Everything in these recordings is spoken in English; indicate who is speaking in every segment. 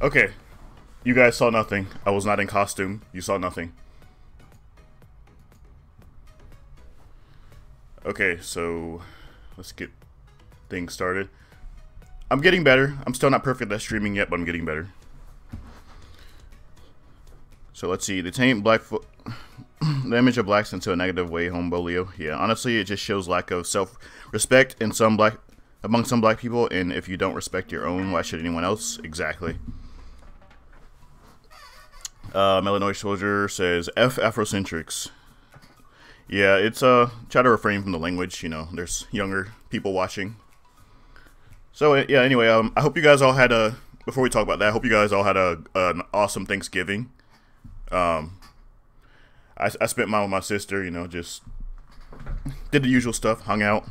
Speaker 1: Okay, you guys saw nothing. I was not in costume. You saw nothing. Okay, so let's get things started. I'm getting better. I'm still not perfect at streaming yet, but I'm getting better. So let's see. The taint Blackfoot, the image of blacks into a negative way, homobolio. Yeah, honestly, it just shows lack of self-respect in among some black people. And if you don't respect your own, why should anyone else? Exactly. Illinois Soldier says F Afrocentrics. Yeah, it's try to refrain from the language. You know, there's younger people watching. So yeah. Anyway, I hope you guys all had a. Before we talk about that, I hope you guys all had an awesome Thanksgiving. I spent mine with my sister. You know, just did the usual stuff. Hung out,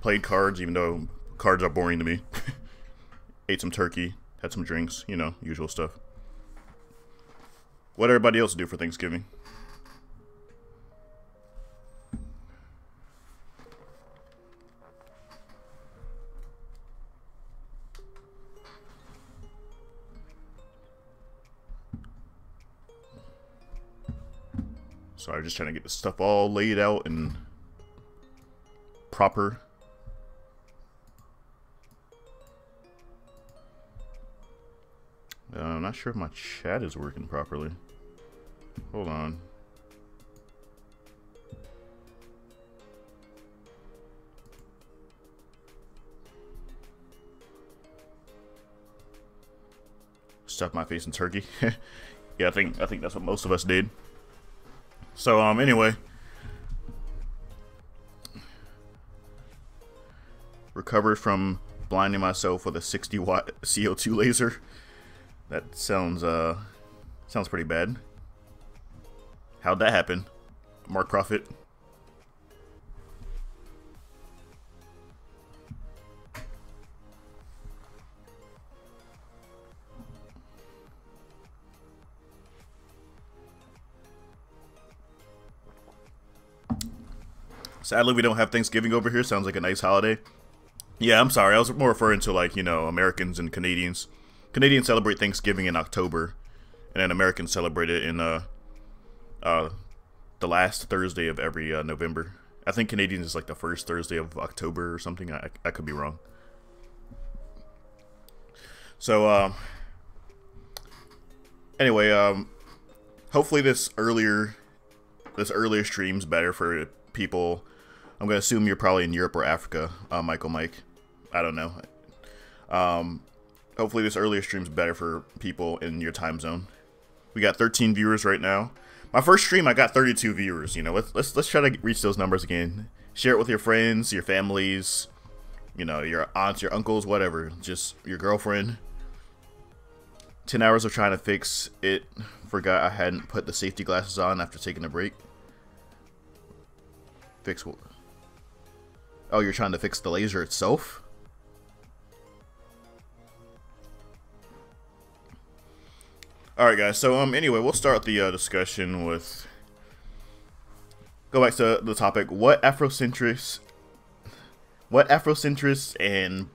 Speaker 1: played cards, even though cards are boring to me. Ate some turkey, had some drinks. You know, usual stuff. What everybody else do for Thanksgiving? Sorry, just trying to get the stuff all laid out and proper. I'm not sure if my chat is working properly. Hold on. Stuff my face in turkey. Yeah, I think that's what most of us did. So anyway, recovered from blinding myself with a 60-watt CO2 laser. That sounds pretty bad. How'd that happen? Mark Profit. Sadly, we don't have Thanksgiving over here. Sounds like a nice holiday. Yeah, I'm sorry. I was more referring to, like, you know, Americans and Canadians. Canadians celebrate Thanksgiving in October, and then Americans celebrate it in the last Thursday of every November. I think Canadians is like the first Thursday of October or something. I could be wrong. So anyway, hopefully this earlier stream's better for people. I'm gonna assume you're probably in Europe or Africa, Mike. I don't know. Hopefully this earlier stream's better for people in your time zone. We got 13 viewers right now. My first stream, I got 32 viewers. You know, let's try to reach those numbers again. Share it with your friends, your families, you know, your aunts, your uncles, whatever. Just your girlfriend. 10 hours of trying to fix it. Forgot I hadn't put the safety glasses on after taking a break. Fix what? Oh, you're trying to fix the laser itself? Alright guys, so anyway, we'll start the discussion with, go back to the topic, what Afrocentrics and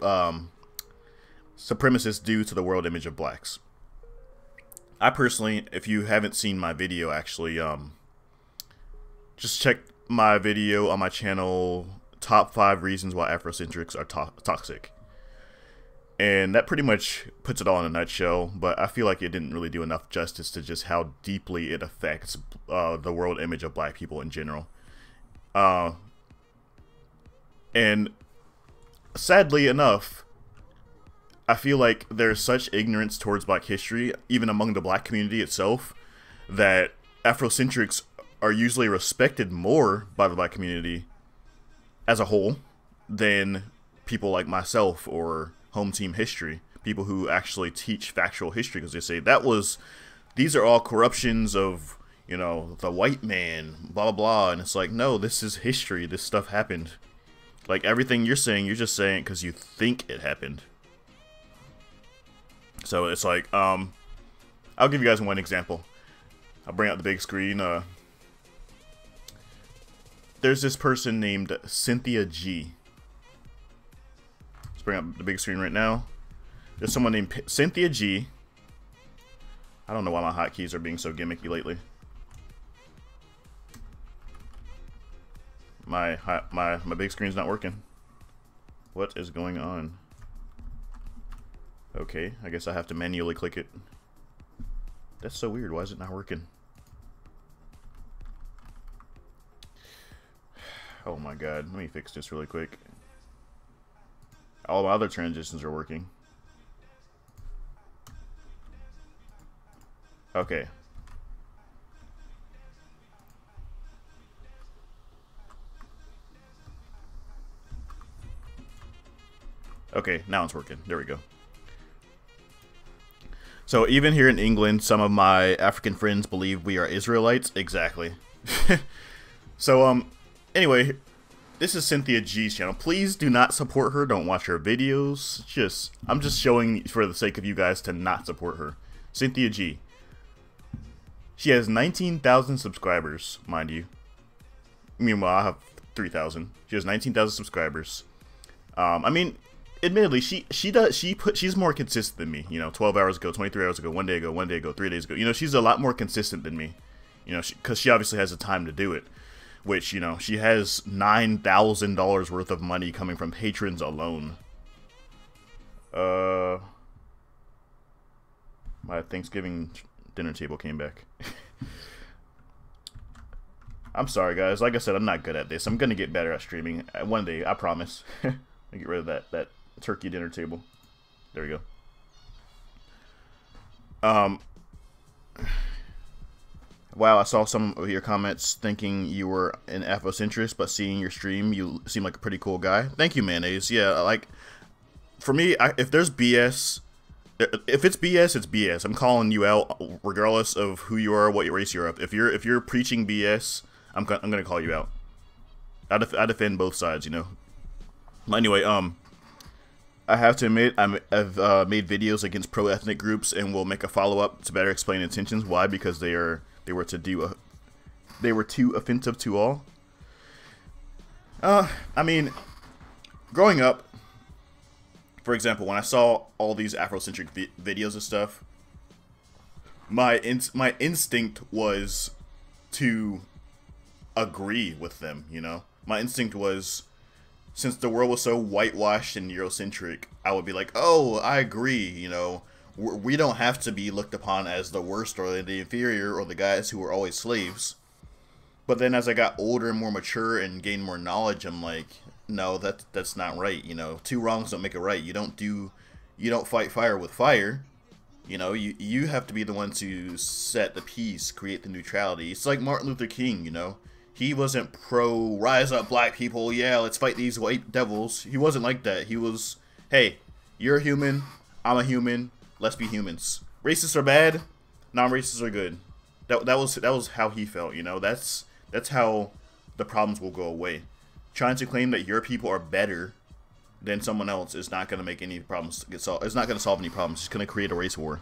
Speaker 1: supremacists do to the world image of blacks. I personally, if you haven't seen my video actually, just check my video on my channel, top 5 reasons why Afrocentrics are toxic. And that pretty much puts it all in a nutshell, but I feel like it didn't really do enough justice to just how deeply it affects the world image of black people in general. And sadly enough, I feel like there's such ignorance towards black history, even among the black community itself, that Afrocentrics are usually respected more by the black community as a whole than people like myself or Home Team History, people who actually teach factual history, because they say these are all corruptions of, you know, the white man, blah blah blah, and it's like, no, this is history. This stuff happened. Like everything you're saying, you're just saying it because you think it happened. So it's like, I'll give you guys one example. I'll bring out the big screen. There's this person named Cynthia G. Let's bring up the big screen right now. There's someone named Cynthia G. I don't know why my hotkeys are being so gimmicky lately. My big screen's not working. What is going on? Okay, I guess I have to manually click it. That's so weird. Why is it not working? Oh my god. Let me fix this really quick. All my other transitions are working. Okay. Okay, now it's working. There we go. So even here in England, some of my African friends believe we are Israelites. Exactly. So, anyway, this is Cynthia G's channel. Please do not support her. Don't watch her videos. I'm just showing for the sake of you guys to not support her. Cynthia G. She has 19,000 subscribers, mind you. Meanwhile, I have 3,000. She has 19,000 subscribers. I mean, admittedly, she's more consistent than me. You know, 12 hours ago, 23 hours ago, 1 day ago, 1 day ago, 3 days ago. You know, she's a lot more consistent than me. You know, because she obviously has the time to do it. Which, you know, she has $9,000 worth of money coming from patrons alone. My Thanksgiving dinner table came back. I'm sorry, guys. Like I said, I'm not good at this. I'm gonna get better at streaming one day. I promise. I get rid of that turkey dinner table. There we go. Wow, I saw some of your comments thinking you were an Afrocentrist, but seeing your stream, you seem like a pretty cool guy. Thank you, Mayonnaise. Yeah, like, for me, if there's BS, if it's BS, it's BS. I'm calling you out, regardless of who you are, what race you're of. If you're preaching BS, I'm gonna call you out. I defend both sides, you know. Anyway, I have to admit, I've made videos against pro-ethnic groups, and will make a follow-up to better explain intentions. Why? Because they were too offensive to all. I mean, growing up, for example, when I saw all these Afrocentric videos and stuff, my instinct was to agree with them, you know? My instinct was, since the world was so whitewashed and Eurocentric, I would be like, oh, I agree, you know? We don't have to be looked upon as the worst or the inferior or the guys who were always slaves. But then as I got older and more mature and gained more knowledge, I'm like, no, that's not right. You know, two wrongs don't make a right. You don't fight fire with fire. You know, you have to be the one to set the peace, create the neutrality. It's like Martin Luther King, you know. He wasn't pro rise up black people, yeah, let's fight these white devils. He wasn't like that. He was, hey, you're a human, I'm a human. Let's be humans. Racists are bad. Non-racists are good. That was how he felt. You know, that's how the problems will go away. Trying to claim that your people are better than someone else is not going to make any problems get solved. It's not going to solve any problems. It's going to create a race war.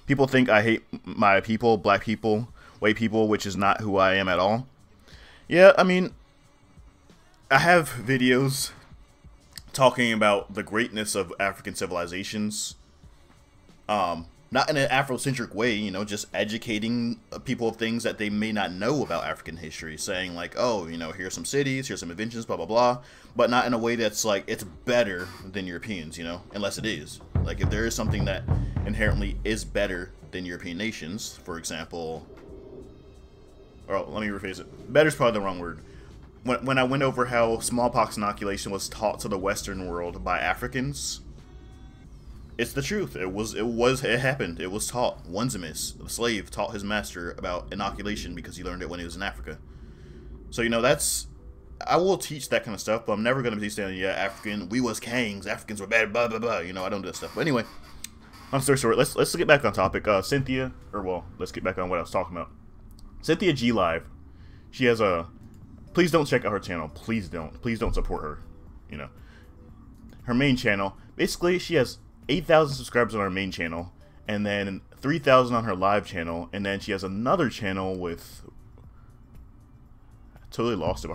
Speaker 1: People think I hate my people, black people, white people, which is not who I am at all. Yeah, I mean, I have videos talking about the greatness of African civilizations, not in an Afrocentric way, you know, just educating people of things that they may not know about African history, saying like, oh, you know, here's some cities, here's some inventions, blah, blah, blah, but not in a way that's like, it's better than Europeans, you know, unless it is. Like, if there is something that inherently is better than European nations, for example, or let me rephrase it, better is probably the wrong word. When I went over how smallpox inoculation was taught to the Western world by Africans, it's the truth. It happened. It was taught. Onesimus, the slave, taught his master about inoculation because he learned it when he was in Africa. So, you know, I will teach that kind of stuff, but I'm never going to be saying, yeah, we was kings, Africans were bad, blah, blah, blah. You know, I don't do that stuff. But anyway, I'm sorry, let's get back on topic. Cynthia, let's get back on what I was talking about. Cynthia G Live, she has a... Please don't check out her channel. Please don't. Please don't support her. You know, her main channel. Basically, she has 8,000 subscribers on her main channel, and then 3,000 on her live channel, and then she has another channel with... I totally lost it.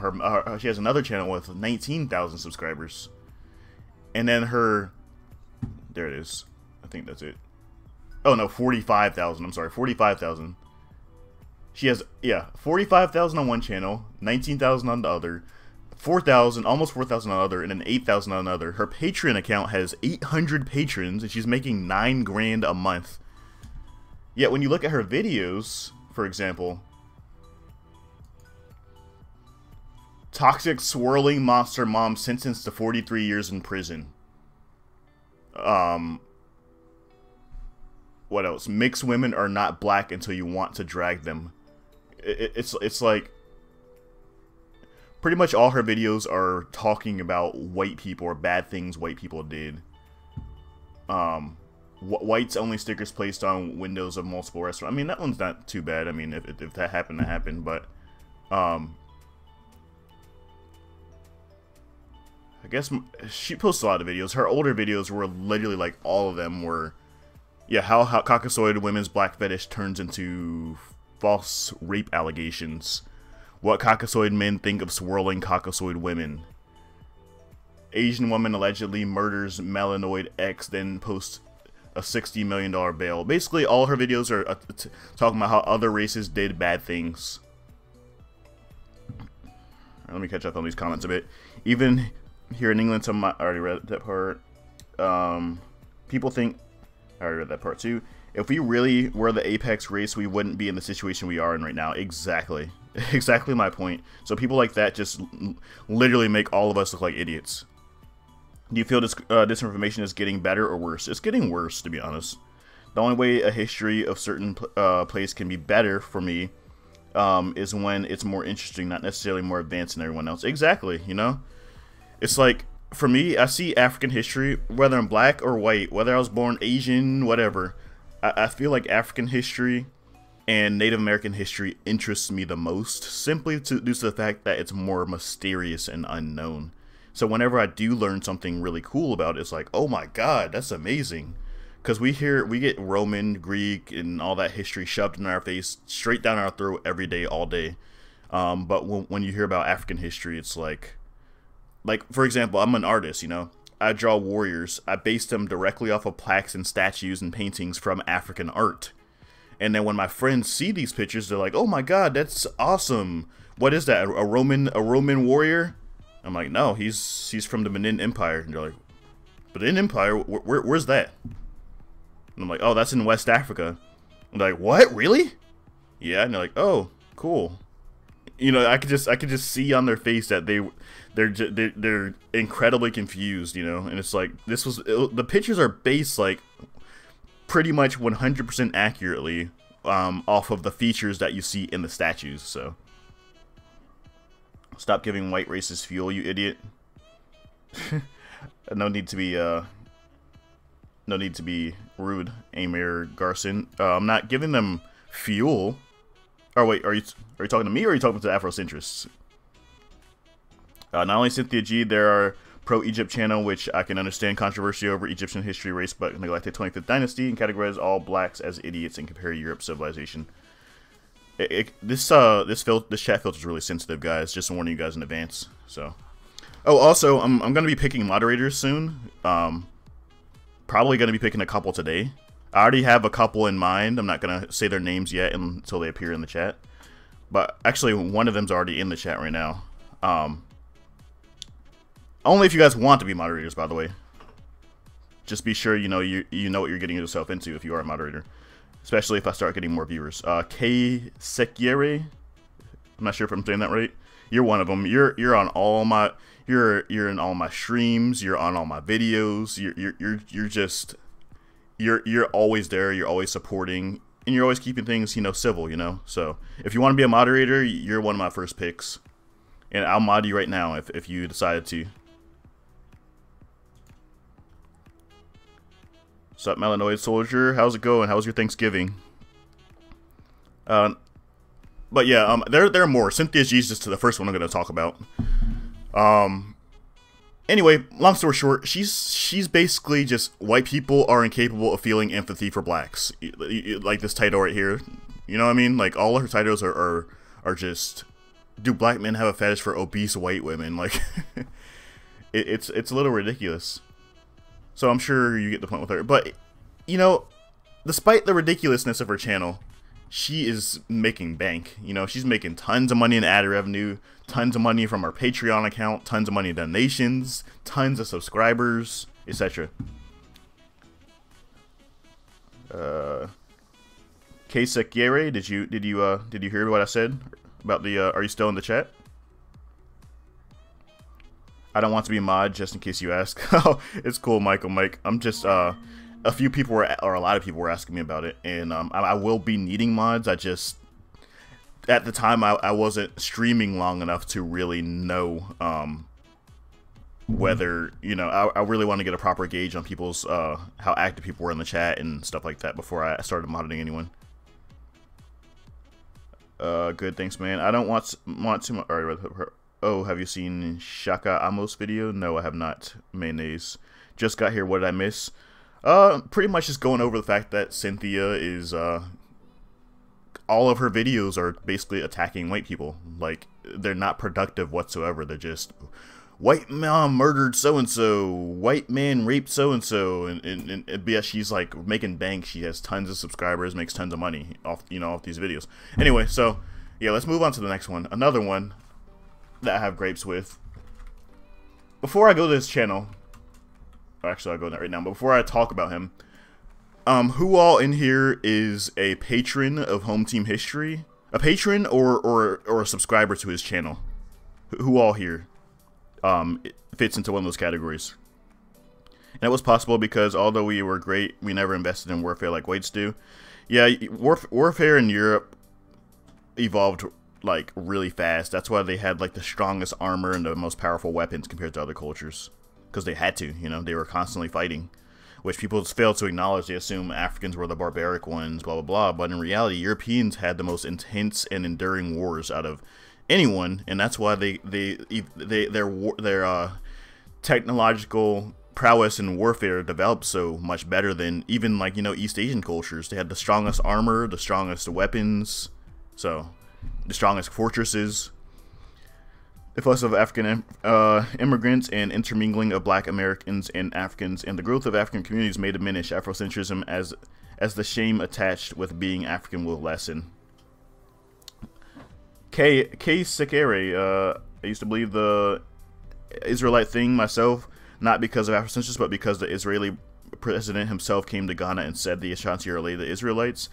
Speaker 1: She has another channel with 19,000 subscribers, and then her... There it is. I think that's it. Oh no, 45,000. I'm sorry, 45,000. She has, yeah, 45,000 on one channel, 19,000 on the other, 4,000, almost 4,000 on the other, and then 8,000 on another. Her Patreon account has 800 patrons, and she's making 9 grand a month. Yet when you look at her videos, for example, toxic swirling monster mom sentenced to 43 years in prison. What else? Mixed women are not black until you want to drag them. It's like pretty much all her videos are talking about white people or bad things white people did. Whites only stickers placed on windows of multiple restaurants. I mean, that one's not too bad. I mean, if that happened to happen, but I guess she posts a lot of videos. Her older videos were literally like all of them were, yeah, how Caucasoid women's black fetish turns into false rape allegations. What Caucasoid men think of swirling Caucasoid women. Asian woman allegedly murders melanoid ex, then posts a $60 million bail. Basically, all her videos are talking about how other races did bad things. Let me catch up on these comments a bit. Even here in England, I already read that part. People think, I already read that part too. If we really were the apex race, we wouldn't be in the situation we are in right now. Exactly. Exactly my point. So people like that just literally make all of us look like idiots. Do you feel this disinformation is getting better or worse? It's getting worse, to be honest. The only way a history of certain place can be better for me is when it's more interesting, not necessarily more advanced than everyone else. Exactly, you know? It's like, for me, I see African history, whether I'm black or white, whether I was born Asian, whatever. I feel like African history and Native American history interests me the most, simply due to the fact that it's more mysterious and unknown. So whenever I do learn something really cool about it, it's like, oh my god, that's amazing. Because we get Roman, Greek, and all that history shoved in our face, straight down our throat every day, all day. But when you hear about African history, it's like, for example, I'm an artist, you know? I draw warriors. I base them directly off of plaques and statues and paintings from African art. And then when my friends see these pictures, they're like, oh my god, that's awesome. What is that, a Roman warrior? I'm like, no, he's from the Benin Empire. And they're like, Benin Empire? Where's that? And I'm like, oh, that's in West Africa. And they're like, what? Really? Yeah. And they're like, oh, cool. You know, I could just see on their face that they're incredibly confused, you know. And it's like, the pictures are based like pretty much 100% accurately off of the features that you see in the statues. So stop giving white racists fuel, you idiot. No need to be rude, Amir Garson. I'm not giving them fuel. Oh wait, are you talking to me or are you talking to the Afrocentrics? Not only Cynthia G, there are pro-Egypt channel, which I can understand controversy over Egyptian history, race, but neglected 25th dynasty, and categorize all blacks as idiots and compare Europe's civilization. This chat filter is really sensitive, guys. Just warning you guys in advance. So, oh, also, I'm gonna be picking moderators soon. Probably gonna be picking a couple today. I already have a couple in mind. I'm not gonna say their names yet until they appear in the chat. But actually, one of them's already in the chat right now. Only if you guys want to be moderators, by the way. Just be sure you know what you're getting yourself into if you are a moderator. Especially if I start getting more viewers. K Sekiere, I'm not sure if I'm saying that right. You're one of them. You're on all my you're in all my streams. You're on all my videos. You're always there. You're always supporting, and you're always keeping things, you know, civil. You know. So if you want to be a moderator, you're one of my first picks, and I'll mod you right now if you decided to. What's up, Melanoid Soldier? How's it going? How's your Thanksgiving? But yeah, there are more. Cynthia's Jesus to the first one I'm going to talk about. Anyway, long story short, she's basically just white people are incapable of feeling empathy for blacks. Like this title right here. You know what I mean? Like all her titles are just, do black men have a fetish for obese white women? Like it's a little ridiculous. So I'm sure you get the point with her. But, you know, despite the ridiculousness of her channel, she is making bank. You know, she's making tons of money in ad revenue, tons of money from her Patreon account, tons of money in donations, tons of subscribers, etc. K-Sekiere, did you hear what I said about the are you still in the chat? I don't want to be a mod, just in case you ask. Oh, it's cool, Mike. I'm just a few people were, or a lot of people were asking me about it, and I will be needing mods. I just, at the time, I wasn't streaming long enough to really know whether, you know, I really want to get a proper gauge on people's how active people were in the chat and stuff like that before I started modding anyone. Good, thanks, man. I don't want to. Alright, oh, have you seen Shaka Amos video? No, I have not. Mayonnaise. Just got here. What did I miss? Pretty much just going over the fact that Cynthia is, all of her videos are basically attacking white people. Like, they're not productive whatsoever. They're just, white mom murdered so-and-so, white man raped so-and-so, and yeah, she's like making bank. She has tons of subscribers, makes tons of money off, you know, off these videos. Anyway, so, yeah, let's move on to the next one. Another one that I have grapes with. Before I go to this channel, actually I'll go there right now, but before I talk about him, who all in here is a patron of Home Team History? A patron or a subscriber to his channel? Who all here it fits into one of those categories? And that was possible because although we were great, we never invested in warfare like whites do. Yeah, warfare in Europe evolved like really fast. That's why they had like the strongest armor and the most powerful weapons compared to other cultures, because they had to, you know, they were constantly fighting, which people fail to acknowledge. They assume Africans were the barbaric ones, blah blah blah, but in reality Europeans had the most intense and enduring wars out of anyone, and that's why their technological prowess in warfare developed so much better than even, like, you know, East Asian cultures. They had the strongest armor, the strongest weapons, so the strongest fortresses. The influx of African immigrants and intermingling of Black Americans and Africans, and the growth of African communities may diminish Afrocentrism as the shame attached with being African will lessen. K. Sekere, I used to believe the Israelite thing myself, not because of Afrocentrism, but because the Israeli president himself came to Ghana and said the Ashanti are the Israelites.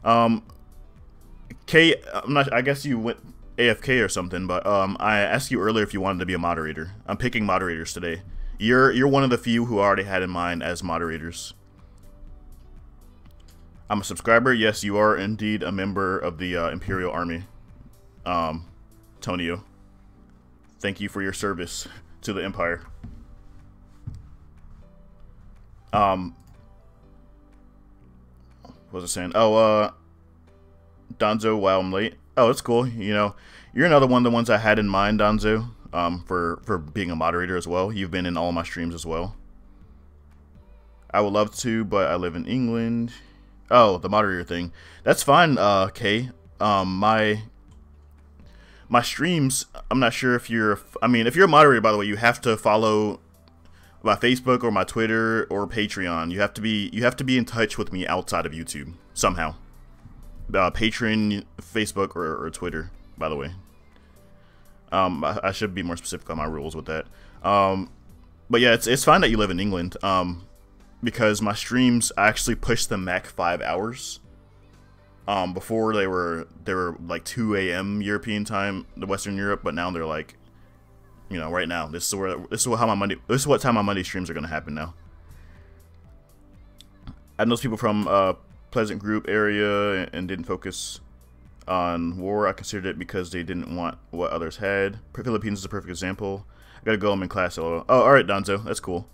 Speaker 1: K, I'm not, I guess you went AFK or something, but I asked you earlier if you wanted to be a moderator. I'm picking moderators today. You're one of the few who I already had in mind as moderators. I'm a subscriber. Yes, you are indeed a member of the Imperial Army. Tonio, thank you for your service to the Empire. What was I saying? Oh, Donzo, wow, I'm late. Oh, that's cool. You know, you're another one of the ones I had in mind, Donzo, for being a moderator as well. You've been in all my streams as well. I would love to, but I live in England. Oh, the moderator thing. That's fine, Kay. My streams, I'm not sure if you're, I mean, if you're a moderator, by the way, you have to follow my Facebook or my Twitter or Patreon. You have to be in touch with me outside of YouTube somehow. Patreon, Facebook, or Twitter, by the way. I should be more specific on my rules with that. But yeah, it's fine that you live in England. Because my streams, I actually pushed them back 5 hours. Before they were like 2 a.m. European time, the Western Europe, but now they're like, you know, right now. This is what time my Monday streams are gonna happen now. I know people from Pleasant Group area and didn't focus on war. I considered it because they didn't want what others had. Philippines is a perfect example. I gotta go. I'm in class. Oh, all right, Donzo, that's cool.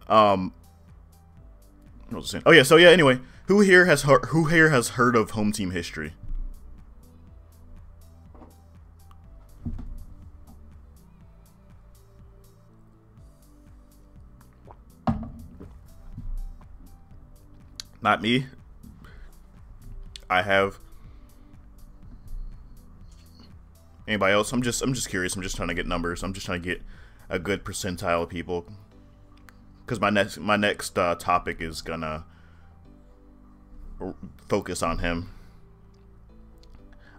Speaker 1: What was I saying? Oh yeah. So yeah. Anyway, who here has heard of Home Team History? Not me. I have. Anybody else? I'm just curious. I'm just trying to get numbers. I'm just trying to get a good percentile of people. Because my next topic is gonna focus on him.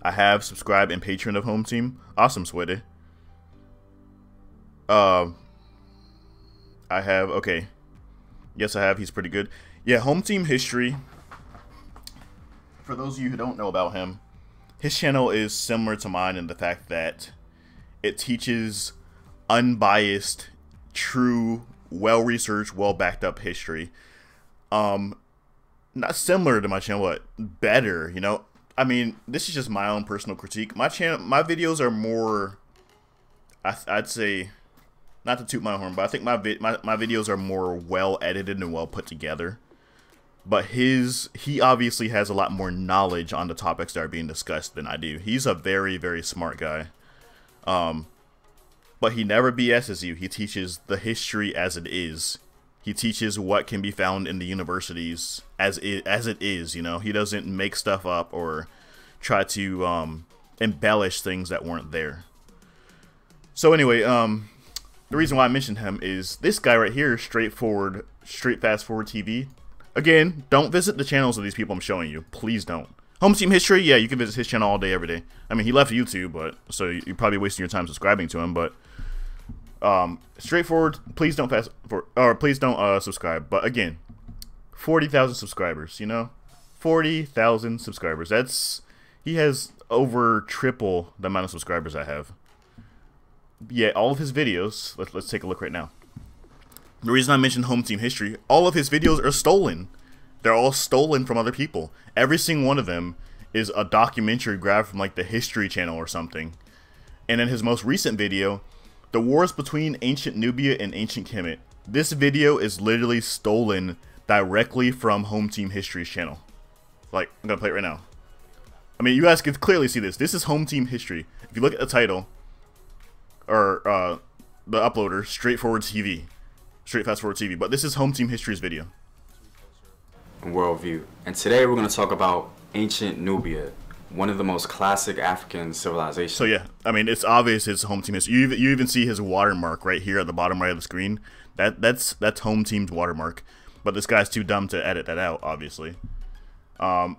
Speaker 1: I have subscribed and patron of Home Team. Awesome, Switty. I have, okay. Yes, I have. He's pretty good. Yeah, Home Team history. For those of you who don't know about him, his channel is similar to mine in the fact that it teaches unbiased, true, well-researched, well-backed up history. Not similar to my channel, but better, you know? I mean, this is just my own personal critique. My videos are more, I'd say, not to toot my horn, but I think my videos are more well edited and well put together. But he obviously has a lot more knowledge on the topics that are being discussed than I do. He's a very, very smart guy. But he never BS's you. He teaches the history as it is. He teaches what can be found in the universities as it is, you know. He doesn't make stuff up or try to embellish things that weren't there. So anyway, the reason why I mentioned him is this guy right here, Straight Fast Forward TV. Again, don't visit the channels of these people I'm showing you. Please don't. Home Team History, yeah, you can visit his channel all day, every day. I mean, he left YouTube, but so you're probably wasting your time subscribing to him. But straightforward, please don't subscribe. But again, 40,000 subscribers. You know, 40,000 subscribers. He has over triple the amount of subscribers I have. Yeah, all of his videos. Let's take a look right now. The reason I mentioned Home Team History, all of his videos are stolen. They're all stolen from other people. Every single one of them is a documentary grabbed from like the History Channel or something. And in his most recent video, The Wars Between Ancient Nubia and Ancient Kemet, this video is literally stolen directly from Home Team History's channel. Like, I'm gonna play it right now. I mean, you guys can clearly see this. This is Home Team History. If you look at the title, or the uploader, Straightforward TV. Straight Fast Forward TV, but this is Home Team History's video.
Speaker 2: Worldview. And today we're going to talk about ancient Nubia, one of the most classic African civilizations.
Speaker 1: So yeah, I mean, it's obvious it's Home Team History. You even see his watermark right here at the bottom right of the screen. That's Home Team's watermark. But this guy's too dumb to edit that out, obviously. I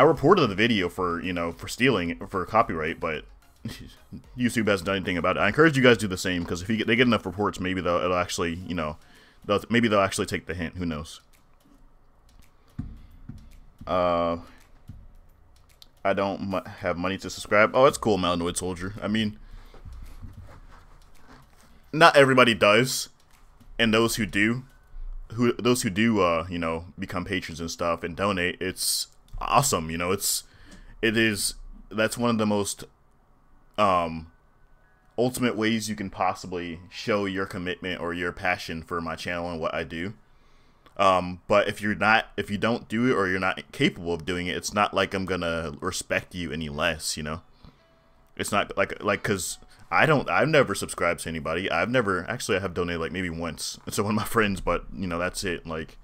Speaker 1: reported the video for, you know, for stealing, for copyright, but YouTube hasn't done anything about it. I encourage you guys to do the same, because if they get enough reports, maybe it'll actually, you know, maybe they'll actually take the hint. Who knows? I don't have money to subscribe. Oh, that's cool, Malanoid Soldier. I mean, not everybody does, and those who do, you know, become patrons and stuff and donate, it's awesome. You know, that's one of the most ultimate ways you can possibly show your commitment or your passion for my channel and what I do. But if you don't do it, or you're not capable of doing it, it's not like I'm gonna respect you any less, you know. It's not like because I've never subscribed to anybody. I have donated like maybe once to one of my friends, but you know, that's it. Like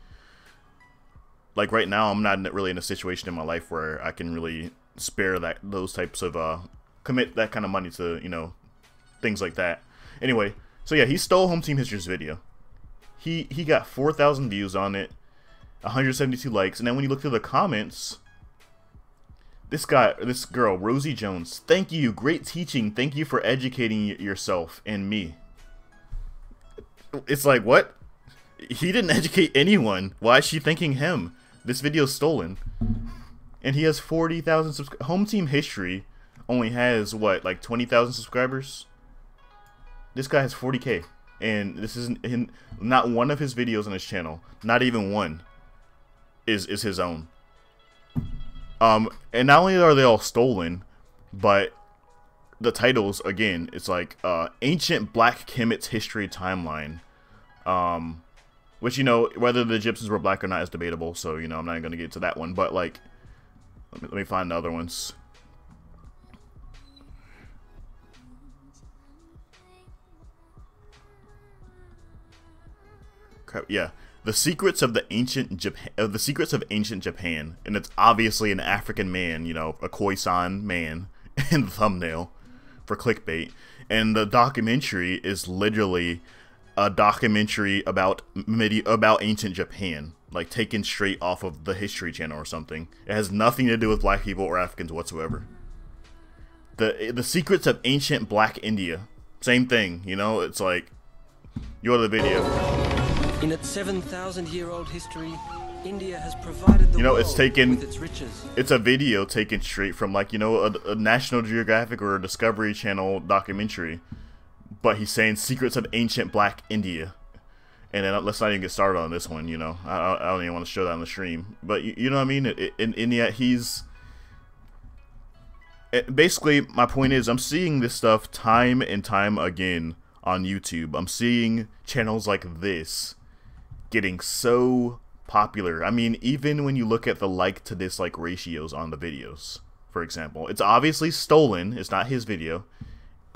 Speaker 1: right now, I'm not really in a situation in my life where I can really spare those types of commit that kind of money to, you know, things like that. Anyway, so yeah, he stole Home Team History's video. He got 4,000 views on it, 172 likes, and then when you look through the comments, this girl, Rosie Jones, thank you, great teaching, thank you for educating yourself and me. It's like, what? He didn't educate anyone. Why is she thanking him? This video's stolen. And he has 40,000 subscribers. Home Team History only has, what, like 20,000 subscribers? This guy has 40K. And this isn't not one of his videos on his channel, not even one, is his own. And not only are they all stolen, but the titles, again, it's like Ancient Black Kemet's History Timeline. Which, you know, whether the Egyptians were black or not is debatable, so, you know, I'm not going to get to that one. But, like, let me find the other ones. Yeah, The Secrets of Ancient Japan, and it's obviously an African man, you know, a Khoisan man in the thumbnail for clickbait. And the documentary is literally a documentary about ancient Japan. like taken straight off of the History Channel or something. It has nothing to do with black people or Africans whatsoever. The Secrets of Ancient Black India. Same thing, you know? It's like, you go to the video.
Speaker 3: In its 7,000-year-old history, India has provided the world with its riches.
Speaker 1: It's a video taken straight from, like, you know, a National Geographic or a Discovery Channel documentary. But he's saying Secrets of Ancient Black India. And then let's not even get started on this one, you know. I don't even want to show that on the stream. But you know what I mean? In India, basically, my point is, I'm seeing this stuff time and time again on YouTube. I'm seeing channels like this getting so popular. I mean, even when you look at the like to dislike ratios on the videos, for example, it's obviously stolen. It's not his video,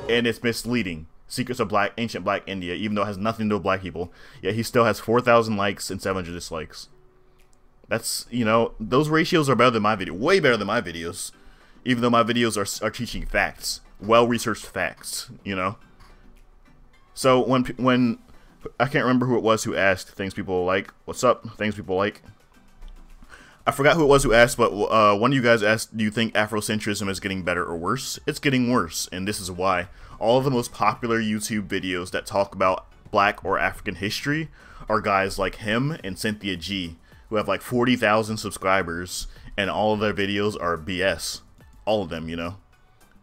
Speaker 1: and it's misleading. Secrets of Ancient Black India, even though it has nothing to do with black people, yet he still has 4,000 likes and 700 dislikes. That's, you know, those ratios are better than my video, way better than my videos, even though my videos are teaching facts, well-researched facts, you know. So when I can't remember who it was who asked things people like, what's up, things people like. I forgot who it was who asked, but one of you guys asked, do you think Afrocentrism is getting better or worse? It's getting worse, and this is why. All of the most popular YouTube videos that talk about black or African history are guys like him and Cynthia G, who have like 40,000 subscribers, and all of their videos are BS. All of them, you know.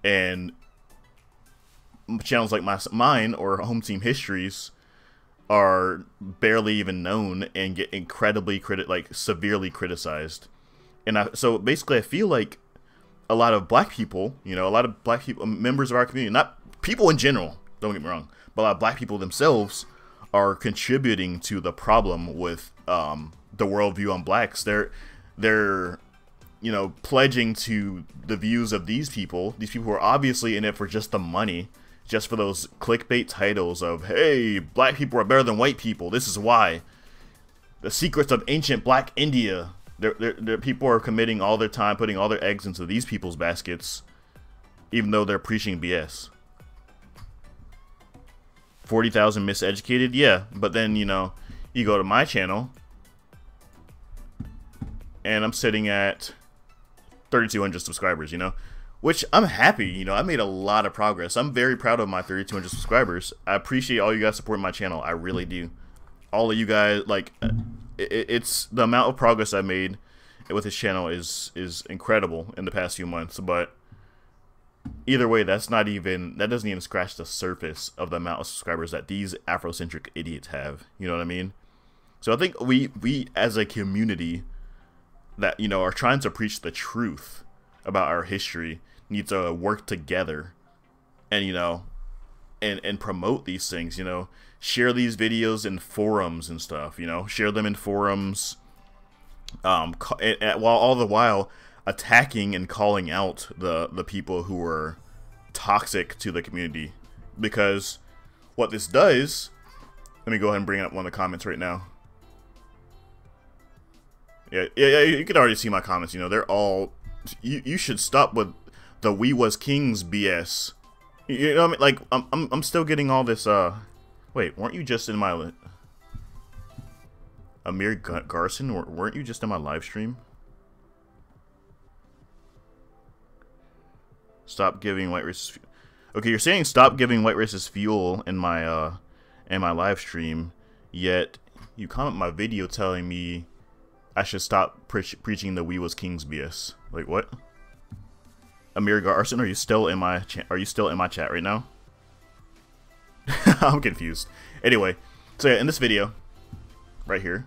Speaker 1: And channels like mine or Home Team Histories are barely even known and get incredibly severely criticized. And so basically I feel like a lot of black people, you know, a lot of black people, members of our community, not people in general, don't get me wrong, but a lot of black people themselves are contributing to the problem with the worldview on blacks. They're you know, pledging to the views of these people who are obviously in it for just the money, just for those clickbait titles of, hey, black people are better than white people, this is why. The Secrets of Ancient Black India. People are committing all their time, putting all their eggs into these people's baskets, even though they're preaching BS. 40,000 miseducated? Yeah, but then, you know, you go to my channel, and I'm sitting at 3,200 subscribers, you know? Which, I'm happy, you know, I made a lot of progress. I'm very proud of my 3,200 subscribers. I appreciate all you guys supporting my channel. I really do. All of you guys, like, it's the amount of progress I made with this channel is incredible in the past few months. But either way, that doesn't even scratch the surface of the amount of subscribers that these Afrocentric idiots have. You know what I mean? So I think we as a community that, you know, are trying to preach the truth about our history need to work together and, you know, and promote these things, you know, share these videos in forums and stuff, you know, share them in forums, while all the while attacking and calling out the people who are toxic to the community. Because what this does, let me go ahead and bring up one of the comments right now. Yeah, you can already see my comments, you know, they're all, you should stop with the "we was kings" BS. You know what I mean? Like, I'm still getting all this, wait, weren't you just in my, Amir Garson, weren't you just in my live stream? Stop giving white racists, okay, you're saying stop giving white racists fuel in my live stream, yet you comment my video telling me I should stop preaching the "we was kings" BS. Like, what? Amir Garson, are you still in my chat right now? I'm confused. Anyway, so yeah, in this video right here.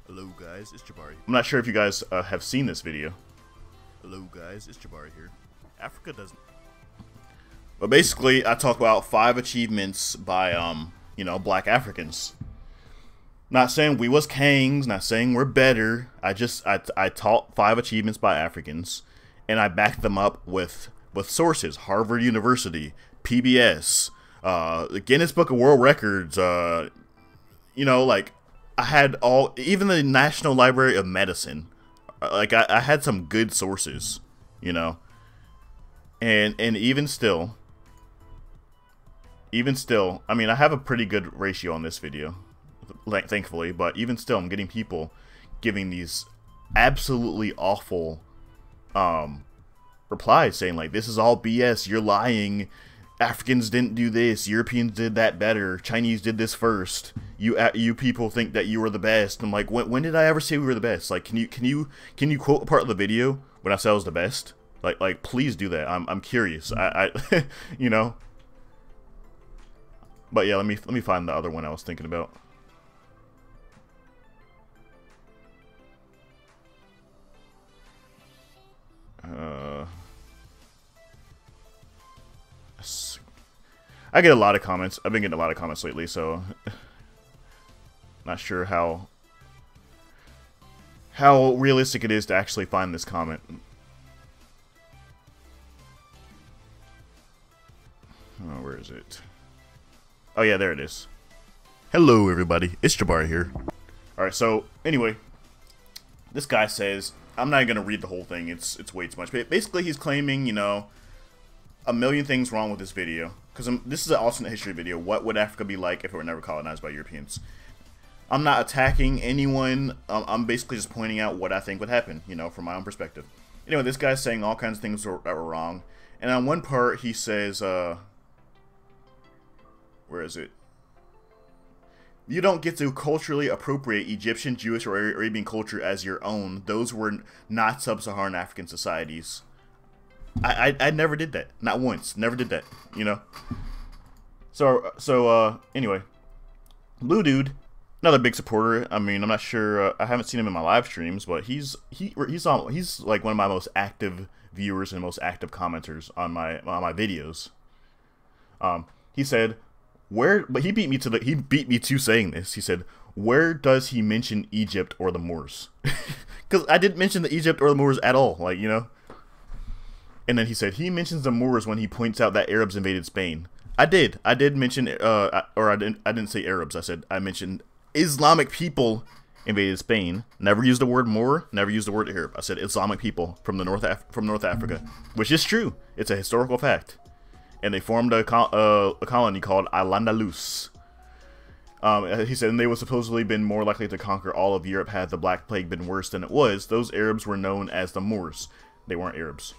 Speaker 1: Hello guys, it's Jabari. I'm not sure if you guys have seen this video. Hello guys, it's Jabari here. Africa doesn't. But basically, I talk about 5 achievements by you know, black Africans. Not saying we was kings, not saying we're better. I taught 5 achievements by Africans, and I backed them up with sources: Harvard University, PBS, the Guinness Book of World Records. You know, like, I had even the National Library of Medicine. Like, I had some good sources, you know, and even still, I mean, I have a pretty good ratio on this video. like, thankfully, but even still, I'm getting people giving these absolutely awful replies saying like, this is all BS, you're lying, Africans didn't do this, Europeans did that better, Chinese did this first, you people think that you were the best. I'm like, when did I ever say we were the best? Like, can you quote a part of the video when I said I was the best? Like please do that. I'm curious. I you know. But yeah, let me find the other one I was thinking about. I get a lot of comments. I've been getting a lot of comments lately, so not sure how realistic it is to actually find this comment. Oh, where is it? Oh yeah, there it is. Hello everybody, it's Jabbar here. Alright, so anyway, this guy says, I'm not gonna read the whole thing, it's way too much. But basically he's claiming, you know, a million things wrong with this video. Because this is an alternate history video. What would Africa be like if it were never colonized by Europeans? I'm not attacking anyone. I'm basically just pointing out what I think would happen, you know, from my own perspective. Anyway, this guy's saying all kinds of things that were wrong. And on one part, he says, where is it? You don't get to culturally appropriate Egyptian, Jewish, or Arabian culture as your own. Those were not sub-Saharan African societies. I never did that. Not once. Never did that, you know? So anyway. Blue Dude, another big supporter. I mean, I'm not sure, I haven't seen him in my live streams, but he's like one of my most active viewers and most active commenters on my videos. He said, but he beat me to saying this. He said, where does he mention Egypt or the Moors? Because I didn't mention the Egypt or the Moors at all, like, you know? And then he said, he mentions the Moors when he points out that Arabs invaded Spain. I did mention, or I didn't say Arabs. I mentioned Islamic people invaded Spain. Never used the word Moor. Never used the word Arab. I said Islamic people from North Africa, which is true. It's a historical fact. And they formed a colony called Al-Andalus. He said, and they would supposedly been more likely to conquer all of Europe had the Black Plague been worse than it was. Those Arabs were known as the Moors. They weren't Arabs.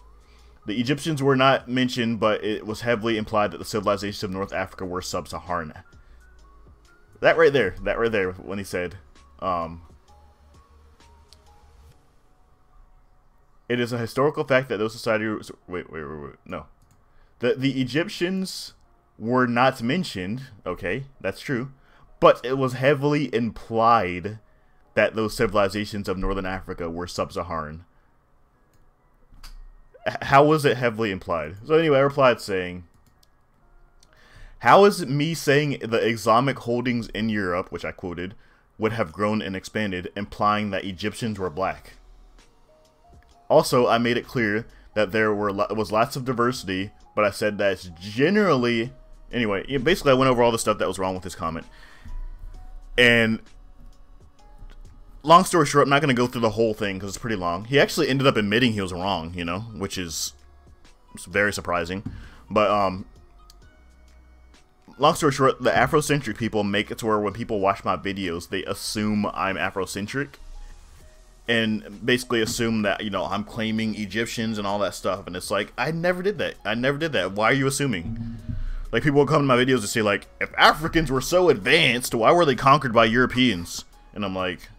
Speaker 1: The Egyptians were not mentioned, but it was heavily implied that the civilizations of North Africa were sub-Saharan. That right there, when he said, it is a historical fact that those societies, wait, no. The Egyptians were not mentioned, okay, that's true, but it was heavily implied that those civilizations of Northern Africa were sub-Saharan. How was it heavily implied? So anyway, I replied saying, how is me saying the Islamic holdings in Europe, which I quoted, would have grown and expanded, implying that Egyptians were black? Also, I made it clear that there was lots of diversity, but I said that's generally... Anyway, basically I went over all the stuff that was wrong with this comment. And... long story short, I'm not going to go through the whole thing because it's pretty long. He actually ended up admitting he was wrong, you know, which is very surprising. But, long story short, the Afrocentric people make it to where when people watch my videos, they assume I'm Afrocentric. And basically assume that, you know, I'm claiming Egyptians and all that stuff. And it's like, I never did that. I never did that. Why are you assuming? Like, people will come to my videos and say, like, if Africans were so advanced, why were they conquered by Europeans? And I'm like...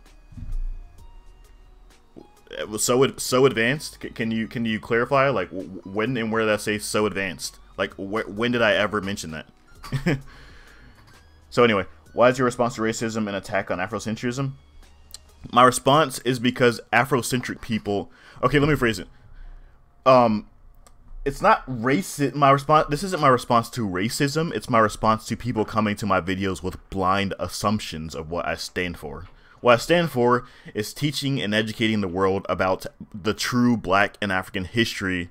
Speaker 1: it was so advanced. Can you clarify, like, when and where did I say so advanced? Like, when did I ever mention that? So anyway, why is your response to racism an attack on Afrocentrism? My response is because Afrocentric people. Okay, let me phrase it. It's not racist. My response. This isn't my response to racism. It's my response to people coming to my videos with blind assumptions of what I stand for. What I stand for is teaching and educating the world about the true Black and African history,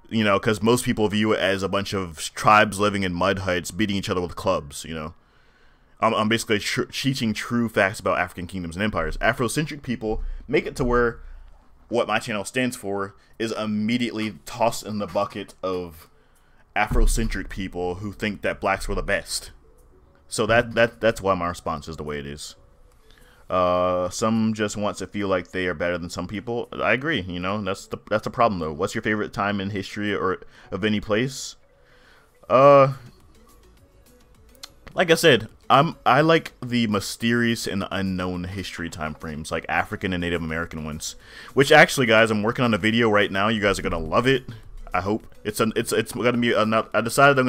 Speaker 1: you know, because most people view it as a bunch of tribes living in mud huts beating each other with clubs, you know. I'm basically teaching true facts about African kingdoms and empires. Afrocentric people make it to where what my channel stands for is immediately tossed in the bucket of Afrocentric people who think that blacks were the best. So that's why my response is the way it is. Some just want to feel like they are better than some people. I agree. You know, that's the problem though. What's your favorite time in history or of any place? Like I said, I like the mysterious and unknown history time frames, like African and Native American ones. Which actually, guys, I'm working on a video right now. You guys are gonna love it. I hope it's gonna be enough. I decided I'm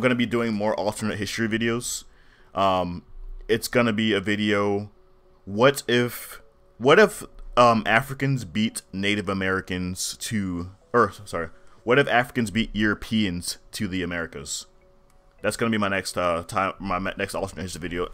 Speaker 1: gonna be doing more alternate history videos. It's gonna be a video. What if Africans beat Native Americans to, or sorry, what if Africans beat Europeans to the Americas? That's gonna be my next my next alternate history video.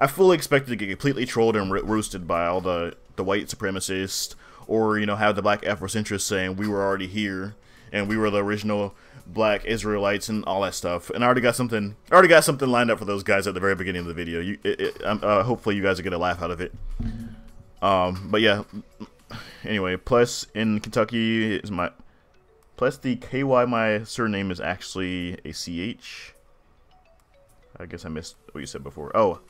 Speaker 1: I fully expect to get completely trolled and roasted by all the white supremacists, or you know, have the black Afrocentrics saying we were already here and we were the original black Israelites and all that stuff. And I already got something lined up for those guys at the very beginning of the video. Hopefully you guys are gonna laugh out of it. But yeah. Anyway, plus in Kentucky is plus the KY. My surname is actually a CH. I guess I missed what you said before. Oh,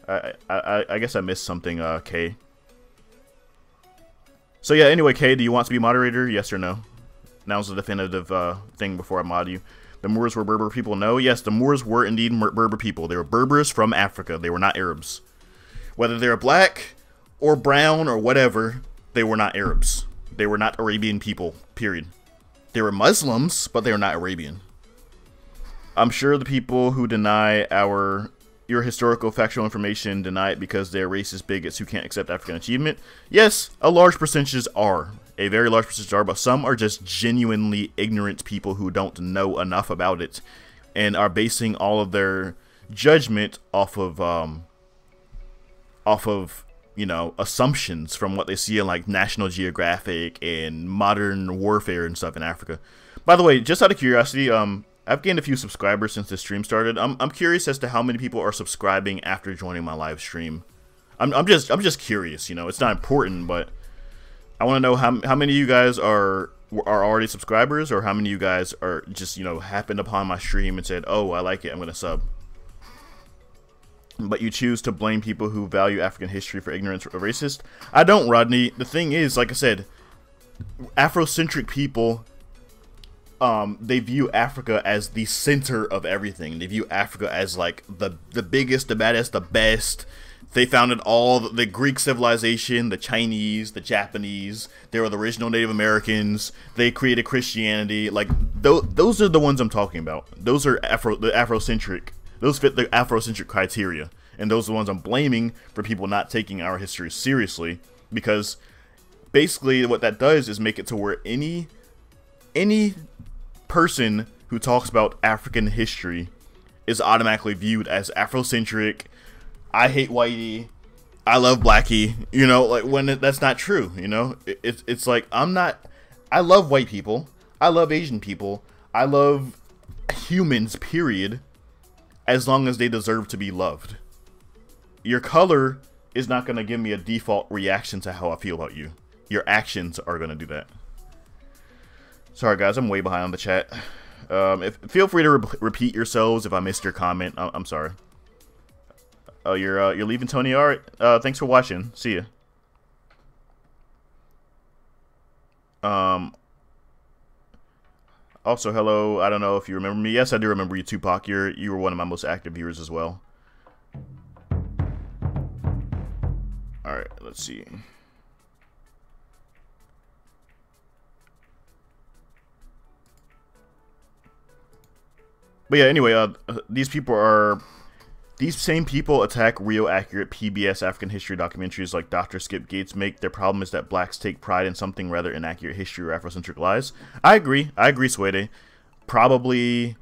Speaker 1: I guess I missed something, K. So yeah, anyway, K, do you want to be moderator? Yes or no? Now's the definitive thing before I mod you. The Moors were Berber people? No. Yes, the Moors were indeed Berber people. They were Berbers from Africa. They were not Arabs. Whether they were black or brown or whatever, they were not Arabs. They were not Arabian people, period. They were Muslims, but they were not Arabian. I'm sure the people who deny your historical factual information deny it because they're racist bigots who can't accept African achievement. Yes, a large percentage are. A very large percentage are, but some are just genuinely ignorant people who don't know enough about it and are basing all of their judgment off of you know, assumptions from what they see in like National Geographic and Modern Warfare and stuff in Africa. By the way, just out of curiosity, I've gained a few subscribers since this stream started. I'm curious as to how many people are subscribing after joining my live stream. I'm just curious, you know. It's not important, but I want to know how many of you guys are already subscribers, or how many of you guys are just, you know, happened upon my stream and said, "Oh, I like it, I'm gonna sub." But you choose to blame people who value African history for ignorance or racist. I don't, Rodney. The thing is, like I said, Afrocentric people, they view Africa as the center of everything. They view Africa as like the biggest, the baddest, the best. They founded all the Greek civilization, the Chinese, the Japanese. They were the original Native Americans. They created Christianity. Like those are the ones I'm talking about. Those are the Afrocentric. Those fit the Afrocentric criteria, and those are the ones I'm blaming for people not taking our history seriously. Because basically, what that does is make it to where any person who talks about African history is automatically viewed as Afrocentric. I hate whitey, I love blackie, you know, like when that's not true, you know. It's like I love white people, I love Asian people, I love humans, period, as long as they deserve to be loved. Your color is not going to give me a default reaction to how I feel about you. Your actions are going to do that. Sorry guys, I'm way behind on the chat. Feel free to repeat yourselves if I missed your comment. I'm sorry. Oh, you're leaving, Tony? All right. Thanks for watching. See ya. Also, hello. I don't know if you remember me. Yes, I do remember you, Tupac. You were one of my most active viewers as well. All right. Let's see. But yeah, anyway, these same people attack real, accurate PBS African history documentaries like Dr. Skip Gates make. Their problem is that blacks take pride in something rather inaccurate history or Afrocentric lies. I agree, Swede. Probably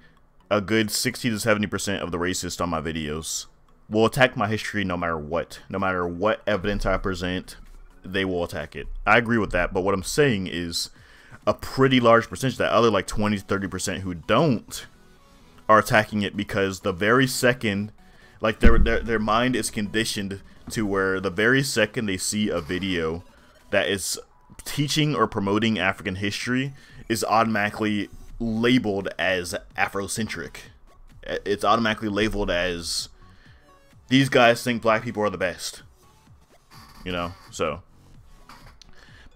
Speaker 1: a good 60 to 70% of the racists on my videos will attack my history no matter what. No matter what evidence I present, they will attack it. I agree with that, but what I'm saying is a pretty large percentage, that other like 20 to 30% who don't, are attacking it because the very second, like their mind is conditioned to where the very second they see a video that is teaching or promoting African history is automatically labeled as Afrocentric. It's automatically labeled as, these guys think black people are the best. You know, so.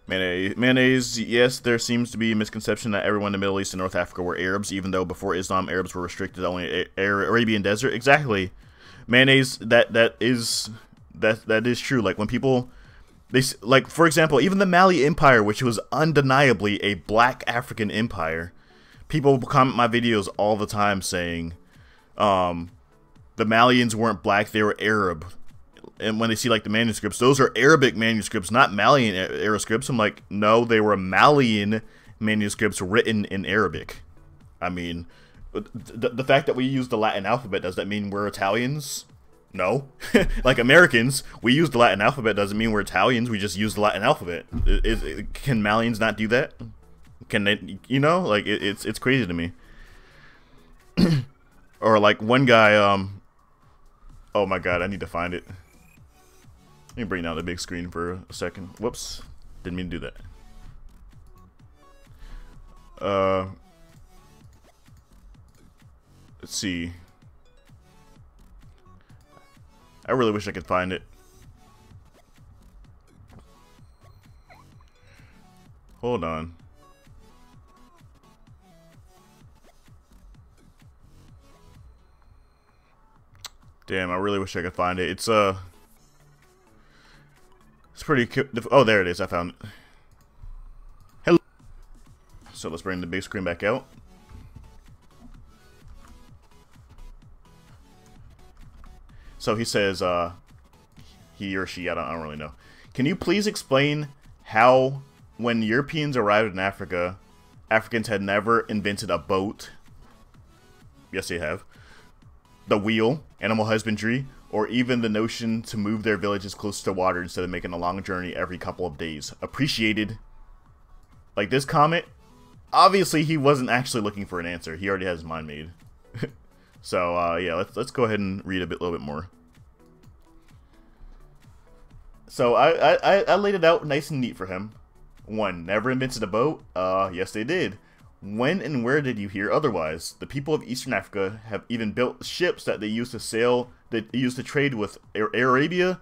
Speaker 1: Mayonnaise, yes, there seems to be a misconception that everyone in the Middle East and North Africa were Arabs, even though before Islam, Arabs were restricted to only Arabian desert. Exactly. Mayonnaise, that is true. Like, when people, like, for example, even the Mali Empire, which was undeniably a black African empire, people comment my videos all the time saying, the Malians weren't black, they were Arab. And when they see, like, the manuscripts, those are Arabic manuscripts, not Malian era scripts. I'm like, no, they were Malian manuscripts written in Arabic. I mean, the fact that we use the Latin alphabet, does that mean we're Italians? No. Like, Americans, we use the Latin alphabet, doesn't mean we're Italians, we just use the Latin alphabet. Can Malians not do that? Can they, you know, like, it's crazy to me. Or, like, one guy, oh my god, I need to find it. Let me bring down the big screen for a second. Whoops. Didn't mean to do that. Let's see. I really wish I could find it. Hold on. Damn, I really wish I could find it. It's pretty cute. Oh, there it is. I found it. Hello. So let's bring the big screen back out. So he says, he or she, I don't really know. Can you please explain how, when Europeans arrived in Africa, Africans had never invented a boat? Yes, they have. The wheel, animal husbandry, or even the notion to move their villages close to water instead of making a long journey every couple of days. Appreciated. Like, this comment, obviously he wasn't actually looking for an answer. He already has his mind made. So, yeah, let's go ahead and read a little bit more. So, I laid it out nice and neat for him. 1. Never invented a boat? Yes they did. When and where did you hear otherwise? The people of Eastern Africa have even built ships that they used to sail, that they used to trade with Arabia,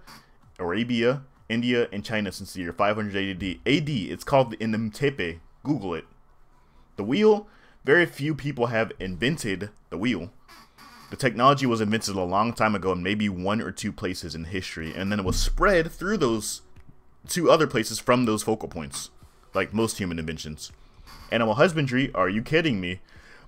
Speaker 1: India, and China since the year 500 AD. It's called the Inimtepe. Google it. The wheel? Very few people have invented the wheel. The technology was invented a long time ago in maybe 1 or 2 places in history, and then it was spread through those 2 other places from those focal points, like most human inventions. Animal husbandry? Are you kidding me?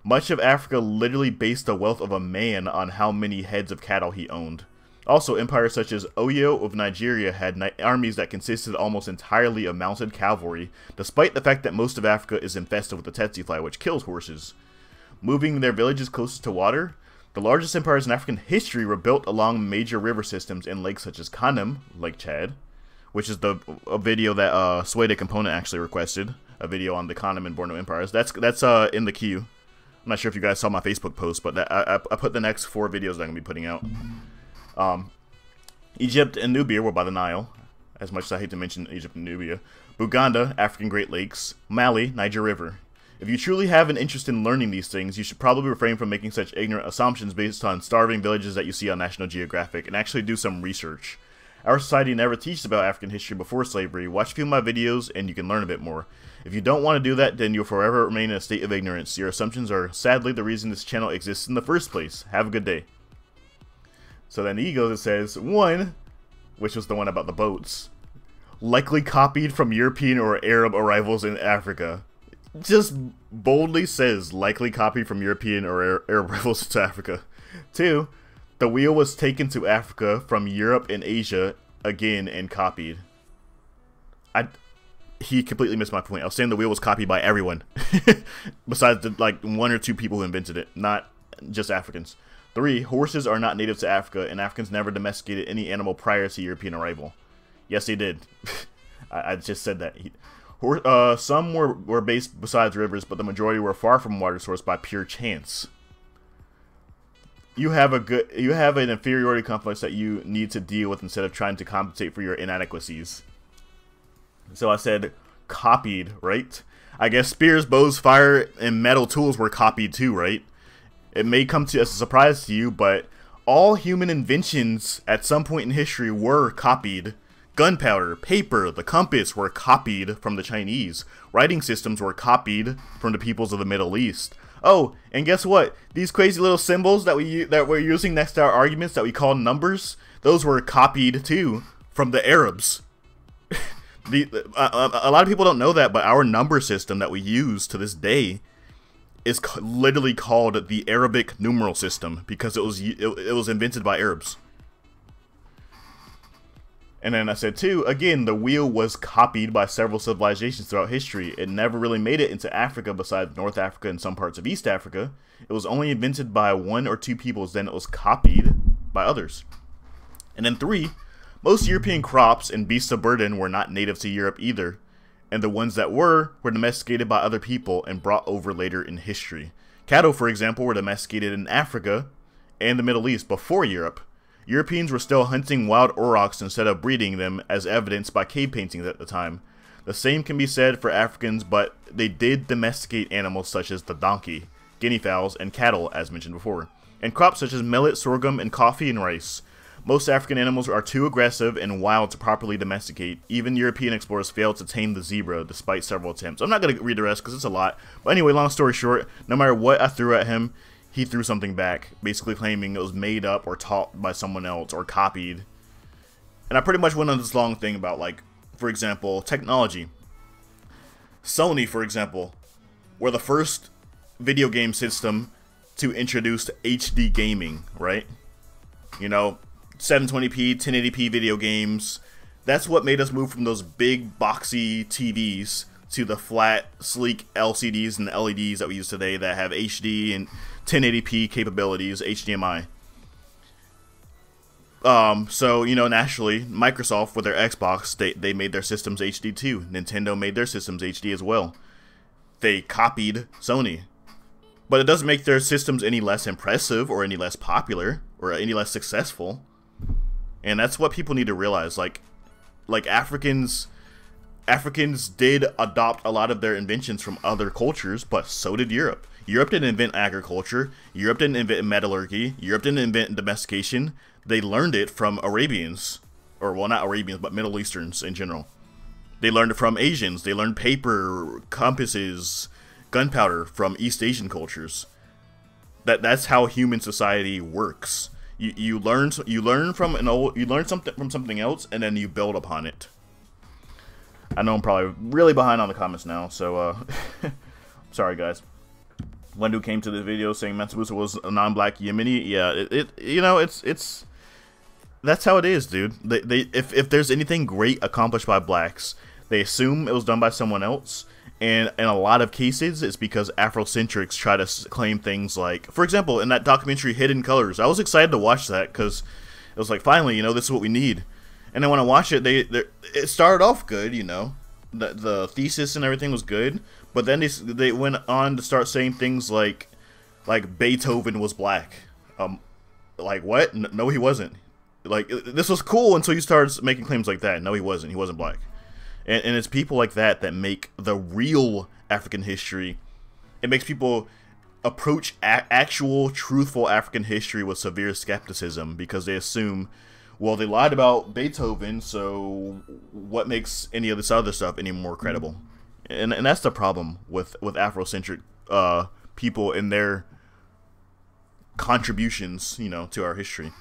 Speaker 1: Much of Africa literally based the wealth of a man on how many heads of cattle he owned. Also, empires such as Oyo of Nigeria had armies that consisted almost entirely of mounted cavalry, despite the fact that most of Africa is infested with the tsetse fly, which kills horses. Moving their villages closest to water? The largest empires in African history were built along major river systems in lakes such as Kanem, Lake Chad, which is a video that Suede Component actually requested. A video on the Kanem and Borno empires. That's in the queue. I'm not sure if you guys saw my Facebook post, but I put the next 4 videos that I'm going to be putting out. Egypt and Nubia were by the Nile, as much as I hate to mention Egypt and Nubia. Buganda, African Great Lakes. Mali, Niger River. If you truly have an interest in learning these things, you should probably refrain from making such ignorant assumptions based on starving villages that you see on National Geographic, and actually do some research. Our society never teaches about African history before slavery. Watch a few of my videos and you can learn a bit more. If you don't want to do that, then you'll forever remain in a state of ignorance. Your assumptions are sadly the reason this channel exists in the first place. Have a good day. So then he goes and says, 1, which was the one about the boats, likely copied from European or Arab arrivals in Africa. Just boldly says, likely copied from European or Arab arrivals to Africa. 2, the wheel was taken to Africa from Europe and Asia again and copied. He completely missed my point. I was saying the wheel was copied by everyone. Besides the, like, 1 or 2 people who invented it, not just Africans. 3, horses are not native to Africa, and Africans never domesticated any animal prior to European arrival. Yes, they did. I just said that. Some were based besides rivers, but the majority were far from water source by pure chance. You have an inferiority complex that you need to deal with instead of trying to compensate for your inadequacies. So I said copied, right? I guess spears, bows, fire, and metal tools were copied too, right? It may come to as a surprise to you, but all human inventions at some point in history were copied. Gunpowder, paper, the compass were copied from the Chinese. Writing systems were copied from the peoples of the Middle East. Oh, and guess what? These crazy little symbols that we're using next to our arguments that we call numbers, those were copied too from the Arabs. A lot of people don't know that, but our number system that we use to this day is literally called the Arabic numeral system because it was invented by Arabs. And then I said too, again, the wheel was copied by several civilizations throughout history. It never really made it into Africa besides North Africa and some parts of East Africa. It was only invented by 1 or 2 peoples, then it was copied by others. And then 3, most European crops and beasts of burden were not native to Europe either. And the ones that were domesticated by other people and brought over later in history. Cattle, for example, were domesticated in Africa and the Middle East before Europe. Europeans were still hunting wild aurochs instead of breeding them, as evidenced by cave paintings at the time. The same can be said for Africans, but they did domesticate animals such as the donkey, guinea fowls, and cattle, as mentioned before, and crops such as millet, sorghum, and coffee and rice. Most African animals are too aggressive and wild to properly domesticate. Even European explorers failed to tame the zebra, despite several attempts. I'm not going to read the rest because it's a lot. But anyway, long story short, no matter what I threw at him, he threw something back, basically claiming it was made up or taught by someone else or copied. And I pretty much went on this long thing about, like, for example, technology. Sony, for example, were the first video game system to introduce HD gaming, right? You know, 720p, 1080p video games. That's what made us move from those big boxy TVs to the flat, sleek LCDs and LEDs that we use today that have HD and 1080p capabilities, HDMI. So, you know, naturally, Microsoft with their Xbox, they made their systems HD too. Nintendo made their systems HD as well. They copied Sony. But it doesn't make their systems any less impressive or any less popular or any less successful. And that's what people need to realize. Like Africans did adopt a lot of their inventions from other cultures, but so did Europe. Europe didn't invent agriculture. Europe didn't invent metallurgy. Europe didn't invent domestication. They learned it from Arabians. Or, well, not Arabians, but Middle Easterns in general. They learned it from Asians. They learned paper, compasses, gunpowder from East Asian cultures. That's how human society works. You learn something from something else, and then you build upon it. I know I'm probably really behind on the comments now, so sorry guys. Wendu came to this video saying Mansa was a non-black Yemeni. Yeah, you know, it's that's how it is, dude. If there's anything great accomplished by blacks, they assume it was done by someone else. And in a lot of cases, it's because Afrocentrics try to claim things like, for example, in that documentary Hidden Colors, I was excited to watch that because it was like, finally, you know, this is what we need. And then when I watched it, it started off good, you know, the thesis and everything was good, but then they went on to start saying things like Beethoven was black. Like what? No, he wasn't. Like, this was cool until you started making claims like that. No, he wasn't. He wasn't black. And it's people like that that make the real African history. It makes people approach actual, truthful African history with severe skepticism because they assume, well, they lied about Beethoven, so what makes any of this other stuff any more credible? And that's the problem with Afrocentric people and their contributions, you know, to our history.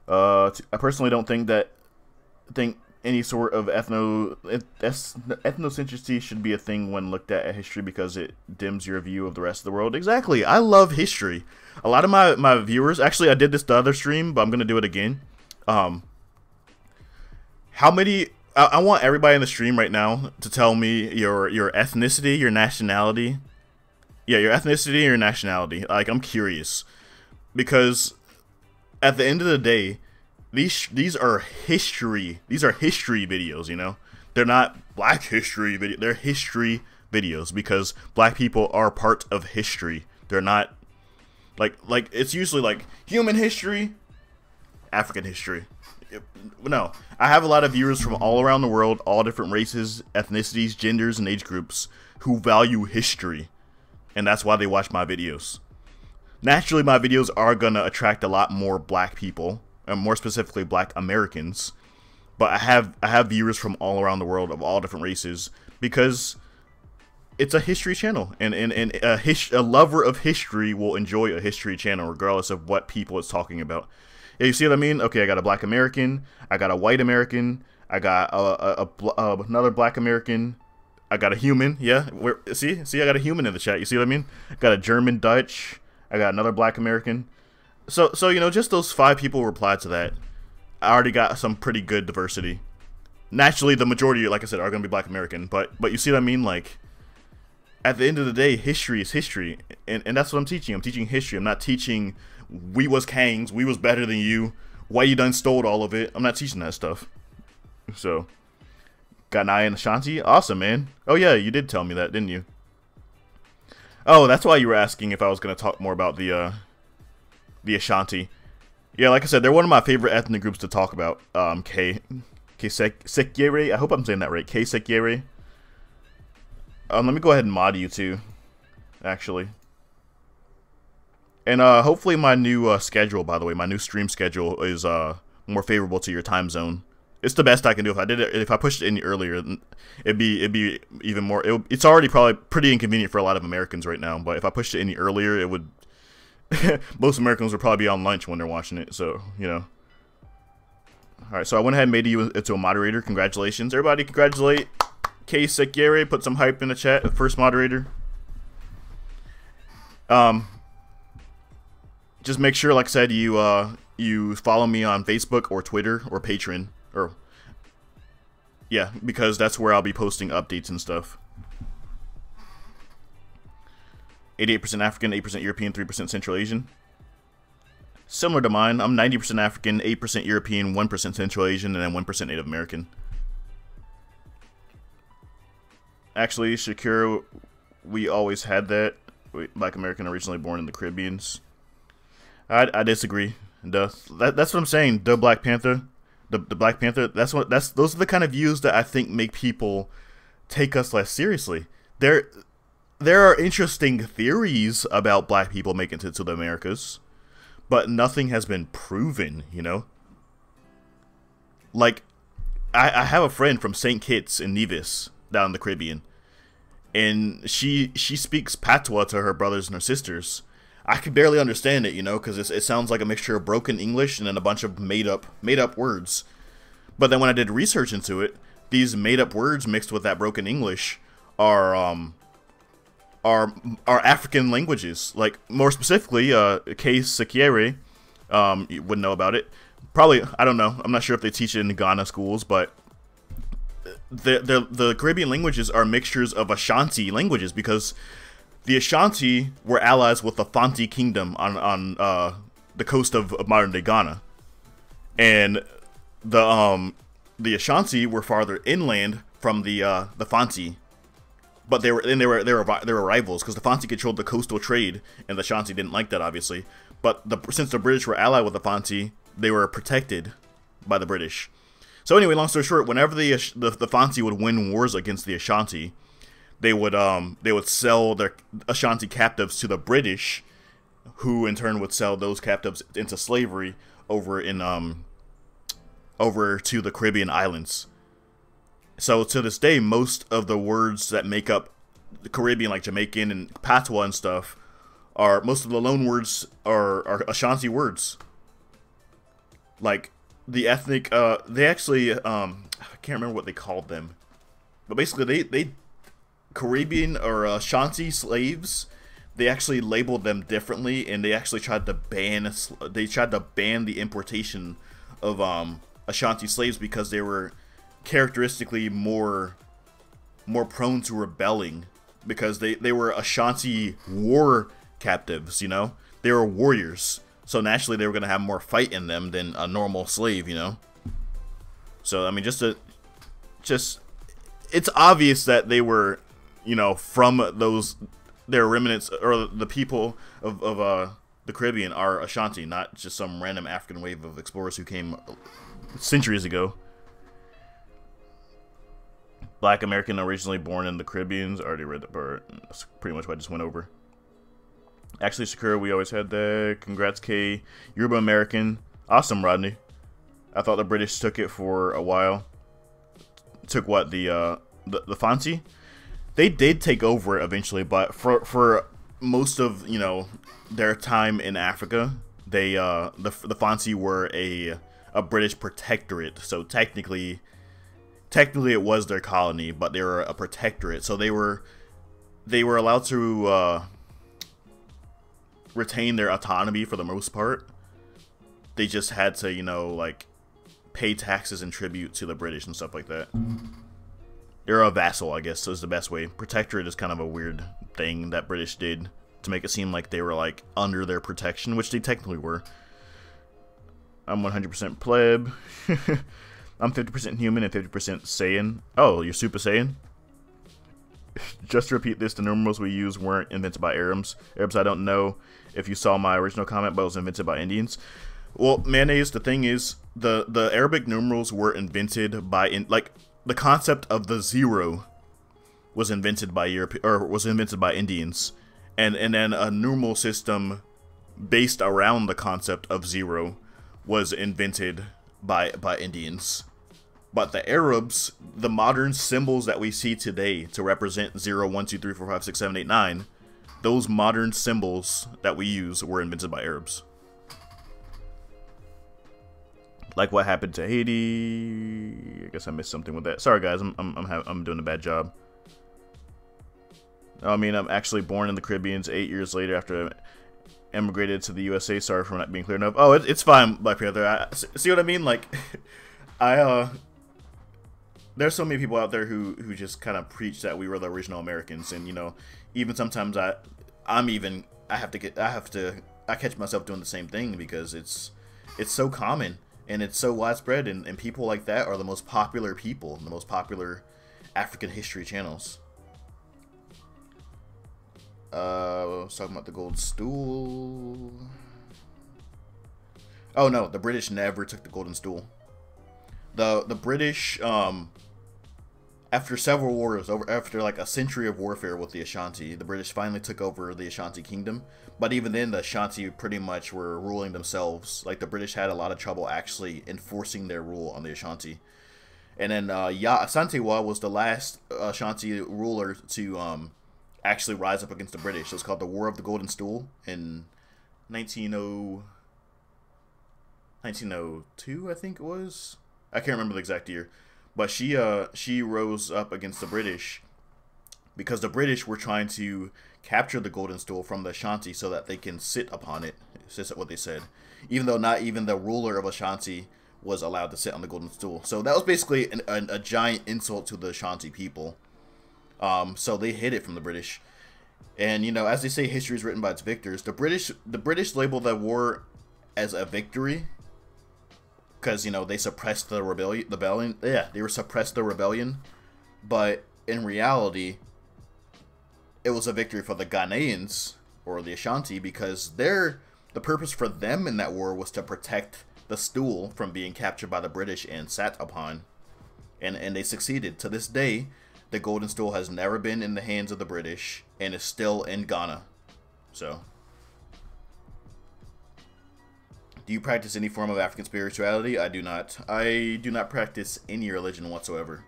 Speaker 1: I personally don't think any sort of ethnocentricity should be a thing when looked at history because it dims your view of the rest of the world. Exactly. I love history. A lot of my viewers, actually I did this the other stream, but I'm going to do it again. I want everybody in the stream right now to tell me your ethnicity, your nationality. Yeah, your ethnicity, your nationality. Like, I'm curious. Because at the end of the day, these are history. These are history videos, you know? They're not black history videos. They're history videos because black people are part of history. They're not like it's usually like human history, African history. No, I have a lot of viewers from all around the world, all different races, ethnicities, genders, and age groups who value history, and that's why they watch my videos. Naturally, my videos are gonna attract a lot more black people, and more specifically black Americans, but I have viewers from all around the world of all different races because it's a history channel, and a lover of history will enjoy a history channel regardless of what people it's talking about. Yeah, you see what I mean? Okay, I got a black American, I got a white American, I got another black American, I got a human. Yeah, see, I got a human in the chat. You see what I mean? I got a German, Dutch. I got another black American. So you know, just those 5 people replied to that. I already got some pretty good diversity. Naturally, the majority, like I said, are gonna be black American. But you see what I mean? Like, at the end of the day, history is history, and that's what I'm teaching. I'm teaching history. I'm not teaching we was kangs, we was better than you, why you done stole all of it. I'm not teaching that stuff. So, got an eye in Ashanti? Awesome, man. Oh yeah, you did tell me that, didn't you? Oh, that's why you were asking if I was going to talk more about the Ashanti. Yeah, like I said, they're one of my favorite ethnic groups to talk about. Sekere, I hope I'm saying that right. Sekere. Let me go ahead and mod you too, actually. And hopefully my new schedule, by the way, my new stream schedule is more favorable to your time zone. It's the best I can do. If I pushed it any earlier, it'd be even more. It's already probably pretty inconvenient for a lot of Americans right now. But if I pushed it any earlier, it would. Most Americans would probably be on lunch when they're watching it. So you know. All right, so I went ahead and made you into a moderator. Congratulations, everybody! Congratulate K Sekere. Put some hype in the chat. The first moderator. Just make sure, like I said, you follow me on Facebook or Twitter or Patreon, or yeah, because that's where I'll be posting updates and stuff. 88% African, 8% European, 3% Central Asian. Similar to mine, I'm 90% African, 8% European, 1% Central Asian, and then 1% Native American. Actually, Shakira, we always had that. Black American, originally born in the Caribbeans. I disagree. That's what I'm saying. The Black Panther, the Black Panther. Those are the kind of views that I think make people take us less seriously. There are interesting theories about black people making it to the Americas, but nothing has been proven. You know, like I have a friend from St. Kitts in Nevis down in the Caribbean, and she speaks patois to her brothers and her sisters. I can barely understand it, you know, because it sounds like a mixture of broken English and then a bunch of made up words. But then when I did research into it, these made up words mixed with that broken English are African languages. Like more specifically, K Sekere, you wouldn't know about it. Probably, I don't know. I'm not sure if they teach it in Ghana schools, but the Caribbean languages are mixtures of Ashanti languages because the Ashanti were allies with the Fanti Kingdom on the coast of modern-day Ghana, and the Ashanti were farther inland from the Fanti, but they were rivals because the Fanti controlled the coastal trade, and the Ashanti didn't like that, obviously. But since the British were allied with the Fanti, they were protected by the British. So anyway, long story short, whenever the Fanti would win wars against the Ashanti, they would sell their Ashanti captives to the British, who in turn would sell those captives into slavery over to the Caribbean islands. So to this day, most of the words that make up the Caribbean, like Jamaican and patois and stuff, most of the loan words are Ashanti words. Like the ethnic, they actually I can't remember what they called them, but basically they Caribbean or Ashanti slaves, they actually labeled them differently, and they actually tried to ban the importation of Ashanti slaves because they were characteristically more prone to rebelling because they were Ashanti war captives, you know? They were warriors. So naturally they were going to have more fight in them than a normal slave, you know? So I mean it's obvious that they were, you know, from their remnants, or the people of the Caribbean are Ashanti, not just some random African wave of explorers who came centuries ago. Black American, originally born in the Caribbeans. I already read that part. That's pretty much what I just went over. Actually, Sakura, we always had that. Congrats, K. Yoruba American. Awesome, Rodney. I thought the British took it for a while. Took what, the Fanti? They did take over eventually, but for most of, you know, their time in Africa, they the Fanti were a British protectorate. So technically it was their colony, but they were a protectorate. So they were allowed to retain their autonomy for the most part. They just had to, you know, like, pay taxes and tribute to the British and stuff like that. They're a vassal, I guess, is the best way. Protectorate is kind of a weird thing that British did to make it seem like they were, like, under their protection, which they technically were. I'm 100% pleb. I'm 50% human and 50% Saiyan. Oh, you're Super Saiyan? Just to repeat this, the numerals we use weren't invented by Arabs. I don't know if you saw my original comment, but it was invented by Indians. Well, Mayonnaise, the thing is, the Arabic numerals were invented by, like, the concept of the zero was invented by Indians, and then a numeral system based around the concept of zero was invented by Indians. But the Arabs, the modern symbols that we see today to represent 0, 1, 2, 3, 4, 5, 6, 7, 8, 9, those modern symbols that we use were invented by Arabs. Like what happened to Haiti. I guess I missed something with that. Sorry guys, I'm doing a bad job. I mean, I'm actually born in the Caribbean 8 years later after I emigrated to the USA. Sorry for not being clear enough. Oh, it's fine, Black Panther. See what I mean? Like, there's so many people out there who just kind of preach that we were the original Americans, and you know, even sometimes I catch myself doing the same thing because it's so common. And it's so widespread, and people like that are the most popular people, the most popular African history channels. I was talking about the gold stool. Oh no, the British never took the golden stool. The British, after several wars, after like a century of warfare with the Ashanti, the British finally took over the Ashanti kingdom. But even then, the Ashanti pretty much were ruling themselves. Like, the British had a lot of trouble actually enforcing their rule on the Ashanti. And then Asantewa was the last Ashanti ruler to actually rise up against the British. So it's called the War of the Golden Stool in 1902, I think it was. I can't remember the exact year. But she rose up against the British because the British were trying to capture the golden stool from the Ashanti so that they can sit upon it. That's what they said. Even though not even the ruler of Ashanti was allowed to sit on the golden stool. So that was basically a giant insult to the Ashanti people. So they hid it from the British. And, you know, as they say, history is written by its victors. The British labeled the war as a victory because, you know, they suppressed the rebellion. Yeah, they suppressed the rebellion. But in reality, it was a victory for the Ghanaians, or the Ashanti, because the purpose for them in that war was to protect the stool from being captured by the British and sat upon. And they succeeded. To this day, the golden stool has never been in the hands of the British and is still in Ghana. So, do you practice any form of African spirituality? I do not. I do not practice any religion whatsoever.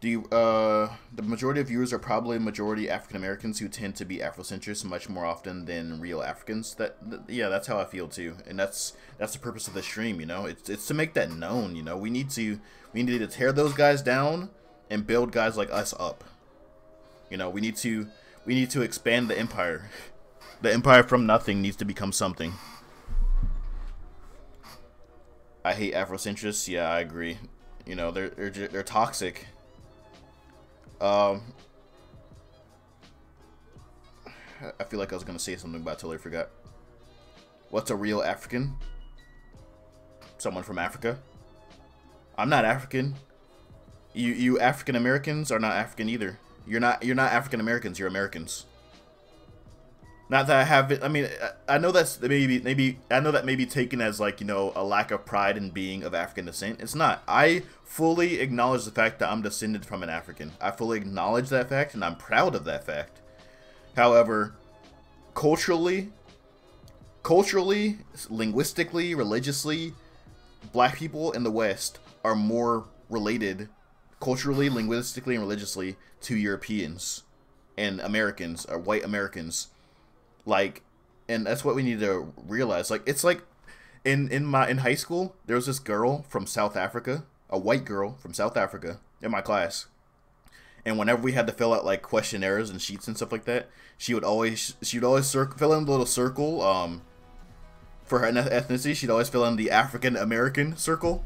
Speaker 1: The majority of viewers are probably majority African Americans who tend to be Afrocentrics much more often than real Africans. Yeah, that's how I feel too, and that's the purpose of the stream. You know, it's to make that known. You know, we need to tear those guys down and build guys like us up. You know, we need to expand the empire. The empire from nothing needs to become something. I hate Afrocentrics. Yeah, I agree. You know, they're toxic. I feel like I was gonna say something, but I totally forgot. What's a real African? Someone from Africa? I'm not African. You African Americans are not African either. You're not African Americans. You're Americans. Not that I haven't. I mean, I know that's maybe I know that may be taken as like, you know, a lack of pride in being of African descent. It's not. I fully acknowledge the fact that I'm descended from an African. I fully acknowledge that fact, and I'm proud of that fact. However, culturally, linguistically, religiously, black people in the West are more related culturally, linguistically, and religiously to Europeans and Americans, or white Americans. Like, and that's what we need to realize. Like, it's like in high school, there was this girl from South Africa, a white girl from South Africa in my class. And whenever we had to fill out like questionnaires and sheets and stuff like that, she would always fill in a little circle. For her ethnicity, she'd always fill in the African American circle.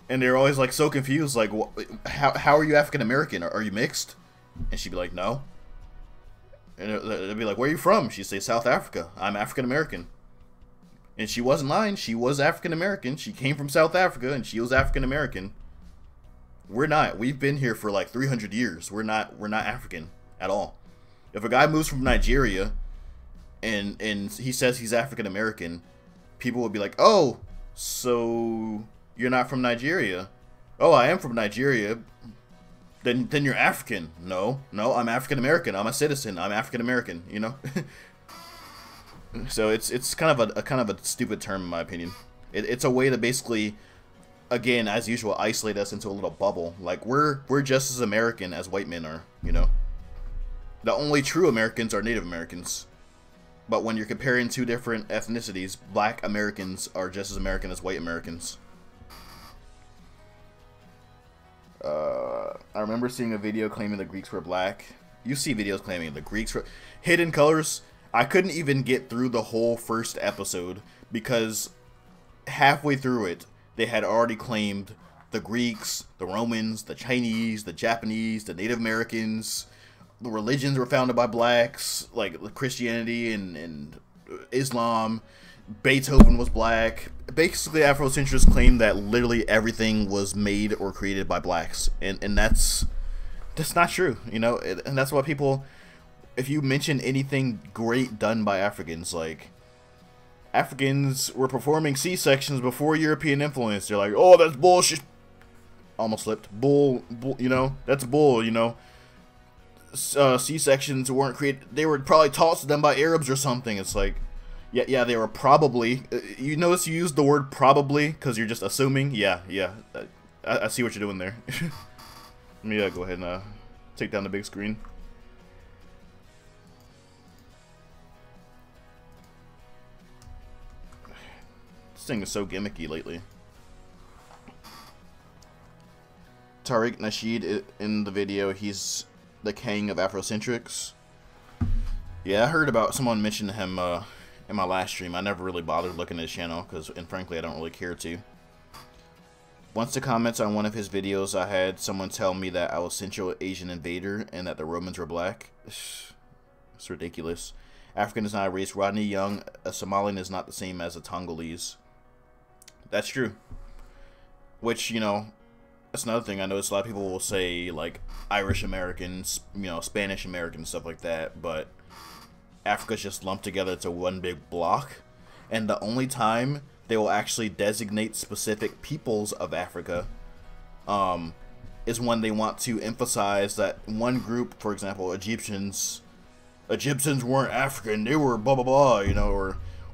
Speaker 1: And they're always like so confused, like, how are you African American? Are you mixed? And she'd be like, no. And they'd be like, where are you from? She'd say, South Africa. I'm African American. And she wasn't lying. She was African American. She came from South Africa, and she was African American. We're not. We've been here for like 300 years. We're not African at all. If a guy moves from Nigeria and he says he's African American, people would be like, oh, so you're not from Nigeria? Oh, I am from Nigeria. Then you're African. No, I'm African American. I'm a citizen. I'm African American. You know. So it's kind of a stupid term in my opinion. It's a way to basically, again, as usual, isolate us into a little bubble. Like we're just as American as white men are. You know. The only true Americans are Native Americans. But when you're comparing two different ethnicities, black Americans are just as American as white Americans. I remember seeing a video claiming the Greeks were black. You see videos claiming the Greeks were... Hidden Colors, I couldn't even get through the whole first episode because halfway through it, they had already claimed the Greeks, the Romans, the Chinese, the Japanese, the Native Americans. The religions were founded by blacks, like Christianity and Islam. Beethoven was black. Basically, Afrocentrics claim that literally everything was made or created by blacks, and that's not true, you know. And that's why people, if you mention anything great done by Africans, like Africans were performing C-sections before European influence, they're like, oh, that's bullshit. Almost slipped. Bull, you know, that's bull, you know. C-sections weren't created. They were probably taught to them by Arabs or something. It's like, yeah, they were probably. You notice you used the word probably because you're just assuming. Yeah. I see what you're doing there. Let me go ahead and take down the big screen. This thing is so gimmicky lately. Tariq Nasheed in the video, he's the king of Afrocentrics. Yeah, I heard about someone mentioned him in my last stream. I never really bothered looking at his channel and frankly I don't really care to. Once the comments on one of his videos, I had someone tell me that I was Central Asian invader and that the Romans were black. It's ridiculous. African is not a race. Rodney Young, a Somalian is not the same as a Tongolese. That's true. Which, you know, that's another thing. I notice a lot of people will say, like, Irish Americans, you know, Spanish Americans, stuff like that, but Africa's just lumped together to one big block, and the only time they will actually designate specific peoples of Africa is when they want to emphasize that one group, for example, Egyptians weren't African, they were blah blah blah, you know,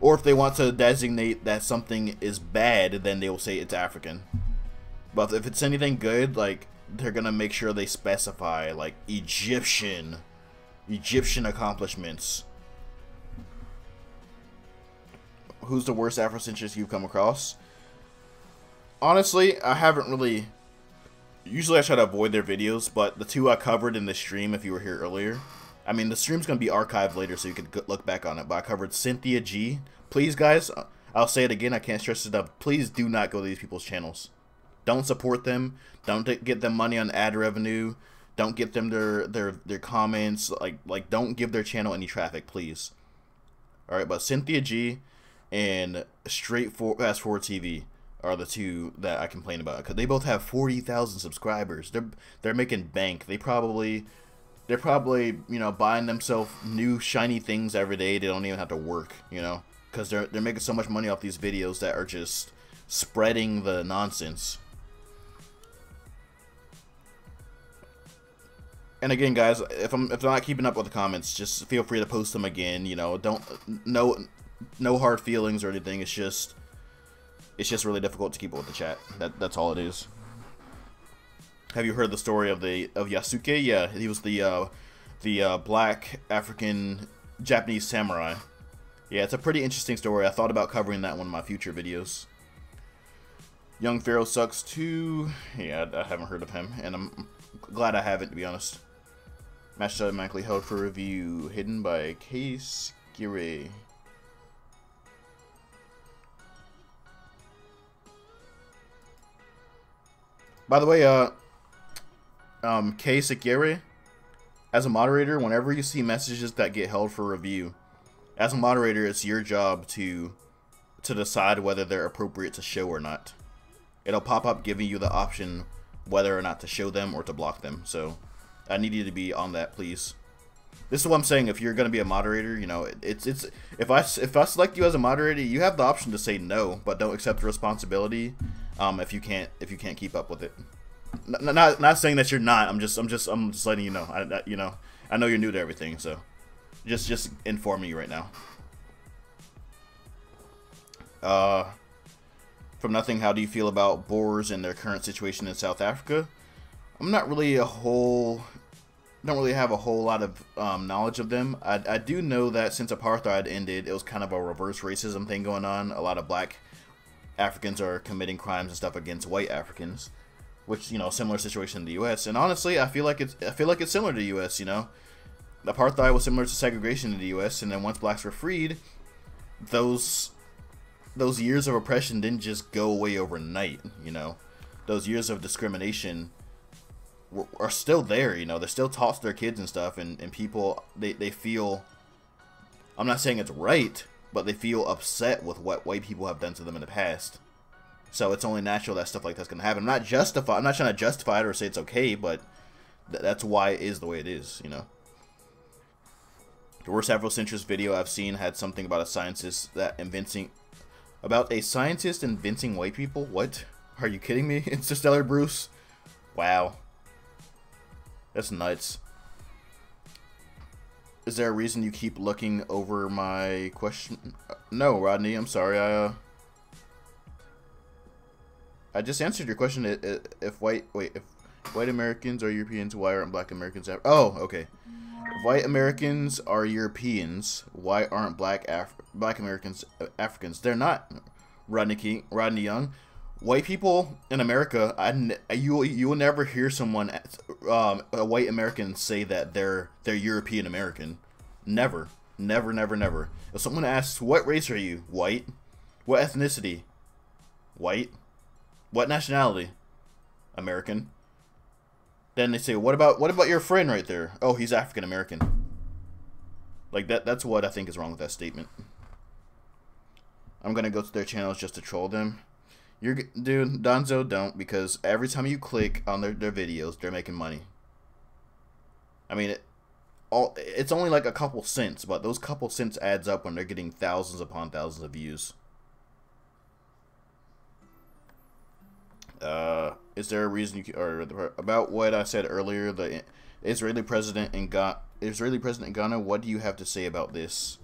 Speaker 1: or if they want to designate that something is bad, then they will say it's African. But if it's anything good, like, they're gonna make sure they specify, like, Egyptian accomplishments. Who's the worst Afrocentrist you've come across? Honestly, I haven't really... Usually I try to avoid their videos, but the two I covered in the stream, if you were here earlier... I mean, the stream's gonna be archived later, so you could look back on it, but I covered Cynthia G. Please, guys, I'll say it again, I can't stress it enough. Please do not go to these people's channels. Don't support them. Don't get them money on ad revenue. Don't get them their comments. Like don't give their channel any traffic, please. All right, but Cynthia G and Fast Forward TV are the two that I complain about because they both have 40,000 subscribers. They're making bank. They probably they're probably, you know, buying themselves new shiny things every day. They don't even have to work, you know, because they're making so much money off these videos that are just spreading the nonsense. And again, guys, if I'm not keeping up with the comments, just feel free to post them again. You know, no hard feelings or anything. It's just really difficult to keep up with the chat. That's all it is. Have you heard the story of Yasuke? Yeah, he was the black African Japanese samurai. Yeah, it's a pretty interesting story. I thought about covering that in one of my future videos. Young Pharaoh sucks too. Yeah, I haven't heard of him, and I'm glad I haven't, to be honest. Match automatically held for review, hidden by Case Gire. By the way, Case Gire, as a moderator, whenever you see messages that get held for review, as a moderator, it's your job to decide whether they're appropriate to show or not. It'll pop up giving you the option whether or not to show them or to block them. So I need you to be on that, please. This is what I'm saying. If you're going to be a moderator, you know, if I select you as a moderator, you have the option to say no, but don't accept the responsibility if you can't keep up with it. Not saying that you're not. I'm just letting you know. You know, I know you're new to everything, so just informing you right now. From Nothing, how do you feel about Boers and their current situation in South Africa? I'm not really don't really have a whole lot of knowledge of them. I do know that since apartheid ended, it was kind of a reverse racism thing going on. A lot of black Africans are committing crimes and stuff against white Africans, which, you know, similar situation in the U.S. And honestly, I feel like it's similar to the U.S. You know, apartheid was similar to segregation in the U.S. And then once blacks were freed, those years of oppression didn't just go away overnight. You know, those years of discrimination are still there. You know, they're still taught to their kids and stuff, and people, they feel, I'm not saying it's right, but they feel upset with what white people have done to them in the past. So it's only natural that stuff like that's gonna happen. I'm not trying to justify it or say it's okay, but that's why it is the way it is, you know. The worst Afrocentrist video I've seen had something about a scientist inventing white people. What? Are you kidding me? Interstellar Bruce? Wow. That's nuts. Is there a reason you keep looking over my question? No, Rodney, I'm sorry. I just answered your question. If white Americans are Europeans, why aren't black Americans? Oh, okay. If white Americans are Europeans, why aren't black Americans Africans? They're not. Rodney Young. White people in America, you will never hear someone, a white American, say that they're European American. Never. Never, never, never. If someone asks, what race are you? White. What ethnicity? White. What nationality? American. Then they say, what about your friend right there? Oh, he's African American. Like that's what I think is wrong with that statement. I'm gonna go to their channels just to troll them. Dude, Donzo, don't, because every time you click on their videos, they're making money. I mean, it's only like a couple cents, but those couple cents adds up when they're getting thousands upon thousands of views. Is there a reason about what I said earlier? The Israeli president in Ghana. What do you have to say about this?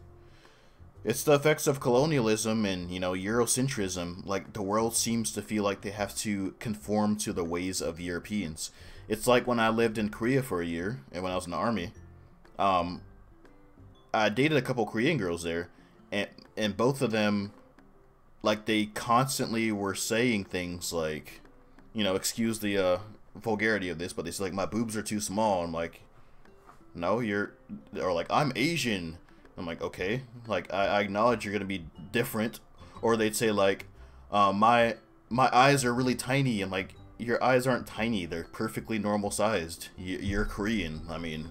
Speaker 1: It's the effects of colonialism and, you know, Eurocentrism. Like, the world seems to feel like they have to conform to the ways of Europeans. It's like when I lived in Korea for a year, and when I was in the army, I dated a couple Korean girls there, and both of them, like, they constantly were saying things like, you know, excuse the vulgarity of this, but they say, like, my boobs are too small. I'm like, no, or like, I'm Asian. I'm like, okay, like, I acknowledge you're gonna be different. Or they'd say, like, my eyes are really tiny. And like, your eyes aren't tiny, they're perfectly normal sized. You're Korean. I mean,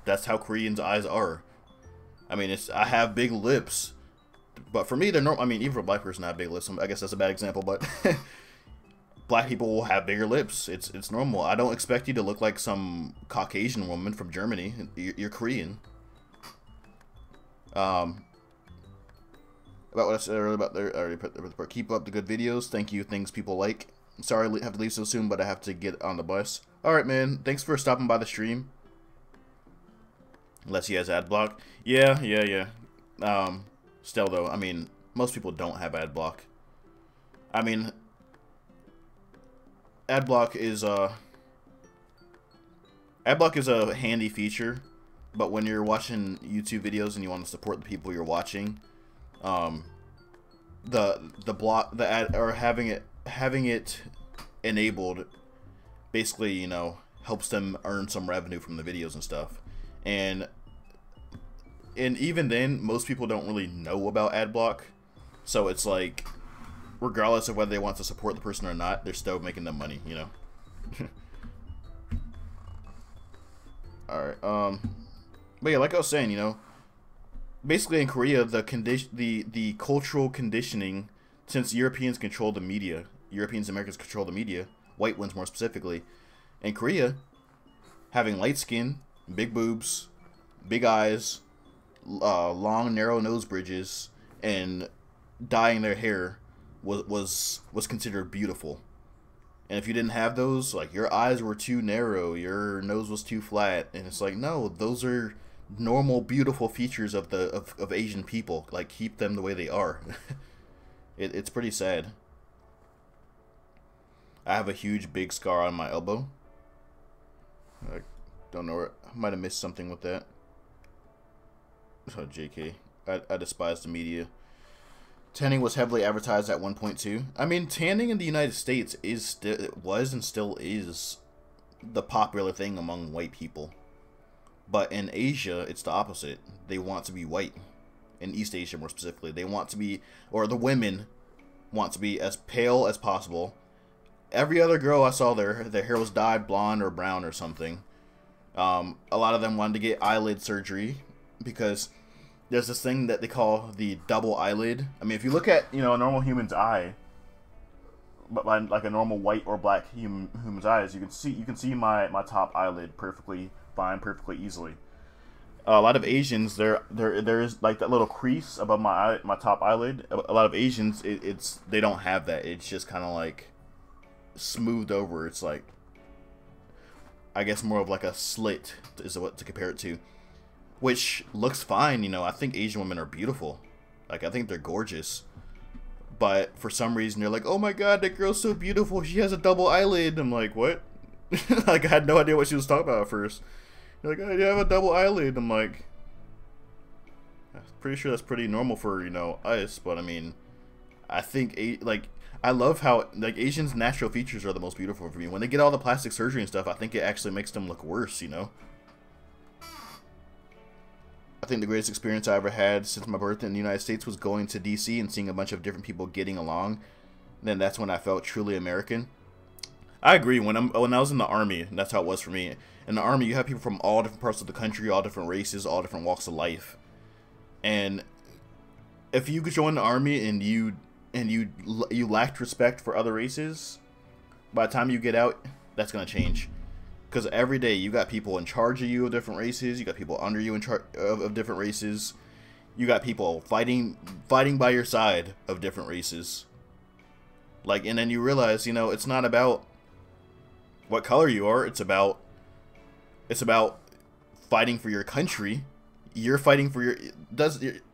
Speaker 1: that's how Koreans' eyes are. I mean, I have big lips, but for me they're normal. I mean, even for a black person I have big lips. I guess that's a bad example, but black people will have bigger lips. It's normal. I don't expect you to look like some Caucasian woman from Germany. You're Korean. About what I said earlier about I already put the report. Keep up the good videos. Thank you. Things people like. Sorry I have to leave so soon, but I have to get on the bus. Alright, man. Thanks for stopping by the stream. Unless he has ad block. Yeah. Still, though, I mean, most people don't have ad block. I mean, ad block is a handy feature, but when you're watching YouTube videos and you want to support the people you're watching, the ad, or having it enabled basically, you know, helps them earn some revenue from the videos and stuff. And even then, most people don't really know about ad block, so it's like, regardless of whether they want to support the person or not, they're still making them money, you know. Alright, but yeah, like I was saying, you know, basically in Korea, the cultural conditioning, since Europeans control the media, Europeans and Americans control the media, white ones more specifically, in Korea, having light skin, big boobs, big eyes, long narrow nose bridges, and dyeing their hair was considered beautiful. And if you didn't have those, like, your eyes were too narrow, your nose was too flat, and it's like, no, those are normal beautiful features of Asian people. Like, keep them the way they are. It's pretty sad. I have a huge big scar on my elbow. I don't know, I might have missed something with that. Oh, JK. I despise the media. Tanning was heavily advertised at 1.2. I mean, tanning in the United States was and still is the popular thing among white people. But in Asia, it's the opposite. They want to be white. In East Asia, more specifically. They want to be, or the women want to be as pale as possible. Every other girl I saw their hair was dyed blonde or brown or something. A lot of them wanted to get eyelid surgery because there's this thing that they call the double eyelid. I mean, if you look at, you know, a normal human's eye, but like a normal white or black human's eyes, you can see my top eyelid perfectly fine, perfectly easily. A lot of Asians, there is like that little crease above my top eyelid. A lot of Asians, they don't have that. It's just kind of like smoothed over. It's like, I guess, more of like a slit is what to compare it to. Which looks fine, you know. I think Asian women are beautiful. Like, I think they're gorgeous. But for some reason, they're like, oh my god, that girl's so beautiful. She has a double eyelid. I'm like, what? Like, I had no idea what she was talking about at first. You're like, oh, you have a double eyelid. I'm like, I'm pretty sure that's pretty normal for, you know, us. But, I mean, I think, like, I love how, like, Asians' natural features are the most beautiful for me. When they get all the plastic surgery and stuff, I think it actually makes them look worse, you know? I think the greatest experience I ever had since my birth in the United States was going to DC and seeing a bunch of different people getting along. And then that's when I felt truly American. I agree. When I was in the Army, that's how it was for me. In the Army, you have people from all different parts of the country, all different races, all different walks of life. And if you could join the Army and you lacked respect for other races, by the time you get out, that's gonna change. Because every day you got people in charge of you of different races, you got people under you in charge of different races, you got people fighting by your side of different races. Like, and then you realize, you know, it's not about what color you are. It's about fighting for your country. You're fighting for your.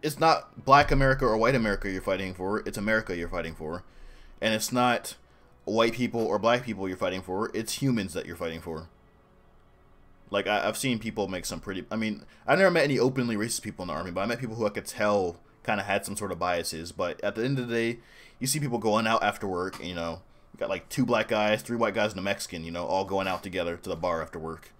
Speaker 1: It's not Black America or white America you're fighting for. It's America you're fighting for, and it's not white people or black people you're fighting for. It's humans that you're fighting for. Like, I've seen people make some pretty... I mean, I never met any openly racist people in the Army, but I met people who I could tell kind of had some sort of biases. But at the end of the day, you see people going out after work, and, you know, you got like 2 black guys, 3 white guys, and a Mexican, you know, all going out together to the bar after work.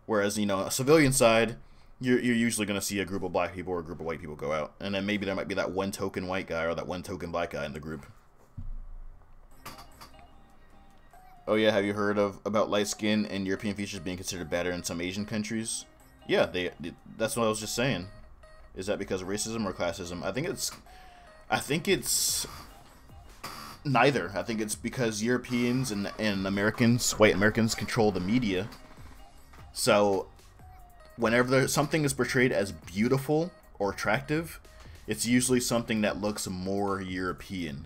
Speaker 1: Whereas, you know, a civilian side, you're usually going to see a group of black people or a group of white people go out. And then maybe there might be that one token white guy or that one token black guy in the group. Oh yeah, have you heard about light skin and European features being considered better in some Asian countries? Yeah, that's what I was just saying. Is that because of racism or classism? I think it's Neither. I think it's because Europeans and Americans, white Americans, control the media. So whenever something is portrayed as beautiful or attractive, it's usually something that looks more European.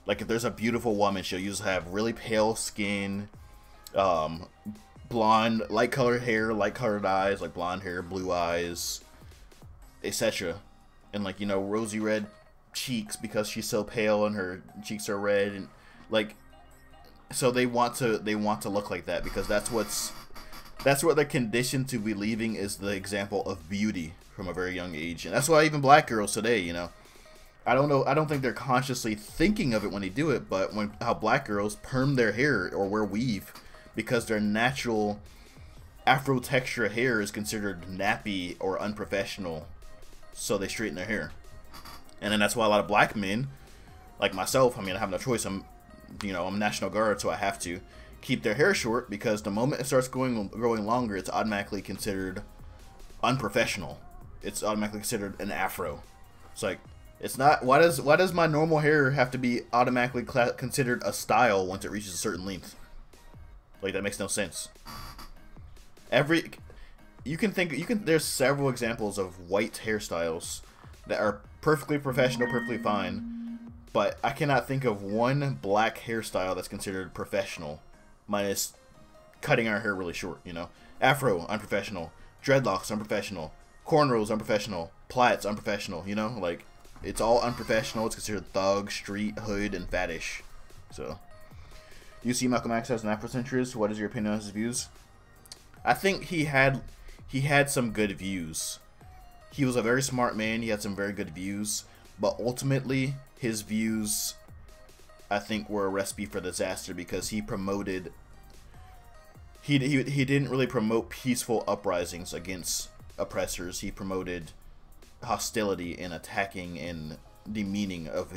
Speaker 1: Like if there's a beautiful woman, she'll usually have really pale skin, blonde, light colored hair, light colored eyes, like blonde hair, blue eyes, etc. And like, you know, rosy red cheeks because she's so pale and her cheeks are red, and like, so they want to look like that because that's what they're conditioned to believing is the example of beauty from a very young age. And that's why even black girls today, you know, I don't think they're consciously thinking of it when they do it, but how black girls perm their hair or wear weave because their natural afro texture hair is considered nappy or unprofessional, so they straighten their hair. And then that's why a lot of black men, like myself, I mean, I have no choice. I'm National Guard, so I have to keep their hair short because the moment it starts growing longer, it's automatically considered unprofessional. It's automatically considered an afro. It's like, it's not. Why does my normal hair have to be automatically considered a style once it reaches a certain length? Like, that makes no sense. There's several examples of white hairstyles that are perfectly professional, perfectly fine, but I cannot think of one black hairstyle that's considered professional, minus cutting our hair really short, you know. Afro, unprofessional. Dreadlocks, unprofessional. Cornrows, unprofessional. Plaits, unprofessional, you know. Like, it's all unprofessional. It's considered thug, street, hood, and faddish. So, do you see Malcolm X as an Afrocentrist? What is your opinion on his views? I think he had some good views. He was a very smart man. He had some very good views, but ultimately his views, I think, were a recipe for disaster because he promoted. He didn't really promote peaceful uprisings against oppressors. He promoted hostility and attacking and demeaning of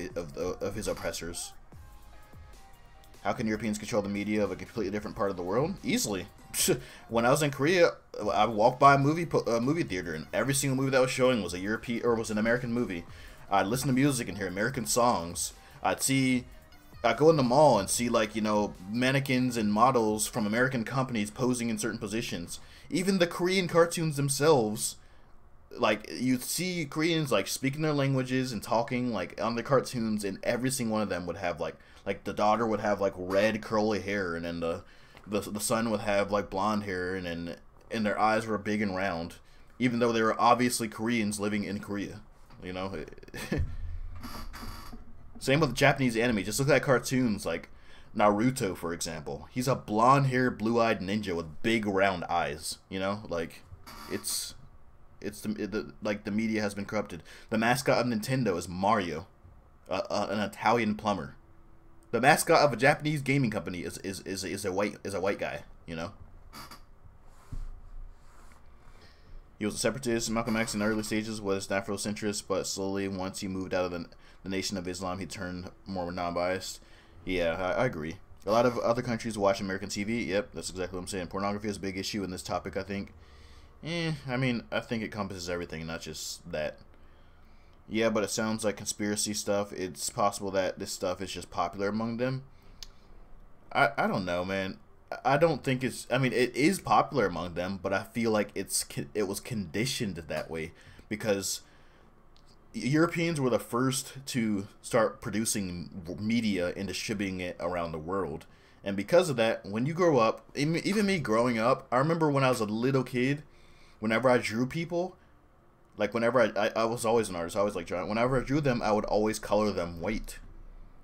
Speaker 1: his oppressors. How can Europeans control the media of a completely different part of the world? Easily. When I was in Korea, I walked by a movie theater, and every single movie that was showing was was an American movie. I'd listen to music and hear American songs. I'd go in the mall and see, like, you know, mannequins and models from American companies posing in certain positions. Even the Korean cartoons themselves, like, you'd see Koreans like speaking their languages and talking like on the cartoons, and every single one of them would have like the daughter would have like red curly hair, and then the son would have like blonde hair, and their eyes were big and round, even though they were obviously Koreans living in Korea, you know. Same with Japanese anime. Just look at cartoons like Naruto, for example. He's a blonde haired, blue eyed ninja with big round eyes, you know. Like, like the media has been corrupted. The mascot of Nintendo is Mario, an Italian plumber. The mascot of a Japanese gaming company is a white guy, you know. He was a separatist. Malcolm X in the early stages was an Afrocentrist, but slowly, once he moved out of the Nation of Islam, he turned more non-biased. Yeah, I agree. A lot of other countries watch American TV. Yep, that's exactly what I'm saying. Pornography is a big issue in this topic, I think. I mean, I think it encompasses everything, not just that. Yeah, but it sounds like conspiracy stuff. It's possible that this stuff is just popular among them. I don't know, man. I don't think it's. I mean, it is popular among them, but I feel like it was conditioned that way because Europeans were the first to start producing media and distributing it around the world. And because of that, when you grow up, even me growing up, I remember when I was a little kid, whenever I drew people, like whenever I was always an artist, I always like drawing. Whenever I drew them, I would always color them white.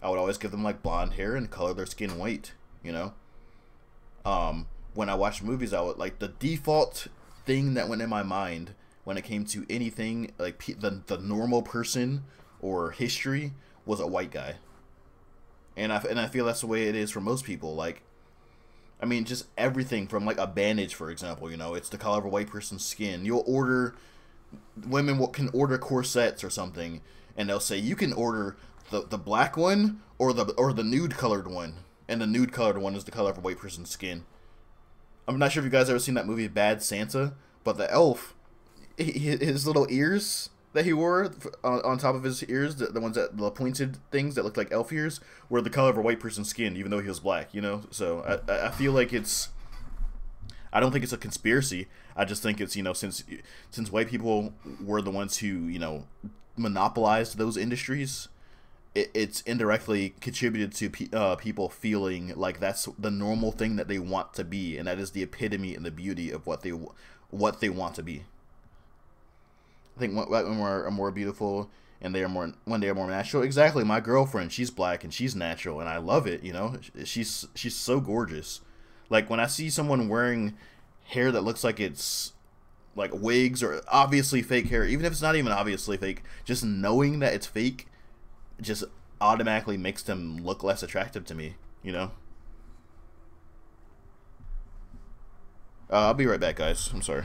Speaker 1: I would always give them like blonde hair and color their skin white, you know. When I watched movies, I would like the default thing that went in my mind when it came to anything like the normal person or history was a white guy. And I feel that's the way it is for most people. Like, I mean, just everything from like a bandage, for example, you know, it's the color of a white person's skin. Women can order corsets or something, and they'll say you can order the black one or the nude colored one, and the nude colored one is the color of a white person's skin. I'm not sure if you guys ever seen that movie Bad Santa, but the elf, his little ears that he wore on top of his ears, the ones that the pointed things that looked like elf ears, were the color of a white person's skin, even though he was black. You know, so I feel like it's. I don't think it's a conspiracy. I just think it's, you know, since white people were the ones who, you know, monopolized those industries, it's indirectly contributed to people feeling like that's the normal thing that they want to be, and that is the epitome and the beauty of what they want to be. I think white women are more beautiful, and they are more when they are more natural. Exactly. My girlfriend, she's black and she's natural, and I love it. You know, she's so gorgeous. Like, when I see someone wearing hair that looks like it's like wigs or obviously fake hair, even if it's not even obviously fake, just knowing that it's fake just automatically makes them look less attractive to me, you know? I'll be right back, guys. I'm sorry.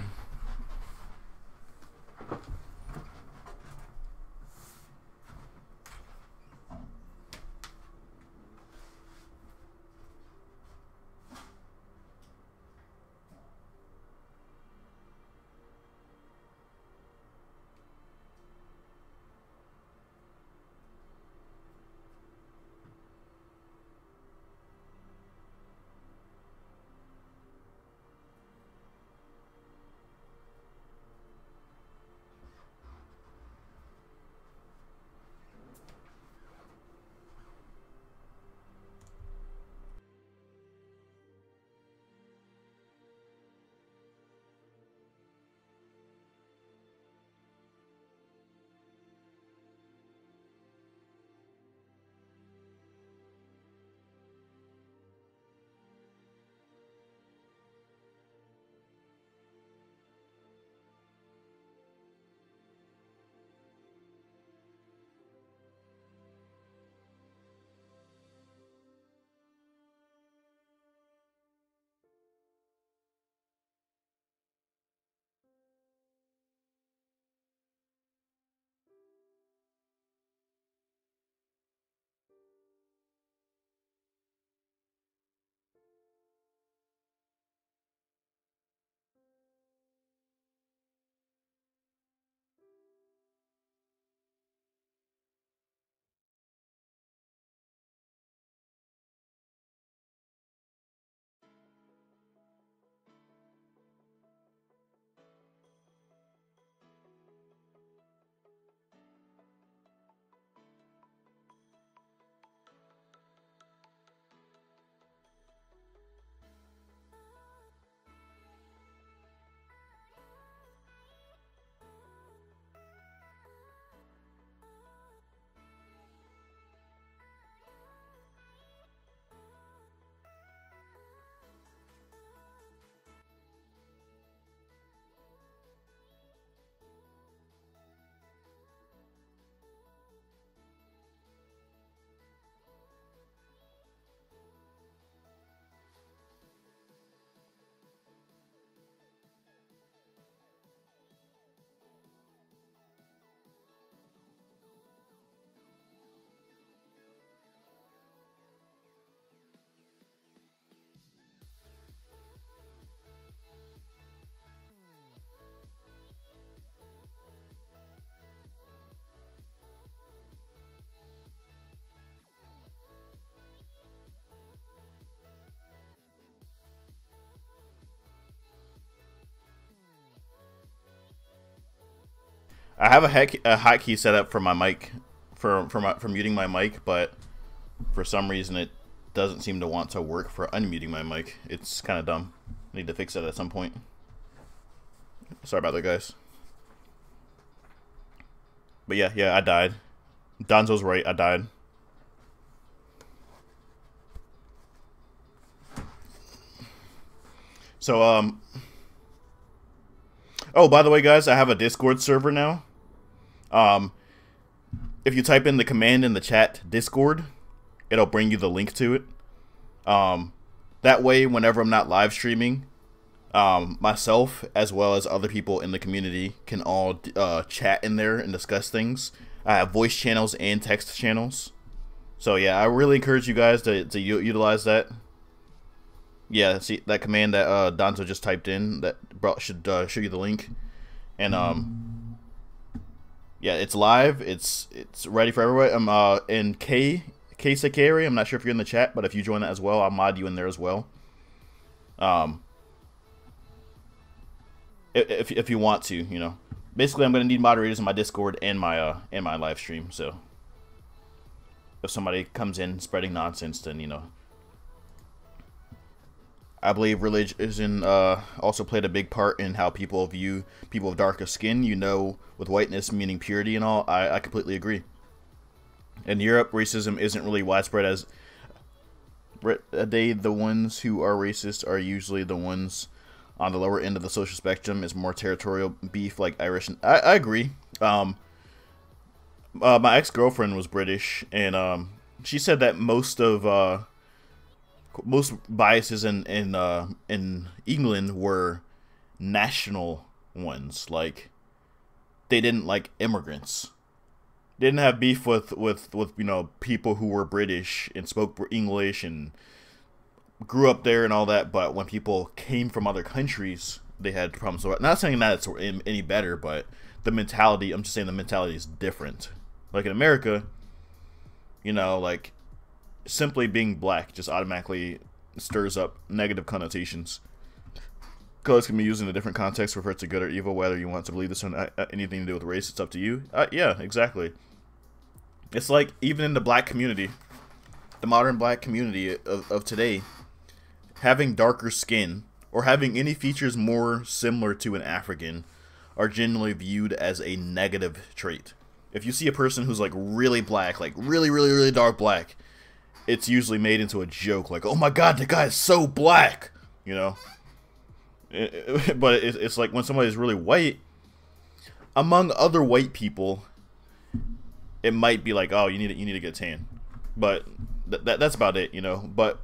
Speaker 1: I have a hotkey set up for my mic, for muting my mic, but for some reason it doesn't seem to want to work for unmuting my mic. It's kind of dumb. I need to fix that at some point. Sorry about that, guys. But yeah, I died. Donzo's right, I died. So, oh, by the way, guys, I have a Discord server now. If you type in the command in the chat, Discord, it'll bring you the link to it. That way, whenever I'm not live streaming, myself as well as other people in the community can all chat in there and discuss things. I have voice channels and text channels. So yeah, I really encourage you guys to utilize that. Yeah, see that command that Donzo just typed in that should show you the link, and yeah, Yeah, it's live. It's ready for everyone. I'm in K Sakari. I'm not sure if you're in the chat, but if you join that as well, I'll mod you in there as well. If you want to, you know. Basically, I'm gonna need moderators in my Discord and my live stream. So if somebody comes in spreading nonsense, then you know. I believe religion also played a big part in how people view people of darker skin. You know, with whiteness meaning purity and all. I completely agree. In Europe, racism isn't really widespread as the ones who are racist are usually the ones on the lower end of the social spectrum. Is more territorial beef like Irish. I agree. My ex-girlfriend was British, and she said that most biases in England were national ones. Like they didn't like immigrants. They didn't have beef with you know, people who were British and spoke English and grew up there and all that. But when people came from other countries, they had problems. So, not saying that it's any better, but the mentality. I'm just saying the mentality is different. Like in America, you know, like simply being black just automatically stirs up negative connotations. Colors can be used in a different context, refer to good or evil, whether you want to believe this or anything to do with race. It's up to you. Yeah, exactly. It's like even in the black community, the modern black community of today, having darker skin or having any features more similar to an African are generally viewed as a negative trait. If you see a person who's like really black, like really dark black, it's usually made into a joke, like, oh my god, the guy is so black, you know. But it's like when somebody's really white, among other white people, it might be like, oh, you need to get tan, but that's about it, you know. But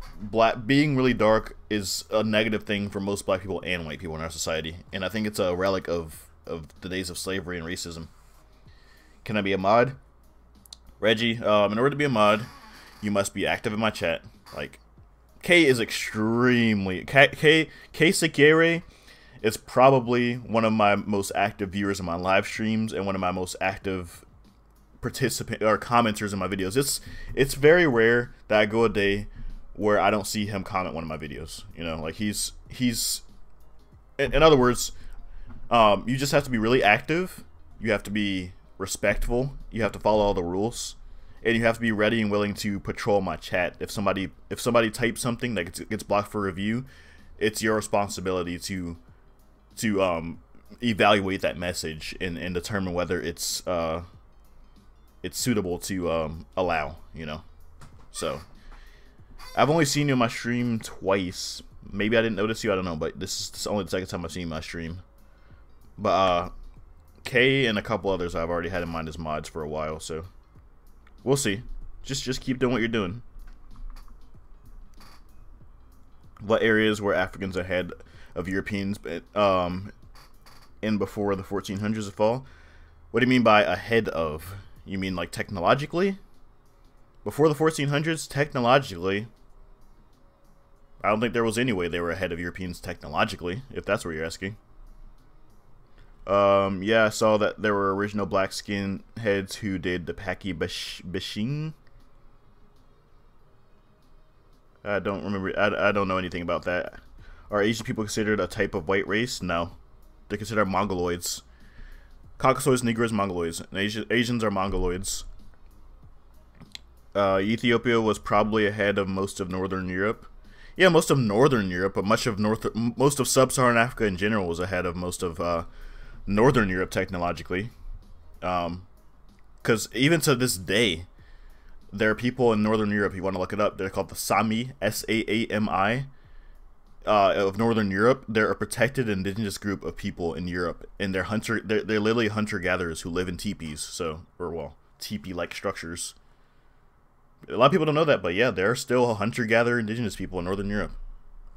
Speaker 1: being really dark is a negative thing for most black people and white people in our society, and I think it's a relic of the days of slavery and racism. Can I be a mod? Reggie, in order to be a mod, you must be active in my chat. Like, K is extremely... K Sekere is probably one of my most active viewers in my live streams and one of my most active participant or commenters in my videos. It's very rare that I go a day where I don't see him comment one of my videos. You know, like he's in other words, you just have to be really active. You have to be respectful. You have to follow all the rules. And you have to be ready and willing to patrol my chat. If somebody types something that gets blocked for review, it's your responsibility to evaluate that message and determine whether it's suitable to allow, you know. So I've only seen you on my stream twice. Maybe I didn't notice you, I don't know, but this is only the second time I've seen my stream. But Kay and a couple others I've already had in mind as mods for a while, so we'll see. Just keep doing what you're doing. What areas were Africans ahead of Europeans in before the 1400s of fall? What do you mean by ahead of? You mean like technologically? Before the 1400s, technologically, I don't think there was any way they were ahead of Europeans technologically, if that's what you're asking. Yeah, I saw that there were original black skin heads who did the Paki Bashing. I don't remember. I don't know anything about that. Are Asian people considered a type of white race? No. They're considered Mongoloids. Caucasoids, Negroes, Mongoloids. And Asians are Mongoloids. Ethiopia was probably ahead of most of Northern Europe. Yeah, most of Northern Europe, but most of Sub-Saharan Africa in general was ahead of most of Northern Europe technologically. Because even to this day, there are people in Northern Europe, you want to look it up, they're called the Sami, S-A-A-M-I, of Northern Europe. They're a protected indigenous group of people in Europe, and they're literally hunter-gatherers who live in teepees, so, or well, teepee-like structures. A lot of people don't know that, but yeah, there are still hunter-gatherer indigenous people in Northern Europe.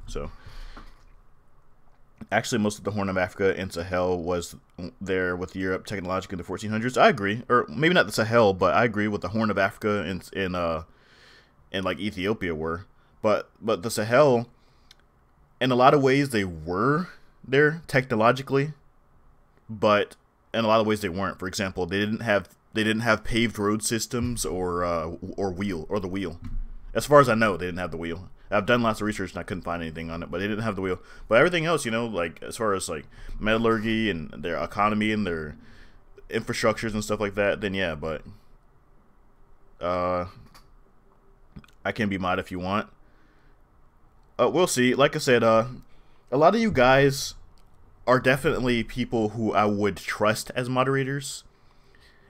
Speaker 1: So, actually, most of the Horn of Africa and Sahel was there with Europe technologically in the 1400s. I agree, or maybe not the Sahel, but I agree with the Horn of Africa and like Ethiopia were. But the Sahel, in a lot of ways, they were there technologically, but in a lot of ways they weren't. For example, they didn't have paved road systems or the wheel. As far as I know, they didn't have the wheel. I've done lots of research and I couldn't find anything on it, but they didn't have the wheel. But everything else, you know, like as far as like metallurgy and their economy and their infrastructures and stuff like that, then yeah. But I can be mod if you want. We'll see. Like I said, a lot of you guys are definitely people who I would trust as moderators.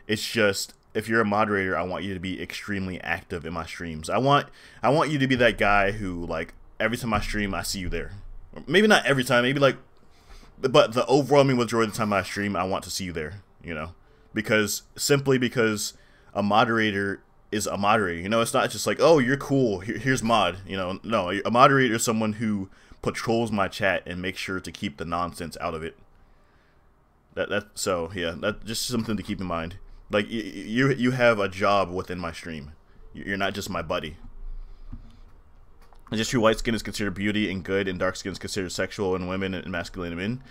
Speaker 1: It's just, if you're a moderator, I want you to be extremely active in my streams. I want you to be that guy who, like, every time I stream, I see you there. Maybe not every time, maybe like, but the overwhelming majority of the time I stream, I want to see you there, you know? Simply because a moderator is a moderator, you know? It's not just like, oh, you're cool, here's mod, you know? No, a moderator is someone who patrols my chat and makes sure to keep the nonsense out of it. So yeah, that's just something to keep in mind. Like, you have a job within my stream. You're not just my buddy. It's just true, white skin is considered beauty and good, and dark skin is considered sexual in women and masculine in men.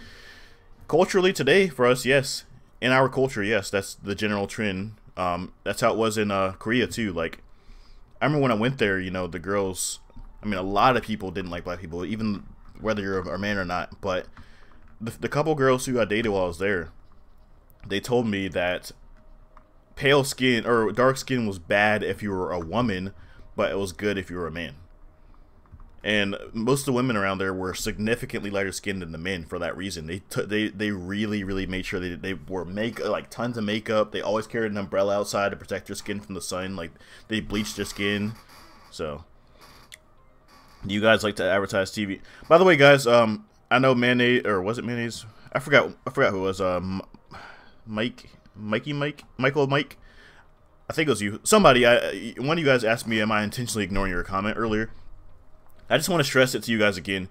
Speaker 1: Culturally today, for us, yes. In our culture, yes, that's the general trend. That's how it was in Korea too. Like, I remember when I went there, you know, the girls, I mean, a lot of people didn't like black people, even whether you're a man or not. But the couple girls who I dated while I was there, they told me that pale skin or dark skin was bad if you were a woman, but it was good if you were a man. And most of the women around there were significantly lighter skinned than the men for that reason. They really made sure they wore like tons of makeup. They always carried an umbrella outside to protect their skin from the sun. Like, they bleached their skin. So you guys like to advertise TV. By the way, guys, I know mayonnaise, or was it mayonnaise? I forgot who it was. Michael Mike. I think it was you. Somebody. One of you guys asked me, "Am I intentionally ignoring your comment earlier?" I just want to stress it to you guys again.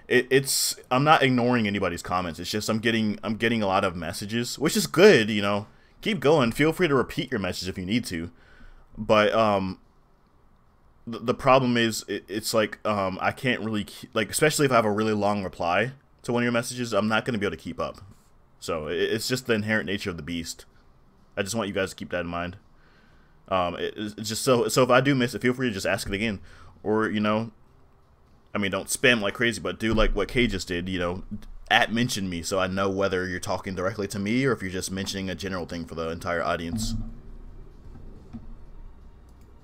Speaker 1: I'm not ignoring anybody's comments. It's just I'm getting a lot of messages, which is good. You know, keep going. Feel free to repeat your message if you need to. But the problem is it's like I can't really like, especially if I have a really long reply to one of your messages, I'm not going to be able to keep up. So it's just the inherent nature of the beast. I just want you guys to keep that in mind. It's just so if I do miss it, feel free to just ask it again, or, you know, I mean, don't spam like crazy, but do like what Kay just did, you know, mention me so I know whether you're talking directly to me or if you're just mentioning a general thing for the entire audience.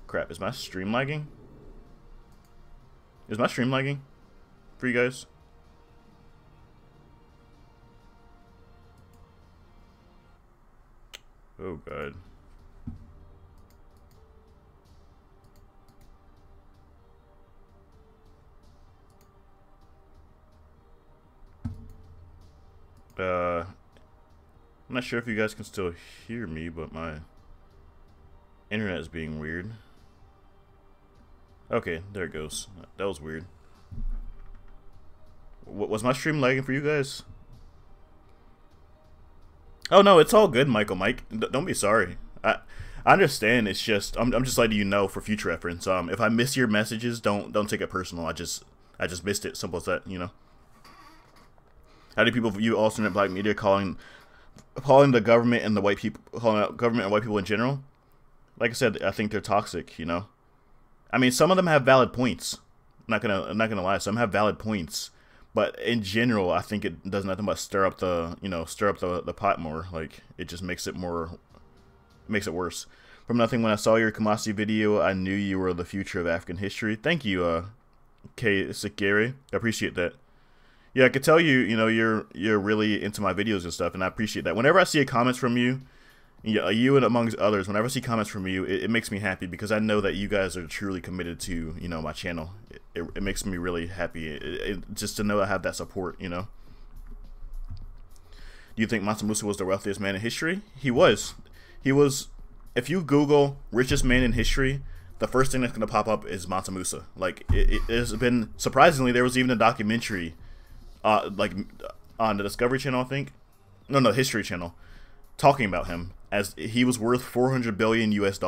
Speaker 1: Crap, is my stream lagging? Is my stream lagging for you guys? Oh god. I'm not sure if you guys can still hear me, but my internet is being weird. Okay, there it goes. That was weird. Was my stream lagging for you guys? Oh no, it's all good, Michael Mike. Don't be sorry. I understand. It's just I'm just letting you know for future reference. If I miss your messages, don't take it personal. I just missed it. Simple as that, you know. How do people view alternate black media calling the government and the white people, calling out government and white people in general? Like I said, I think they're toxic, you know. I mean, some of them have valid points. I'm not gonna lie, some have valid points. But in general, I think it does nothing but stir up the pot more. Like, it just makes it worse. From nothing, when I saw your Kamasi video, I knew you were the future of African history. Thank you, Kay Sikeri. I appreciate that. Yeah, I could tell you know, you're really into my videos and stuff, and I appreciate that. Whenever I see comments from you, you and amongst others, whenever I see comments from you, it makes me happy because I know that you guys are truly committed to, you know, my channel. It makes me really happy just to know I have that support, you know. Do you think Mansa Musa was the wealthiest man in history? He was. He was. If you Google richest man in history, the first thing that's going to pop up is Mansa Musa. Like, it has been, surprisingly, there was even a documentary like on the Discovery Channel, I think. No, History Channel, talking about him as he was worth $400 billion US.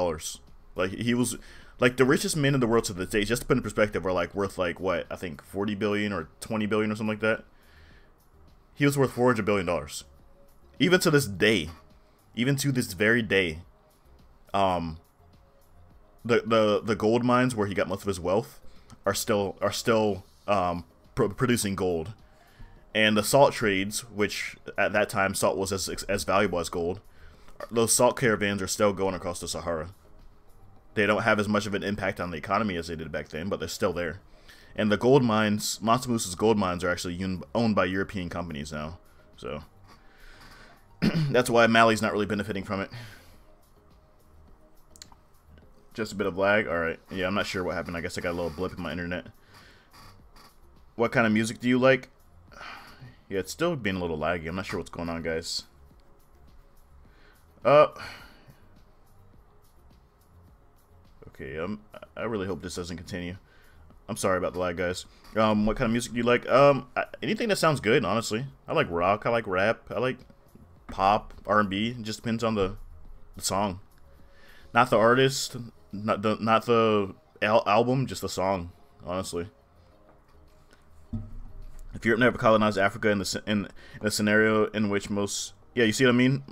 Speaker 1: Like, he was like the richest men in the world to this day, just to put in perspective, are like worth like what, I think 40 billion or 20 billion or something like that. He was worth $400 billion. even to this day, even to this very day, the gold mines where he got most of his wealth are still producing gold, and the salt trades, which at that time salt was as valuable as gold, those salt caravans are still going across the Sahara. They don't have as much of an impact on the economy as they did back then, but they're still there. And the gold mines, Mansa Musa's gold mines, are actually owned by European companies now. So that's why Mali's not really benefiting from it. Just a bit of lag. Alright. Yeah, I'm not sure what happened. I guess I got a little blip in my internet. What kind of music do you like? Yeah, it's still being a little laggy. I'm not sure what's going on, guys. Okay, I really hope this doesn't continue. I'm sorry about the lag, guys. What kind of music do you like? Anything that sounds good, honestly. I like rock, I like rap, I like pop, R&B. It just depends on the song. Not the artist, not the album, just the song, honestly. If Europe never colonized Africa in a scenario in which most, yeah, you see what I mean?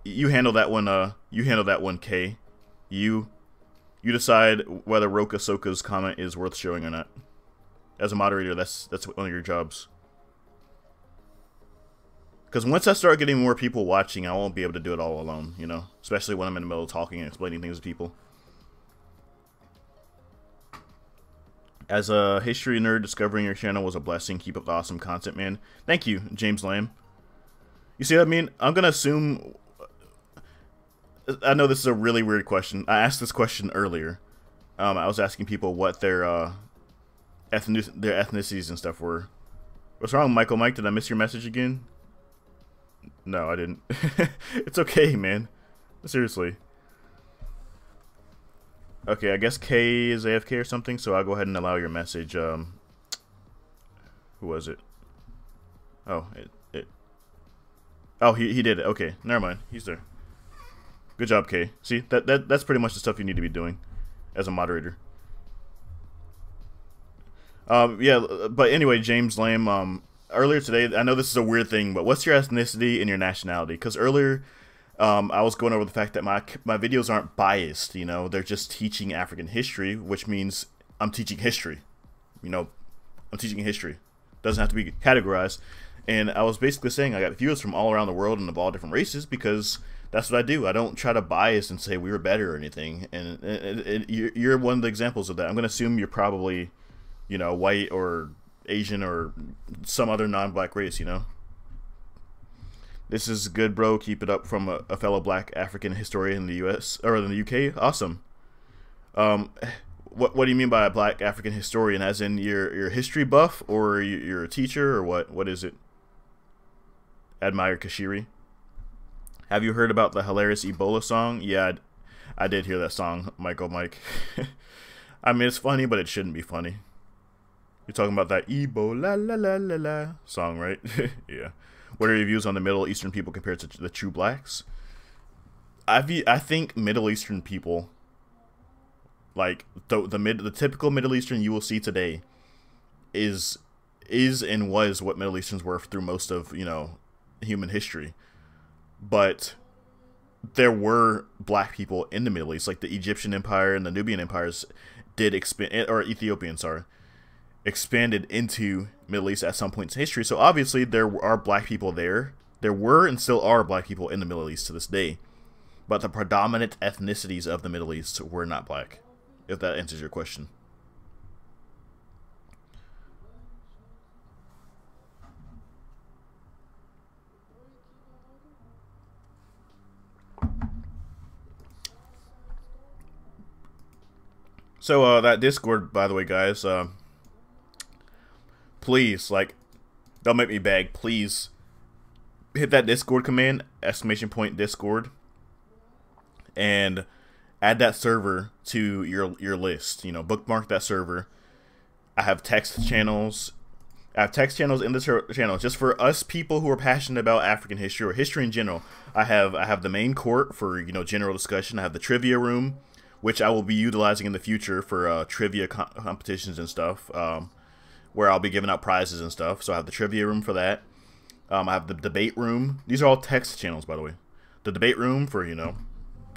Speaker 1: You handle that one. You handle that one, K. You decide whether Roka Soka's comment is worth showing or not. As a moderator, that's one of your jobs. Because once I start getting more people watching, I won't be able to do it all alone, you know? Especially when I'm in the middle of talking and explaining things to people. As a history nerd, discovering your channel was a blessing. Keep up the awesome content, man. Thank you, James Lamb. You see what I mean? I'm going to assume... I know this is a really weird question. I asked this question earlier. I was asking people what their ethnicities and stuff were. What's wrong, Michael Mike? Did I miss your message again? No, I didn't. It's okay, man. Seriously. Okay, I guess K is AFK or something, so I'll go ahead and allow your message. Who was it? Oh, oh, he did it. Okay, never mind. He's there. Good job, K. See, that's pretty much the stuff you need to be doing as a moderator. Yeah, but anyway, James Lamb, earlier today, I know this is a weird thing, but what's your ethnicity and your nationality? Because earlier, I was going over the fact that my videos aren't biased, you know, they're just teaching African history, which means I'm teaching history. You know, I'm teaching history. Doesn't have to be categorized. And I was basically saying I got viewers from all around the world and of all different races because that's what I do. I don't try to bias and say we were better or anything. And you're one of the examples of that. I'm going to assume you're probably, you know, white or Asian or some other non-black race, you know. This is good, bro. Keep it up from a fellow black African historian in the U.S. or in the UK. Awesome. What do you mean by a black African historian? As in you're a history buff, or you're a teacher, or what? What is it? Admire Kashiri. Have you heard about the hilarious Ebola song? Yeah, I did hear that song, Michael Mike. I mean, it's funny, but it shouldn't be funny. You're talking about that Ebola la la la la song, right? Yeah. What are your views on the Middle Eastern people compared to the true blacks? I think Middle Eastern people, like the typical Middle Eastern you will see today, is and was what Middle Easterns were through most of, you know, human history. But there were black people in the Middle East, like the Egyptian Empire and the Nubian empires did expand, or Ethiopian, sorry, expanded into Middle East at some point in history. So obviously there are black people there. There were and still are black people in the Middle East to this day. But the predominant ethnicities of the Middle East were not black, if that answers your question. So that Discord, by the way, guys, please, like, don't make me beg. Please hit that Discord command, !Discord, and add that server to your list. You know, bookmark that server. I have text channels. I have text channels in the channel just for us people who are passionate about African history or history in general. I have the main court for, you know, general discussion. I have the trivia room, which I will be utilizing in the future for trivia competitions and stuff, where I'll be giving out prizes and stuff. So I have the trivia room for that. I have the debate room. These are all text channels, by the way. The debate room for, you know,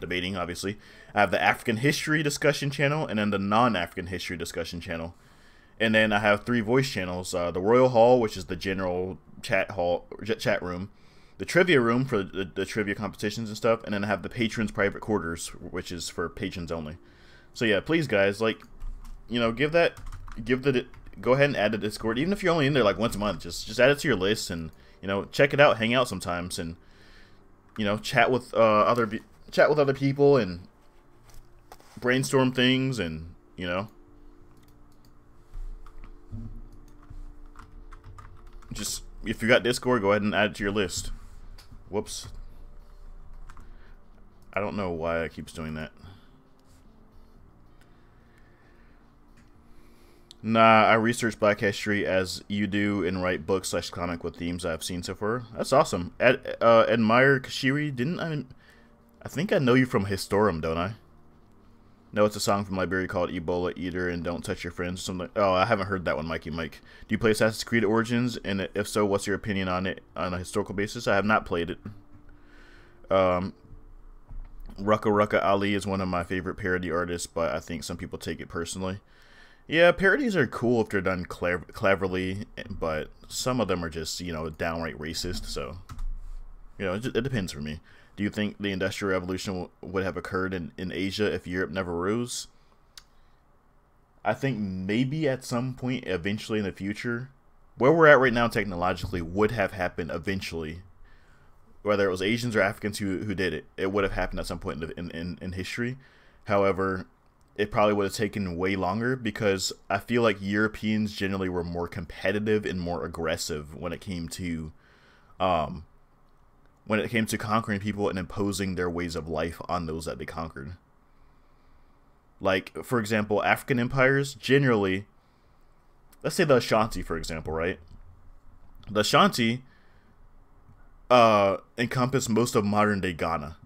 Speaker 1: debating, obviously. I have the African history discussion channel, and then the non-African history discussion channel. And then I have 3 voice channels. The Royal Hall, which is the general chat room. The trivia room for the trivia competitions and stuff. And then I have the patrons private quarters, which is for patrons only. So yeah, please guys, like, you know, go ahead and add the Discord. Even if you're only in there like once a month, just add it to your list and, you know, check it out, hang out sometimes, and, you know, chat with other people and brainstorm things, and, you know, just, if you got Discord, go ahead and add it to your list. Whoops. I don't know why it keeps doing that. Nah, I research Black history as you do and write books / comic with themes I've seen so far. That's awesome. Admire Kashiri, I think I know you from Historum, don't I? No, it's a song from Liberia called Ebola Eater and Don't Touch Your Friends or something. Oh, I haven't heard that one, Mikey Mike. Do you play Assassin's Creed Origins? And if so, what's your opinion on it on a historical basis? I have not played it. Rucka Rucka Ali is one of my favorite parody artists, but I think some people take it personally. Yeah, parodies are cool if they're done cleverly, but some of them are just, you know, downright racist, so, you know, it depends for me. Do you think the Industrial Revolution would have occurred in Asia if Europe never rose? I think maybe at some point, eventually in the future, where we're at right now technologically would have happened eventually. Whether it was Asians or Africans who did it, it would have happened at some point in history. However, it probably would have taken way longer because I feel like Europeans generally were more competitive and more aggressive when it came to conquering people and imposing their ways of life on those that they conquered. Like, for example, African empires generally, let's say the Ashanti, for example, right? The Ashanti encompass most of modern day Ghana.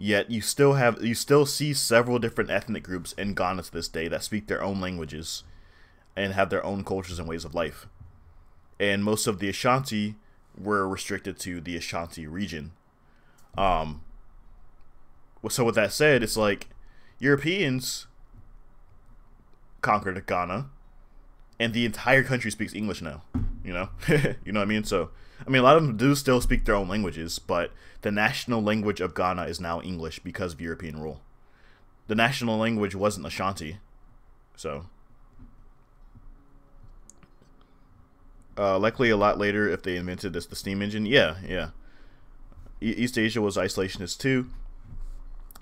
Speaker 1: Yet you still see several different ethnic groups in Ghana to this day that speak their own languages and have their own cultures and ways of life. And most of the Ashanti were restricted to the Ashanti region. So with that said, it's like Europeans conquered Ghana, and the entire country speaks English now. You know, you know what I mean? So, I mean, a lot of them do still speak their own languages, but the national language of Ghana is now English because of European rule. The national language wasn't Ashanti, so. Likely a lot later if they invented the steam engine. Yeah. East Asia was isolationist too.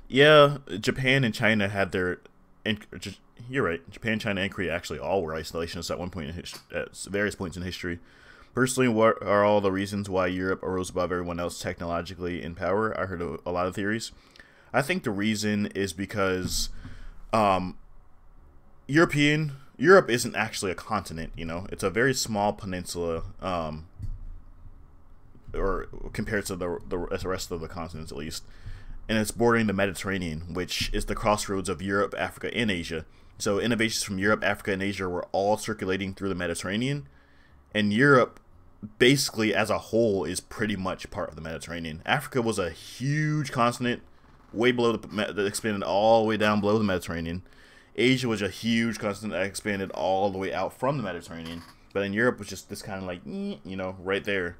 Speaker 1: Yeah, Japan and China had their... You're right. Japan, China, and Korea actually all were isolationists at one point at various points in history. Personally, what are all the reasons why Europe arose above everyone else technologically in power? I heard a lot of theories. I think the reason is because Europe isn't actually a continent, you know. It's a very small peninsula, or compared to the rest of the continents at least. And it's bordering the Mediterranean, which is the crossroads of Europe, Africa, and Asia. So innovations from Europe, Africa, and Asia were all circulating through the Mediterranean. And Europe, basically as a whole, is pretty much part of the Mediterranean. Africa was a huge continent, way below that expanded all the way down below the Mediterranean. Asia was a huge continent that expanded all the way out from the Mediterranean. But in Europe was just this kind of like, you know, right there.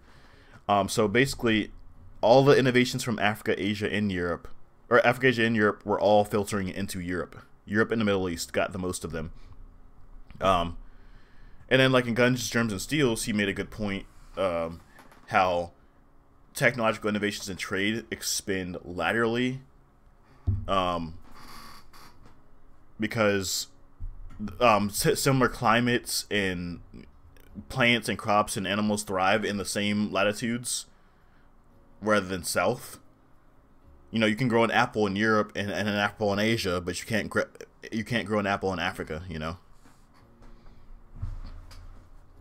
Speaker 1: So basically, all the innovations from Africa, Asia, and Europe, or Africa, Asia, and Europe, were all filtering into Europe. Europe and the Middle East got the most of them. And then, like in Guns, Germs, and Steels, he made a good point, how technological innovations in trade expand laterally, because similar climates and plants and crops and animals thrive in the same latitudes rather than south. You know, you can grow an apple in Europe and an apple in Asia, but you can't grow an apple in Africa, you know.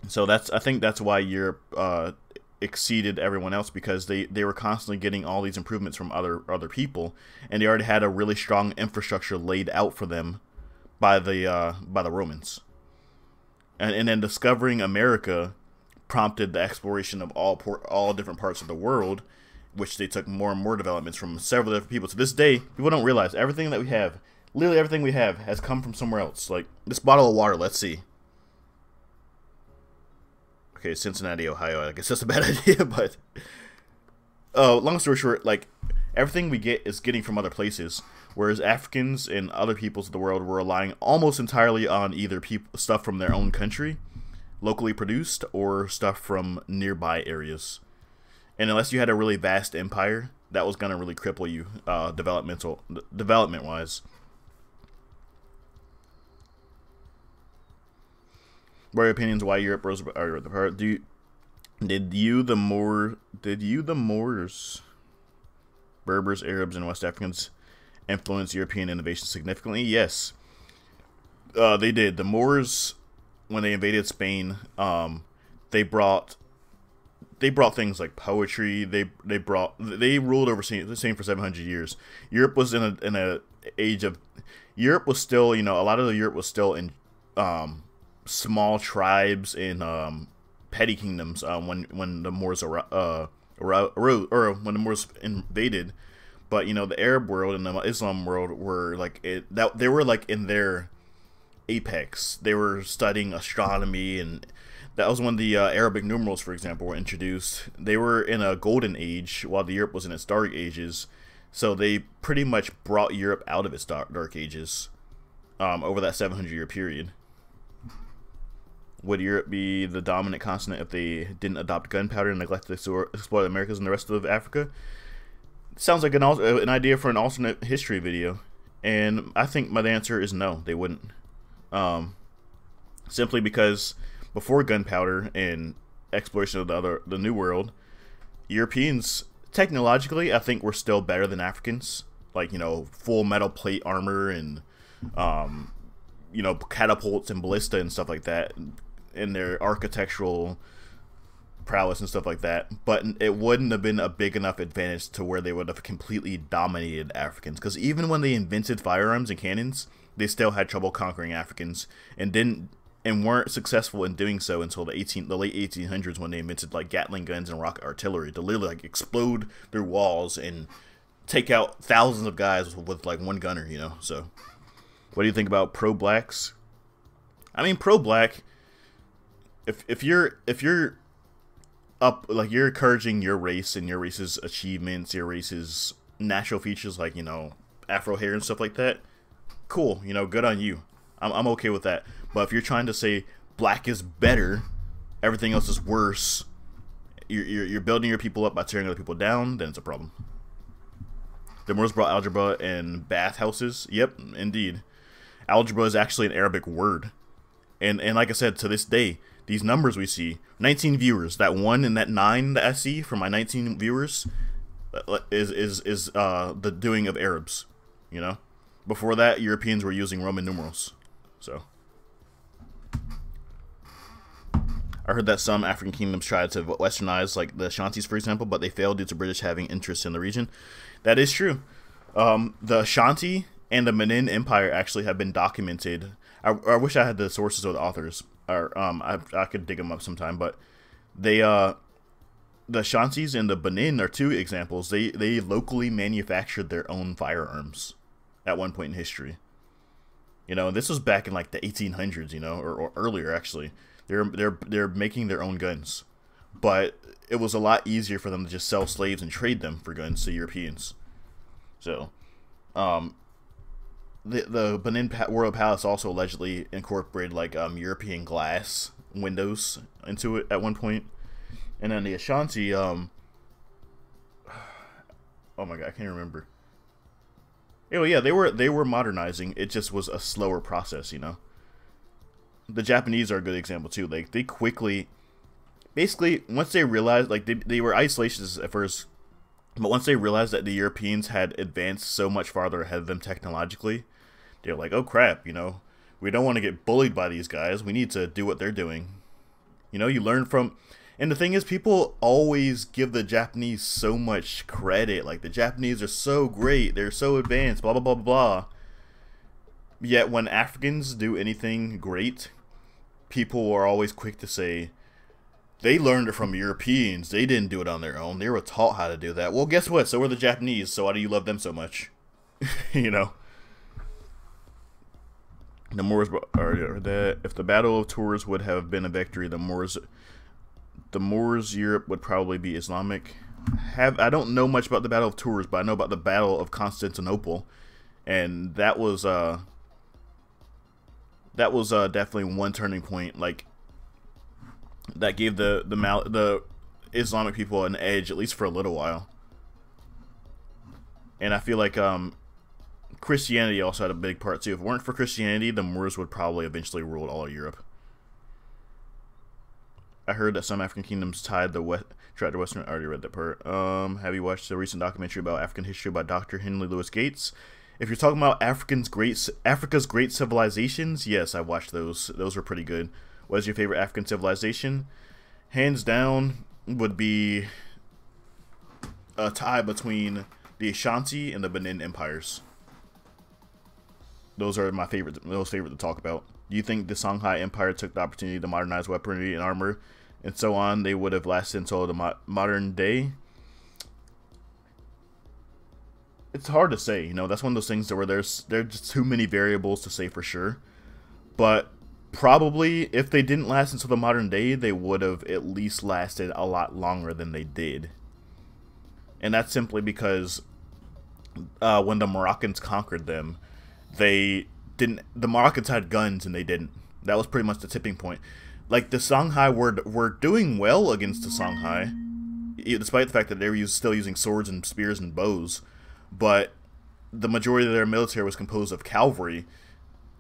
Speaker 1: So I think that's why Europe exceeded everyone else, because they were constantly getting all these improvements from other people, and they already had a really strong infrastructure laid out for them by the Romans. And then discovering America prompted the exploration of all different parts of the world, which they took more and more developments from several different people. To this day, people don't realize everything that we have, literally everything we have, has come from somewhere else. Like this bottle of water, let's see. Okay, Cincinnati, Ohio. I guess that's a bad idea, but long story short, like everything we get is getting from other places, whereas Africans and other peoples of the world were relying almost entirely on either stuff from their own country, locally produced, or stuff from nearby areas. And unless you had a really vast empire, that was gonna really cripple you, development-wise. What are your opinions why Europe rose apart? Did you the Moors, Berbers, Arabs, and West Africans influence European innovation significantly? Yes, they did. The Moors, when they invaded Spain, they brought things like poetry. They ruled over Spain for 700 years. Europe was in a age of, Europe was still, a lot of Europe was still in small tribes and petty kingdoms when the Moors arose, or when the Moors invaded. But the Arab world and the Islam world were like they were like in their apex. They were studying astronomy, and that was when the Arabic numerals, for example, were introduced. They were in a golden age while the Europe was in its dark ages. So they pretty much brought Europe out of its dark ages over that 700-year period. Would Europe be the dominant continent if they didn't adopt gunpowder and neglected to explore the Americas and the rest of Africa? Sounds like an idea for an alternate history video, and I think my answer is no, they wouldn't. Simply because before gunpowder and exploration of the New World, Europeans technologically, I think, were still better than Africans. Like full metal plate armor and catapults and ballista and stuff like that, and their architectural prowess and stuff like that. But it wouldn't have been a big enough advantage to where they would have completely dominated Africans, because even when they invented firearms and cannons, they still had trouble conquering Africans, and weren't successful in doing so until the late 1800s, when they invented like Gatling guns and rocket artillery to literally like explode through walls and take out thousands of guys with like one gunner. So what do you think about pro-blacks? I mean, pro-black, if you're up, like, you're encouraging your race and your race's achievements, your race's natural features, like Afro hair and stuff like that, cool, good on you. I'm okay with that. But if you're trying to say black is better, everything else is worse, you're building your people up by tearing other people down, then it's a problem. The Moors brought algebra and bathhouses. Yep, indeed. Algebra is actually an Arabic word. And like I said, to this day, these numbers we see, 19 viewers, that 1 and that 9 that I see for my 19 viewers is the doing of Arabs, Before that, Europeans were using Roman numerals. So I heard that some African kingdoms tried to westernize, like the Ashantis, for example, but they failed due to British having interests in the region. That is true. The Ashanti and the Benin Empire actually have been documented. I wish I had the sources or the authors, or I could dig them up sometime. But they, the Ashantis and the Benin are two examples. They locally manufactured their own firearms at one point in history. This was back in like the 1800s, or earlier actually. They're making their own guns, but it was a lot easier for them to just sell slaves and trade them for guns to Europeans. So, the Benin Royal Palace also allegedly incorporated like European glass windows into it at one point, and then the Ashanti, oh my god, I can't remember. Yeah, they were modernizing. It just was a slower process, The Japanese are a good example too. Like they quickly, basically, once they realized, like they were isolationists at first, but once they realized that the Europeans had advanced so much farther ahead of them technologically, they're like, oh crap, we don't want to get bullied by these guys. We need to do what they're doing. You learn from, and the thing is, people always give the Japanese so much credit. Like the Japanese are so great, they're so advanced, blah blah blah blah. Yet when Africans do anything great, people are always quick to say, They learned it from Europeans. They didn't do it on their own. They were taught how to do that. Well, guess what? So were the Japanese. So why do you love them so much? You know? The Moors, or that if the Battle of Tours would have been a victory, the Moors Europe would probably be Islamic. I don't know much about the Battle of Tours, but I know about the Battle of Constantinople, and that was definitely one turning point. Like, that gave the Islamic people an edge, at least for a little while. And I feel like Christianity also had a big part too. If it weren't for Christianity, the Moors would probably eventually rule all of Europe. I heard that some African kingdoms tried to Western. I already read that part. Have you watched the recent documentary about African history by Dr. Henry Louis Gates? If you're talking about Africa's great civilizations, yes, I watched those. Those were pretty good. What is your favorite African civilization? Hands down would be a tie between the Ashanti and the Benin empires. Those are my favorite to talk about. Do you think the Songhai Empire took the opportunity to modernize weaponry and armor and so on? They would have lasted until the modern day? It's hard to say. You know, that's one of those things where there's just too many variables to say for sure. But probably, if they didn't last until the modern day, they would have at least lasted a lot longer than they did. And that's simply because when the Moroccans conquered them, the Moroccans had guns and they didn't. That was pretty much the tipping point. Like, the Songhai were doing well against the Songhai, despite the fact that they were still using swords and spears and bows. But the majority of their military was composed of cavalry,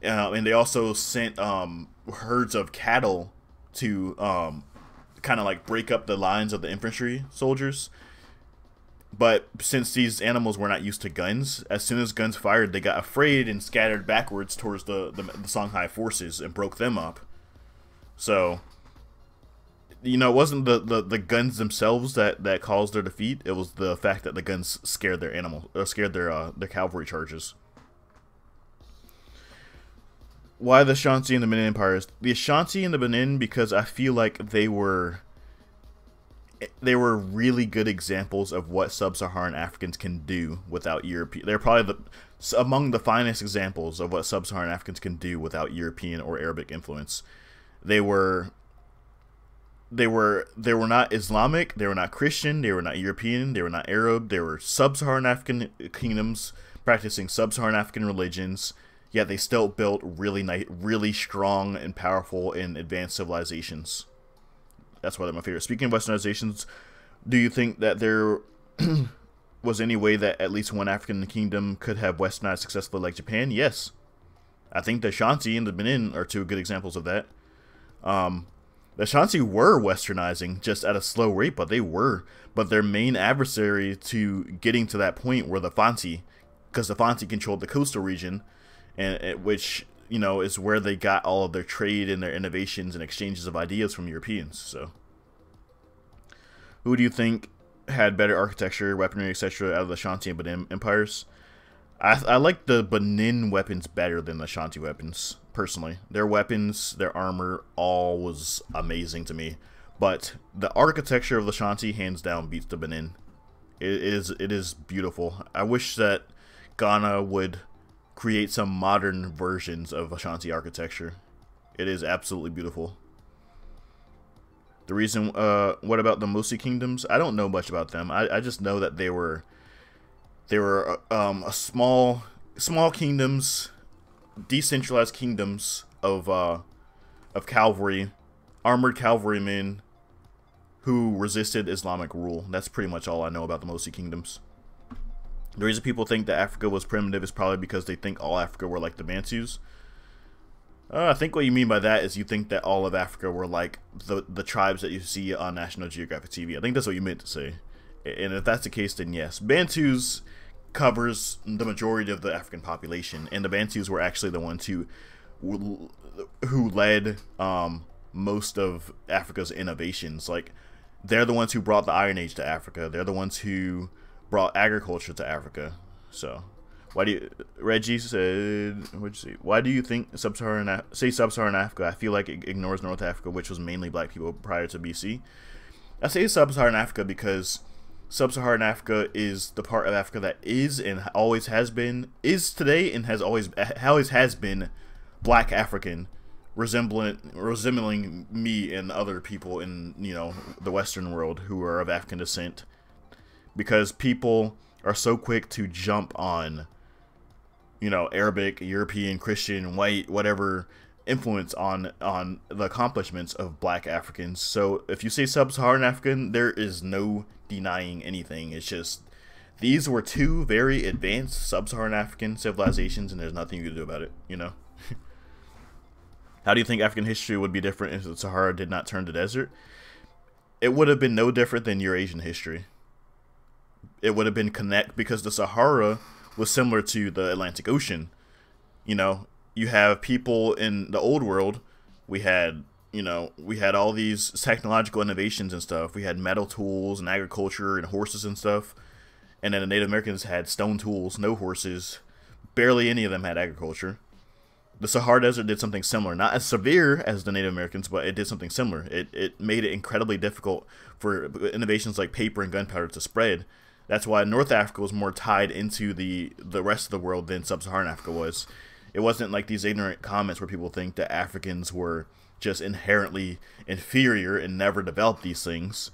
Speaker 1: and they also sent herds of cattle to kind of like break up the lines of the infantry soldiers. But since these animals were not used to guns, as soon as guns fired, they got afraid and scattered backwards towards the Songhai forces and broke them up. So, you know, it wasn't the guns themselves that caused their defeat. It was the fact that the guns scared their their cavalry charges. Why the Ashanti and the Benin empires? The Ashanti and the Benin, because I feel like they were really good examples of what sub-Saharan Africans can do without European. They're probably among the finest examples of what sub-Saharan Africans can do without European or Arabic influence. They were not Islamic, they were not Christian, they were not European, they were not Arab. They were sub-Saharan African kingdoms practicing sub-Saharan African religions. Yet they still built really strong and powerful and advanced civilizations. That's why they're my favorite. Speaking of westernizations, do you think that there was any way that at least one African kingdom could have westernized successfully like Japan? Yes. I think the Ashanti and the Benin are two good examples of that. The Ashanti were westernizing, just at a slow rate, but they were. But their main adversary to getting to that point were the Fanti, because the Fanti controlled the coastal region, and which, you know, is where they got all of their trade and their innovations and exchanges of ideas from Europeans. So, who do you think had better architecture, weaponry, etc. out of the Ashanti and Benin empires? I like the Benin weapons better than the Ashanti weapons, personally. Their weapons, their armor, all was amazing to me. But the architecture of the Ashanti, hands down, beats the Benin. It is beautiful. I wish that Ghana would create some modern versions of Ashanti architecture. It is absolutely beautiful. The reason, what about the Mosi kingdoms? I don't know much about them. I just know that they were a small kingdoms, decentralized kingdoms of cavalry, armored cavalrymen who resisted Islamic rule. That's pretty much all I know about the Mosi kingdoms. The reason people think that Africa was primitive is probably because they think all Africa were like the Bantus. I think what you mean by that is you think that all of Africa were like the tribes that you see on National Geographic TV. I think that's what you meant to say. And if that's the case, then yes. Bantus covers the majority of the African population, and the Bantus were actually the ones who led most of Africa's innovations. Like, they're the ones who brought the Iron Age to Africa. They're the ones who brought agriculture to Africa. So, Why do you, Reggie said, what'd you say? Why do you think Sub-Saharan Africa? I feel like it ignores North Africa, which was mainly black people prior to BC. I say Sub-Saharan Africa because Sub-Saharan Africa is the part of Africa that is and always has been, is today and always has been black African, resembling me and other people in, you know, the Western world who are of African descent, because people are so quick to jump on, you know, Arabic, European, Christian, white, whatever influence on the accomplishments of black Africans. So if you say Sub-Saharan African, there is no denying anything. It's just these were two very advanced Sub-Saharan African civilizations, and there's nothing you can do about it, you know. How do you think African history would be different if the Sahara did not turn to desert? It would have been no different than Eurasian history. It would have been because the Sahara was similar to the Atlantic Ocean. You know, you have people in the old world. We had all these technological innovations and stuff. We had metal tools and agriculture and horses and stuff. And then the Native Americans had stone tools, no horses. Barely any of them had agriculture. The Sahara Desert did something similar. Not as severe as the Native Americans, but it did something similar. It made it incredibly difficult for innovations like paper and gunpowder to spread. That's why North Africa was more tied into the rest of the world than Sub-Saharan Africa was. It wasn't like these ignorant comments where people think that Africans were just inherently inferior and never developed these things.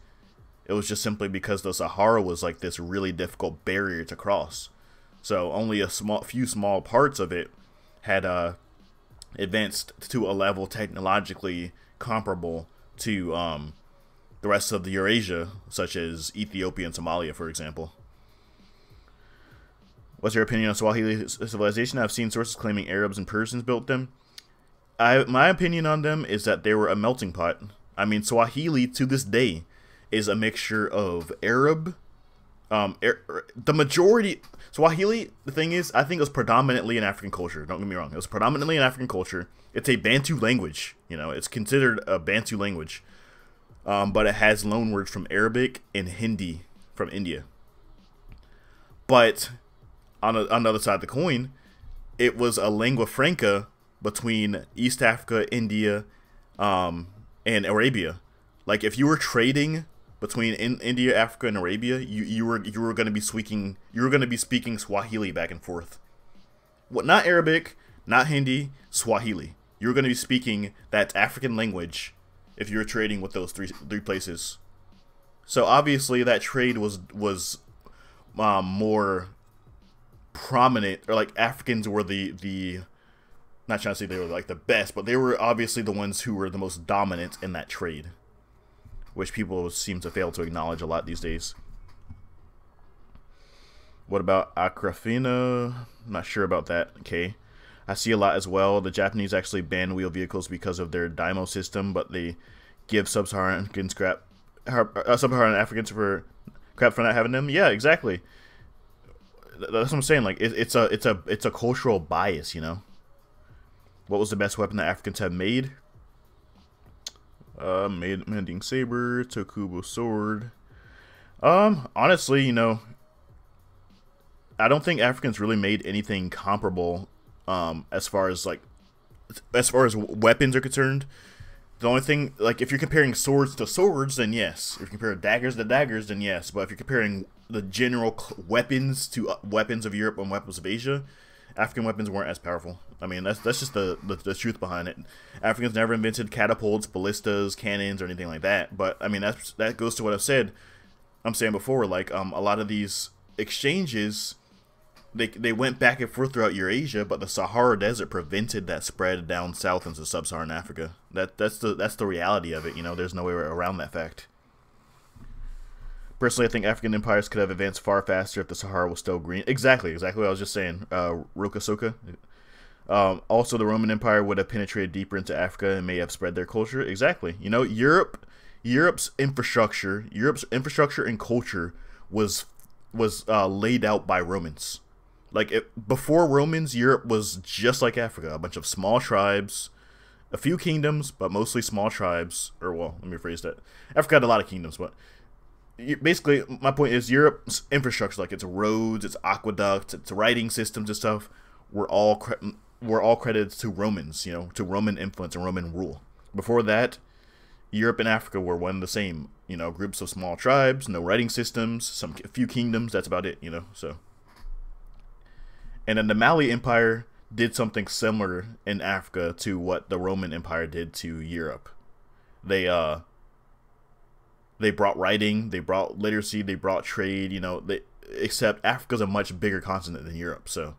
Speaker 1: It was just simply because the Sahara was like this really difficult barrier to cross. So only a few small parts of it had advanced to a level technologically comparable to the rest of the Eurasia, such as Ethiopia and Somalia, for example. What's your opinion on Swahili civilization? I've seen sources claiming Arabs and Persians built them. My opinion on them is that they were a melting pot. I mean, Swahili to this day is a mixture of Arab. The majority Swahili, the thing is, I think it was predominantly an African culture. Don't get me wrong. It was predominantly an African culture. It's a Bantu language. You know, it's considered a Bantu language. But it has loanwords from Arabic and Hindi from India. But on the other side of the coin, it was a lingua franca between East Africa, India, and Arabia. Like if you were trading between India, Africa, and Arabia, you were going to be speaking Swahili back and forth. What? Not Arabic, not Hindi, Swahili. You were going to be speaking that African language if you were trading with those three places. So obviously that trade was more prominent, or like Africans were the not trying to say they were like the best, but they were obviously the ones who were the most dominant in that trade, which people seem to fail to acknowledge a lot these days. What about Akrafina? I'm not sure about that. Okay. I see a lot as well. The Japanese actually banned wheel vehicles because of their Daimyo system, but they give Sub-Saharan Africans for crap for not having them. Yeah, exactly. That's what I'm saying. Like it's a cultural bias, you know. What was the best weapon that Africans have made? Mending saber, Tokubo sword. Honestly, you know, I don't think Africans really made anything comparable. As far as weapons are concerned. The only thing, like, if you're comparing swords to swords, then yes. If you're comparing daggers to daggers, then yes. But if you're comparing the general weapons to weapons of Europe and weapons of Asia, African weapons weren't as powerful. I mean, that's just the truth behind it. Africans never invented catapults, ballistas, cannons, or anything like that. But I mean, that goes to what I'm saying before. Like, a lot of these exchanges, They went back and forth throughout Eurasia, but the Sahara Desert prevented that spread down south into sub-Saharan Africa. That's the reality of it. You know, there's no way around that fact. Personally, I think African empires could have advanced far faster if the Sahara was still green. Exactly what I was just saying. Rokasoka. Also, the Roman Empire would have penetrated deeper into Africa and may have spread their culture. Exactly. You know, Europe's infrastructure and culture was laid out by Romans. Like, before Romans, Europe was just like Africa. A bunch of small tribes, a few kingdoms, but mostly small tribes. Or, well, let me rephrase that. Africa had a lot of kingdoms, but basically, my point is Europe's infrastructure, like its roads, its aqueducts, its writing systems and stuff, were all credited to Romans, you know, to Roman influence and Roman rule. Before that, Europe and Africa were one and the same, you know, groups of small tribes, no writing systems, a few kingdoms, that's about it, you know, so. And then the Mali Empire did something similar in Africa to what the Roman Empire did to Europe. They brought writing, they brought literacy, they brought trade, you know, except Africa's a much bigger continent than Europe, so.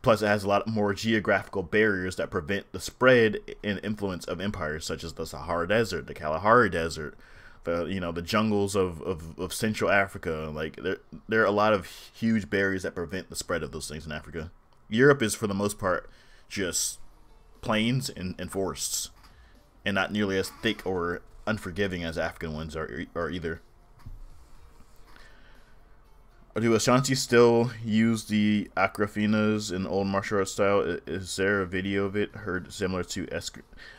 Speaker 1: Plus, it has a lot more geographical barriers that prevent the spread and influence of empires, such as the Sahara Desert, the Kalahari Desert, the jungles of Central Africa. Like there are a lot of huge barriers that prevent the spread of those things in Africa. Europe is, for the most part, just plains and forests, and not nearly as thick or unforgiving as African ones are either. Do Ashanti still use the Aquafinas in old martial arts style? Is there a video of it heard similar to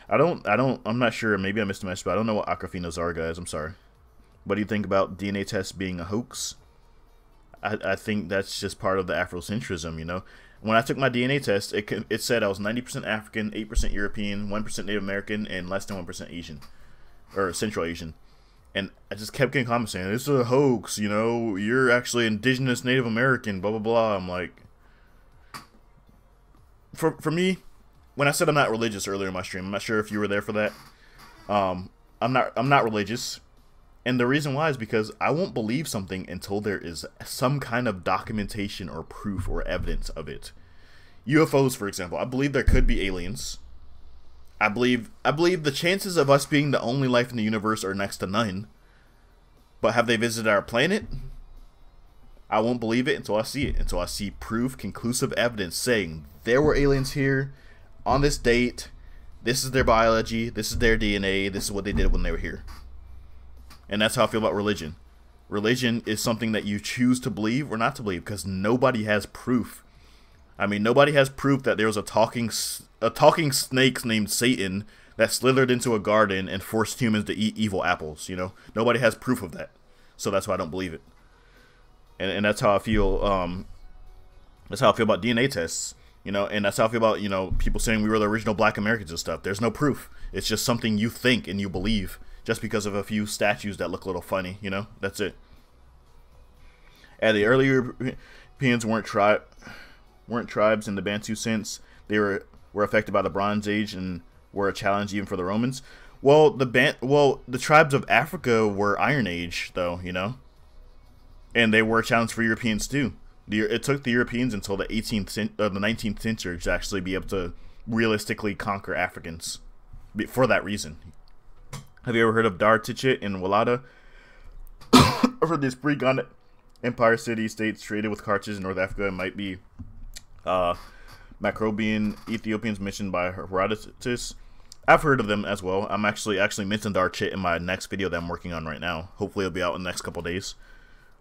Speaker 1: I'm not sure. Maybe I missed a message, but I don't know what Aquafinas are, guys. I'm sorry. What do you think about DNA tests being a hoax? I think that's just part of the Afrocentrism, you know. When I took my DNA test, it said I was 90% African, 8% European, 1% Native American, and less than 1% Asian, or Central Asian. And I just kept getting comments saying, this is a hoax, you know, you're actually indigenous Native American, blah, blah, blah. I'm like, for me, when I said I'm not religious earlier in my stream, I'm not sure if you were there for that. I'm not religious. And the reason why is because I won't believe something until there is some kind of documentation or proof or evidence of it. UFOs, for example, I believe there could be aliens. I believe the chances of us being the only life in the universe are next to none. But have they visited our planet? I won't believe it until I see it. Until I see proof, conclusive evidence saying there were aliens here on this date. This is their biology. This is their DNA. This is what they did when they were here. And that's how I feel about religion. Religion is something that you choose to believe or not to believe because nobody has proof. I mean, nobody has proof that there was a talking snake named Satan that slithered into a garden and forced humans to eat evil apples, you know? Nobody has proof of that. So that's why I don't believe it. And that's how I feel, that's how I feel about DNA tests, you know? And that's how I feel about, you know, people saying we were the original Black Americans and stuff. There's no proof. It's just something you think and you believe just because of a few statues that look a little funny, you know? That's it. And the earlier Europeans weren't tribes in the Bantu sense. They were affected by the Bronze Age and were a challenge even for the Romans. Well, the tribes of Africa were Iron Age, though, you know, and they were a challenge for Europeans too. It took the Europeans until the 19th century to actually be able to realistically conquer Africans. For that reason, have you ever heard of Dar Tichet in Walata? I've heard these pre-Ghana empire city-states traded with Carthage in North Africa and might be Macrobian Ethiopians mentioned by Herodotus. I've heard of them as well. I'm actually mentioned Dar Tichet in my next video that I'm working on right now. Hopefully it'll be out in the next couple days.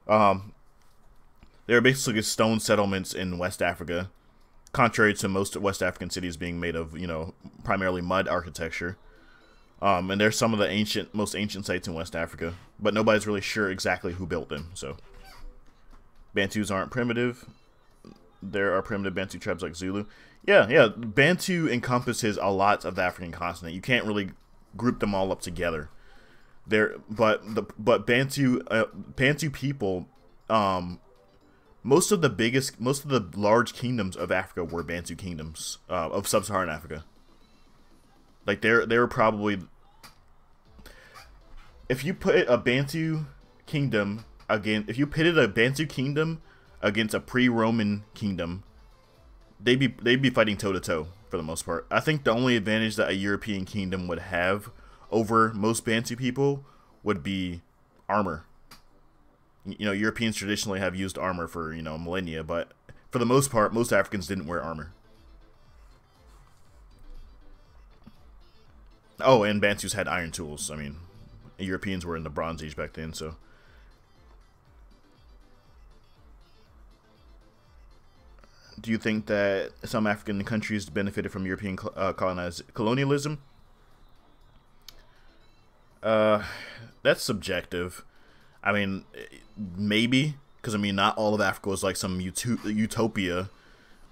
Speaker 1: They are basically stone settlements in West Africa, contrary to most West African cities being made of, you know, primarily mud architecture. And they're some of the most ancient sites in West Africa, but nobody's really sure exactly who built them. So Bantus aren't primitive. There are primitive Bantu tribes like Zulu. Yeah. Bantu encompasses a lot of the African continent. You can't really group them all up together. But Bantu people, most of the large kingdoms of Africa were Bantu kingdoms of sub-Saharan Africa. Like they were probably, if you put a Bantu kingdom if you pitted a Bantu kingdom against a pre-Roman kingdom, they'd be fighting toe-to-toe for the most part. I think the only advantage that a European kingdom would have over most Bantu people would be armor. You know, Europeans traditionally have used armor for, you know, millennia, but for the most part, most Africans didn't wear armor. Oh, and Bantus had iron tools. I mean, Europeans were in the Bronze Age back then, so. Do you think that some African countries benefited from European colonialism? That's subjective. I mean, maybe, because I mean, not all of Africa was like some utopia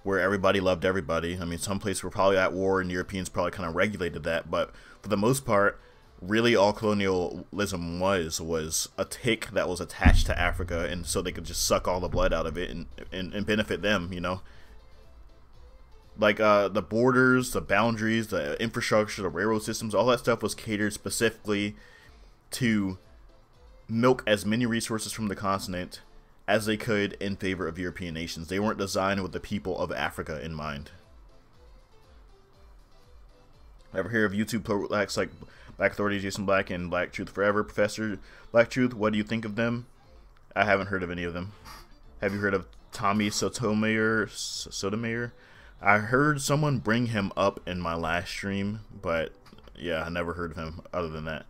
Speaker 1: where everybody loved everybody. I mean, some places were probably at war, and Europeans probably kind of regulated that. But for the most part, really all colonialism was a tick that was attached to Africa, and so they could just suck all the blood out of it and benefit them, you know? Like, the borders, the boundaries, the infrastructure, the railroad systems, all that stuff was catered specifically to milk as many resources from the continent as they could in favor of European nations. They weren't designed with the people of Africa in mind. Ever hear of YouTube blacks like Black Authority, Jason Black, and Black Truth Forever? Professor Black Truth, what do you think of them? I haven't heard of any of them. Have you heard of Tommy Sotomayor? I heard someone bring him up in my last stream, but yeah, I never heard of him other than that.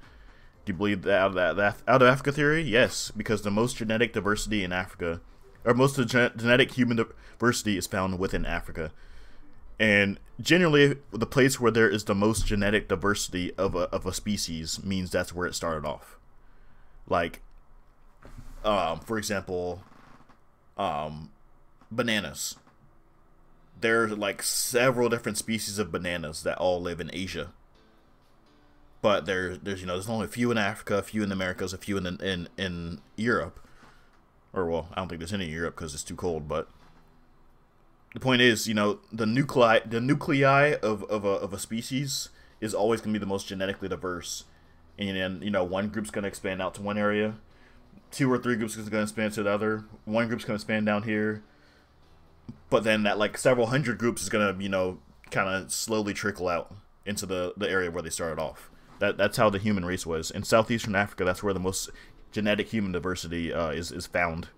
Speaker 1: Do you believe that out of Africa theory? Yes, because the most genetic diversity in Africa, or most of the genetic human diversity is found within Africa. And generally, the place where there is the most genetic diversity of a species means that's where it started off. Like, for example, bananas. There are like several different species of bananas that all live in Asia. But there's only a few in Africa, a few in the Americas, a few in Europe. Or, well, I don't think there's any in Europe because it's too cold, but the point is, the nuclei of a species is always going to be the most genetically diverse. And, one group's going to expand out to one area. 2 or 3 groups are going to expand to the other. One group's going to expand down here. But then that, like, several hundred groups is going to, kind of slowly trickle out into the area where they started off. That's how the human race was. In southeastern Africa, that's where the most genetic human diversity is found.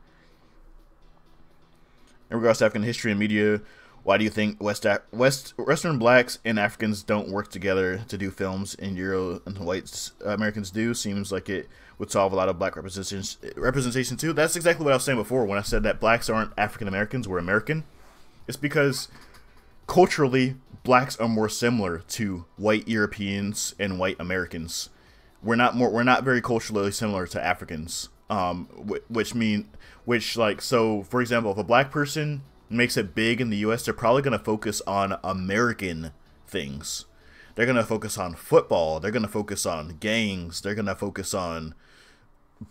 Speaker 1: In regards to African history and media, why do you think Western blacks and Africans don't work together to do films and Euro and white Americans do? Seems like it would solve a lot of black representation too. That's exactly what I was saying before when I said that blacks aren't African Americans, we're American. It's because culturally, blacks are more similar to white Europeans and white Americans. We're not very culturally similar to Africans. So for example, if a black person makes it big in the US, they're probably going to focus on American things. They're going to focus on football. They're going to focus on gangs. They're going to focus on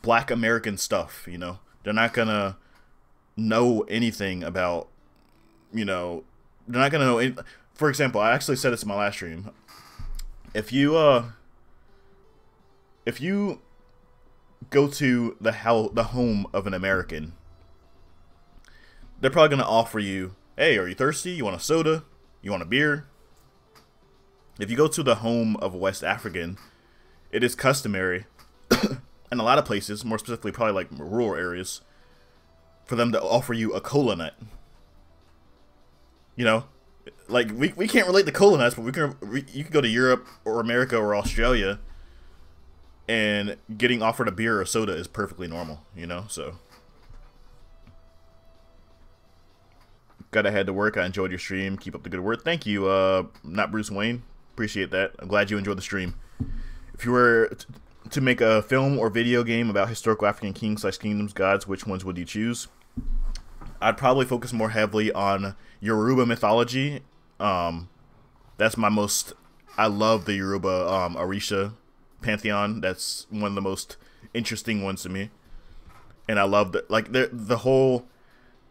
Speaker 1: black American stuff, They're not going to know anything about, they're not going to know any. For example, I actually said this in my last stream. If you go to the home of an American, they're probably going to offer you, hey, are you thirsty? You want a soda? You want a beer? If you go to the home of a West African, it is customary, in a lot of places, more specifically probably like rural areas, for them to offer you a cola nut. Like, we can't relate to cola nuts, but you can go to Europe or America or Australia, and getting offered a beer or soda is perfectly normal, so. Gotta head to work. I enjoyed your stream. Keep up the good work. Thank you, not Bruce Wayne. Appreciate that. I'm glad you enjoyed the stream. If you were to make a film or video game about historical African kings/kingdoms, gods, which ones would you choose? I'd probably focus more heavily on Yoruba mythology. That's my most. I love the Yoruba Orisha pantheon. That's one of the most interesting ones to me, and I love the whole.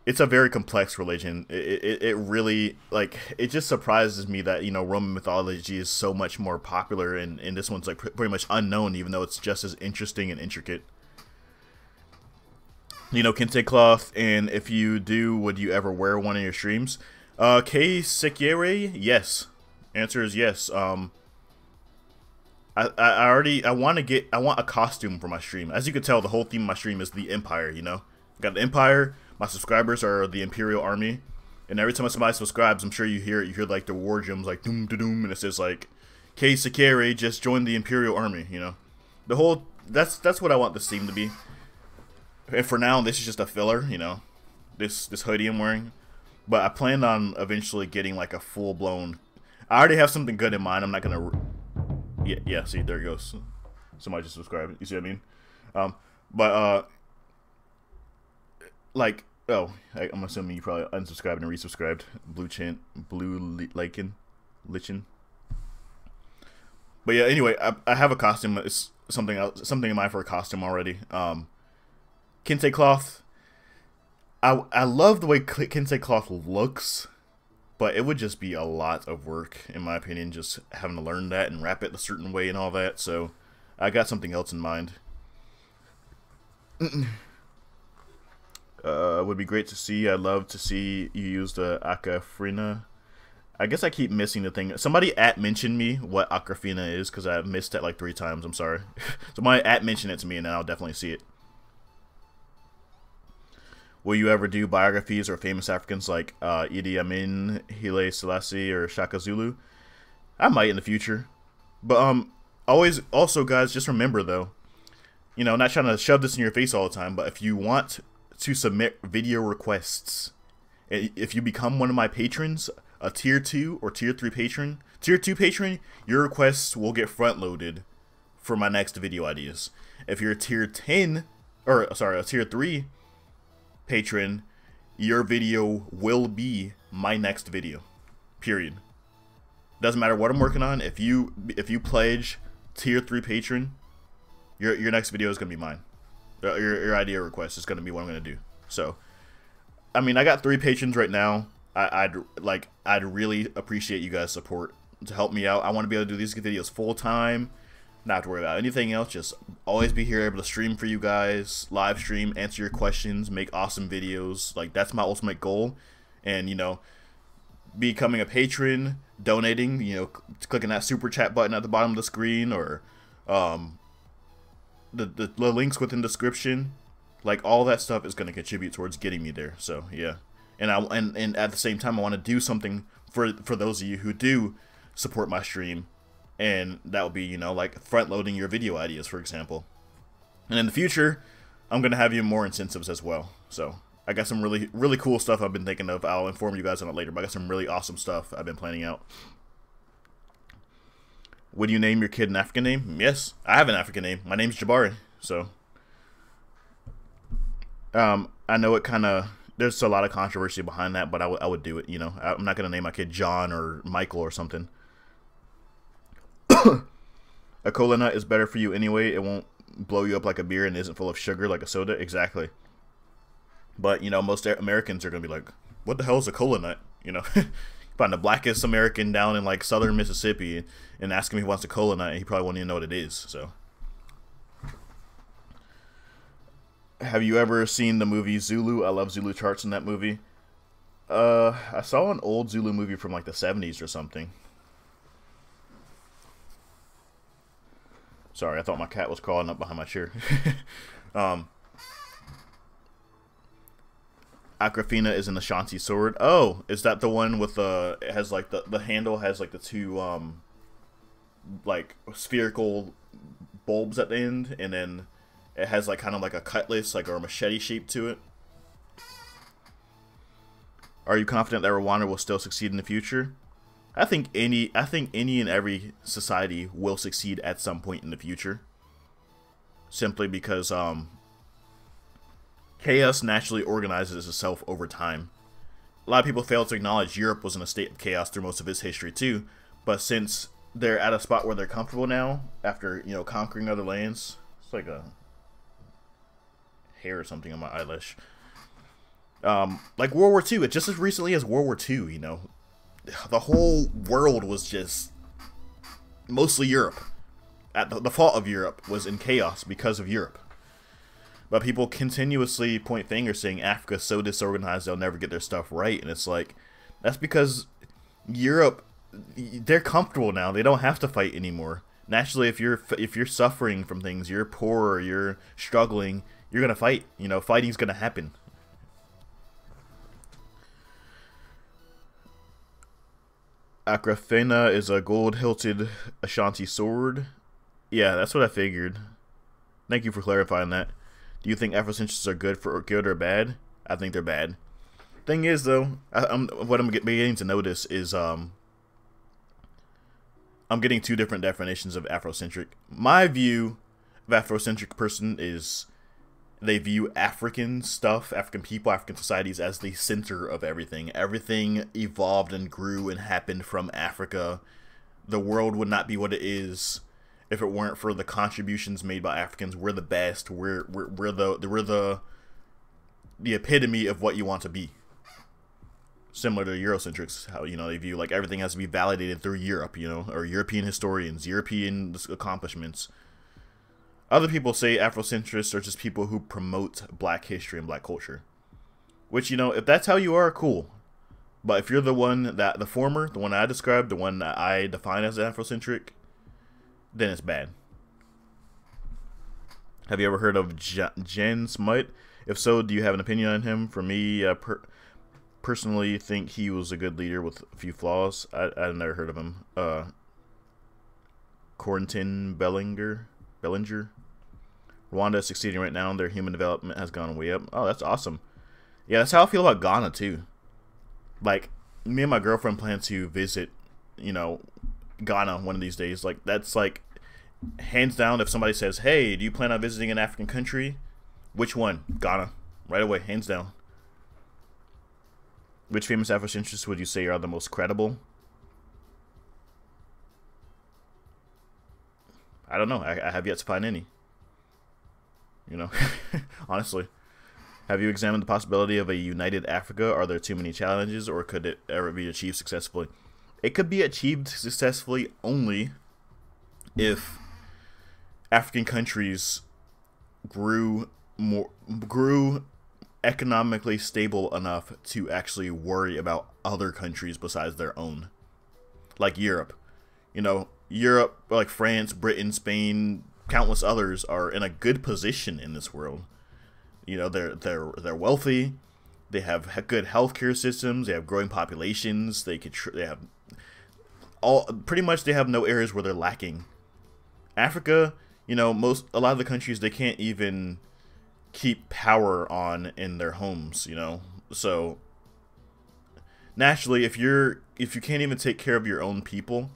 Speaker 1: It's a very complex religion. It really, it just surprises me that Roman mythology is so much more popular, and this one's like pretty much unknown, even though it's just as interesting and intricate. Kente cloth, and if you do, would you ever wear one in your streams? K Sekire, yes. Answer is yes. I want a costume for my stream. As you can tell, the whole theme of my stream is the Empire. Got the Empire. My subscribers are the Imperial Army, and every time somebody subscribes, I'm sure you hear it. You hear like the war gems, like doom da doom, and it says like, "K Sekire just joined the Imperial Army." The whole that's what I want this theme to be. And for now, this is just a filler. This hoodie I'm wearing, but I plan on eventually getting like a full blown. I already have something good in mind. I'm not gonna. Yeah. See, there it goes. Somebody just subscribed. You see what I mean? But like, oh, I'm assuming you probably unsubscribed and resubscribed. Lichen. But yeah, anyway, I have a costume. It's something in mind for a costume already. Kente cloth. I love the way kente cloth looks, but it would just be a lot of work, in my opinion, just having to learn that and wrap it a certain way and all that. So I got something else in mind. Would be great to see. I'd love to see you use the Aquafina. I guess I keep missing the thing. Somebody mentioned me what Aquafina is, because I missed it like 3 times. I'm sorry. Somebody mentioned it to me, and then I'll definitely see it. Will you ever do biographies or famous Africans like Idi Amin, Haile Selassie, or Shaka Zulu? I might in the future. But also guys, just remember though, you know, not trying to shove this in your face all the time, but if you want to submit video requests, if you become one of my patrons, a tier 2 or tier 3 patron, tier 2 patron, your requests will get front loaded for my next video ideas. If you're a tier 10, or sorry, a tier 3 patron, your video will be my next video. Period. Doesn't matter what I'm working on. If you pledge tier 3 patron, your next video is gonna be mine. Your idea request is gonna be what I'm gonna do. So, I mean, I got 3 patrons right now. I'd really appreciate you guys' support to help me out. I want to be able to do these videos full time. Not have to worry about anything else. Just always be here, able to stream for you guys, live stream, answer your questions, make awesome videos. Like, that's my ultimate goal. And, you know, becoming a patron, donating, you know, clicking that super chat button at the bottom of the screen, or the links within the description. Like, all that stuff is going to contribute towards getting me there. So, yeah. And at the same time, I want to do something for those of you who do support my stream. And that will be, you know, like front loading your video ideas, for example. And in the future, I'm going to have you more incentives as well. So I got some really cool stuff I've been thinking of. I'll inform you guys on it later, but I got some really awesome stuff I've been planning out. Would you name your kid an African name? Yes, I have an African name. My name's Jabari. So I know it kind of, there's a lot of controversy behind that, but I would do it, you know. I'm not going to name my kid John or Michael or something. A cola nut is better for you anyway. It won't blow you up like a beer and isn't full of sugar like a soda. Exactly. But, you know, most Americans are going to be like, what the hell is a cola nut? You know, find the blackest American down in like southern Mississippi and ask him if he wants a cola nut, and he probably won't even know what it is. So, have you ever seen the movie Zulu? I love Zulu charts in that movie. I saw an old Zulu movie from like the 70s or something. Sorry, I thought my cat was crawling up behind my chair. Aquafina is an Ashanti sword. Oh, is that the one with the, it has like the handle has like the 2 like spherical bulbs at the end, and then it has like kind of like a cutlass, like, or a machete shape to it. Are you confident that Rwanda will still succeed in the future? I think any and every society will succeed at some point in the future. Simply because chaos naturally organizes itself over time. A lot of people fail to acknowledge Europe was in a state of chaos through most of its history too, but since they're at a spot where they're comfortable now, after, you know, conquering other lands, it's like a hair or something on my eyelash. Like World War II, just as recently as World War II, you know, the whole world was just mostly Europe. At the fault of Europe was in chaos because of Europe. But people continuously point fingers saying Africa's so disorganized they'll never get their stuff right, and it's like, that's because Europe, they're comfortable now. They don't have to fight anymore. Naturally, if you're suffering from things, you're poor, or you're struggling, you're gonna fight. You know, fighting's gonna happen. Aquafina is a gold-hilted Ashanti sword. Yeah, that's what I figured. Thank you for clarifying that. Do you think Afrocentrics are good or bad? I think they're bad. Thing is, though, what I'm beginning to notice is I'm getting 2 different definitions of Afrocentric. My view of Afrocentric person is they view African stuff, African people, African societies as the center of everything. Everything evolved and grew and happened from Africa. The world would not be what it is if it weren't for the contributions made by Africans. We're the best. We're the epitome of what you want to be. Similar to Eurocentrics, how, you know, they view like everything has to be validated through Europe, you know, or European historians, European accomplishments. Other people say Afrocentrists are just people who promote black history and black culture. Which, you know, if that's how you are, cool. But if you're the one that, the former, the one I described, the one that I define as Afrocentric, then it's bad. Have you ever heard of Jan Smut? If so, do you have an opinion on him? For me, personally think he was a good leader with a few flaws. I've never heard of him. Corentin Bellinger. Rwanda is succeeding right now. Their human development has gone way up. Oh, that's awesome. Yeah, that's how I feel about Ghana too. Like, me and my girlfriend plan to visit, you know, Ghana one of these days. Like, that's like, hands down, if somebody says, hey, do you plan on visiting an African country? Which one? Ghana. Right away, hands down. Which famous Afrocentrists would you say are the most credible? I don't know. I have yet to find any. You know, honestly. Have you examined the possibility of a united Africa? Are there too many challenges, or could it ever be achieved successfully? It could be achieved successfully only if African countries grew economically stable enough to actually worry about other countries besides their own. Like Europe. You know, Europe, like France, Britain, Spain, countless others are in a good position in this world. You know, they're wealthy, they have good healthcare systems, they have growing populations, they have pretty much they have no areas where they're lacking. Africa, you know, a lot of the countries, they can't even keep power on in their homes, you know. So naturally, if you can't even take care of your own people,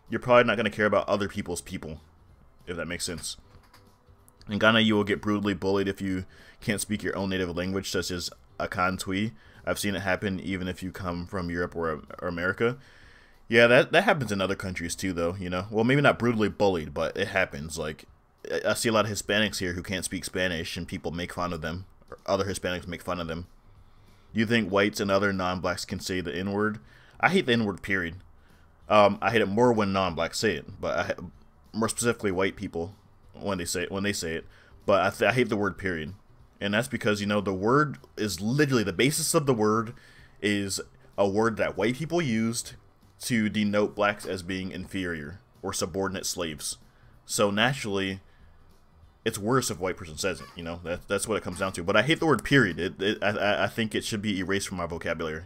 Speaker 1: you're probably not going to care about other people's people, if that makes sense. In Ghana, you will get brutally bullied if you can't speak your own native language, such as Akan Twi. I've seen it happen even if you come from Europe or America. Yeah, that happens in other countries too, though, you know. Well, maybe not brutally bullied, but it happens. Like, I see a lot of Hispanics here who can't speak Spanish, and people make fun of them. Or other Hispanics make fun of them. Do you think whites and other non-blacks can say the N-word? I hate the N-word, period. I hate it more when non-blacks say it, but more specifically white people when they say it. But I hate the word, period. And that's because, you know, the word is literally, the basis of the word is a word that white people used to denote blacks as being inferior or subordinate slaves. So naturally, it's worse if a white person says it, you know. That's what it comes down to. But I hate the word, period. I think it should be erased from my vocabulary.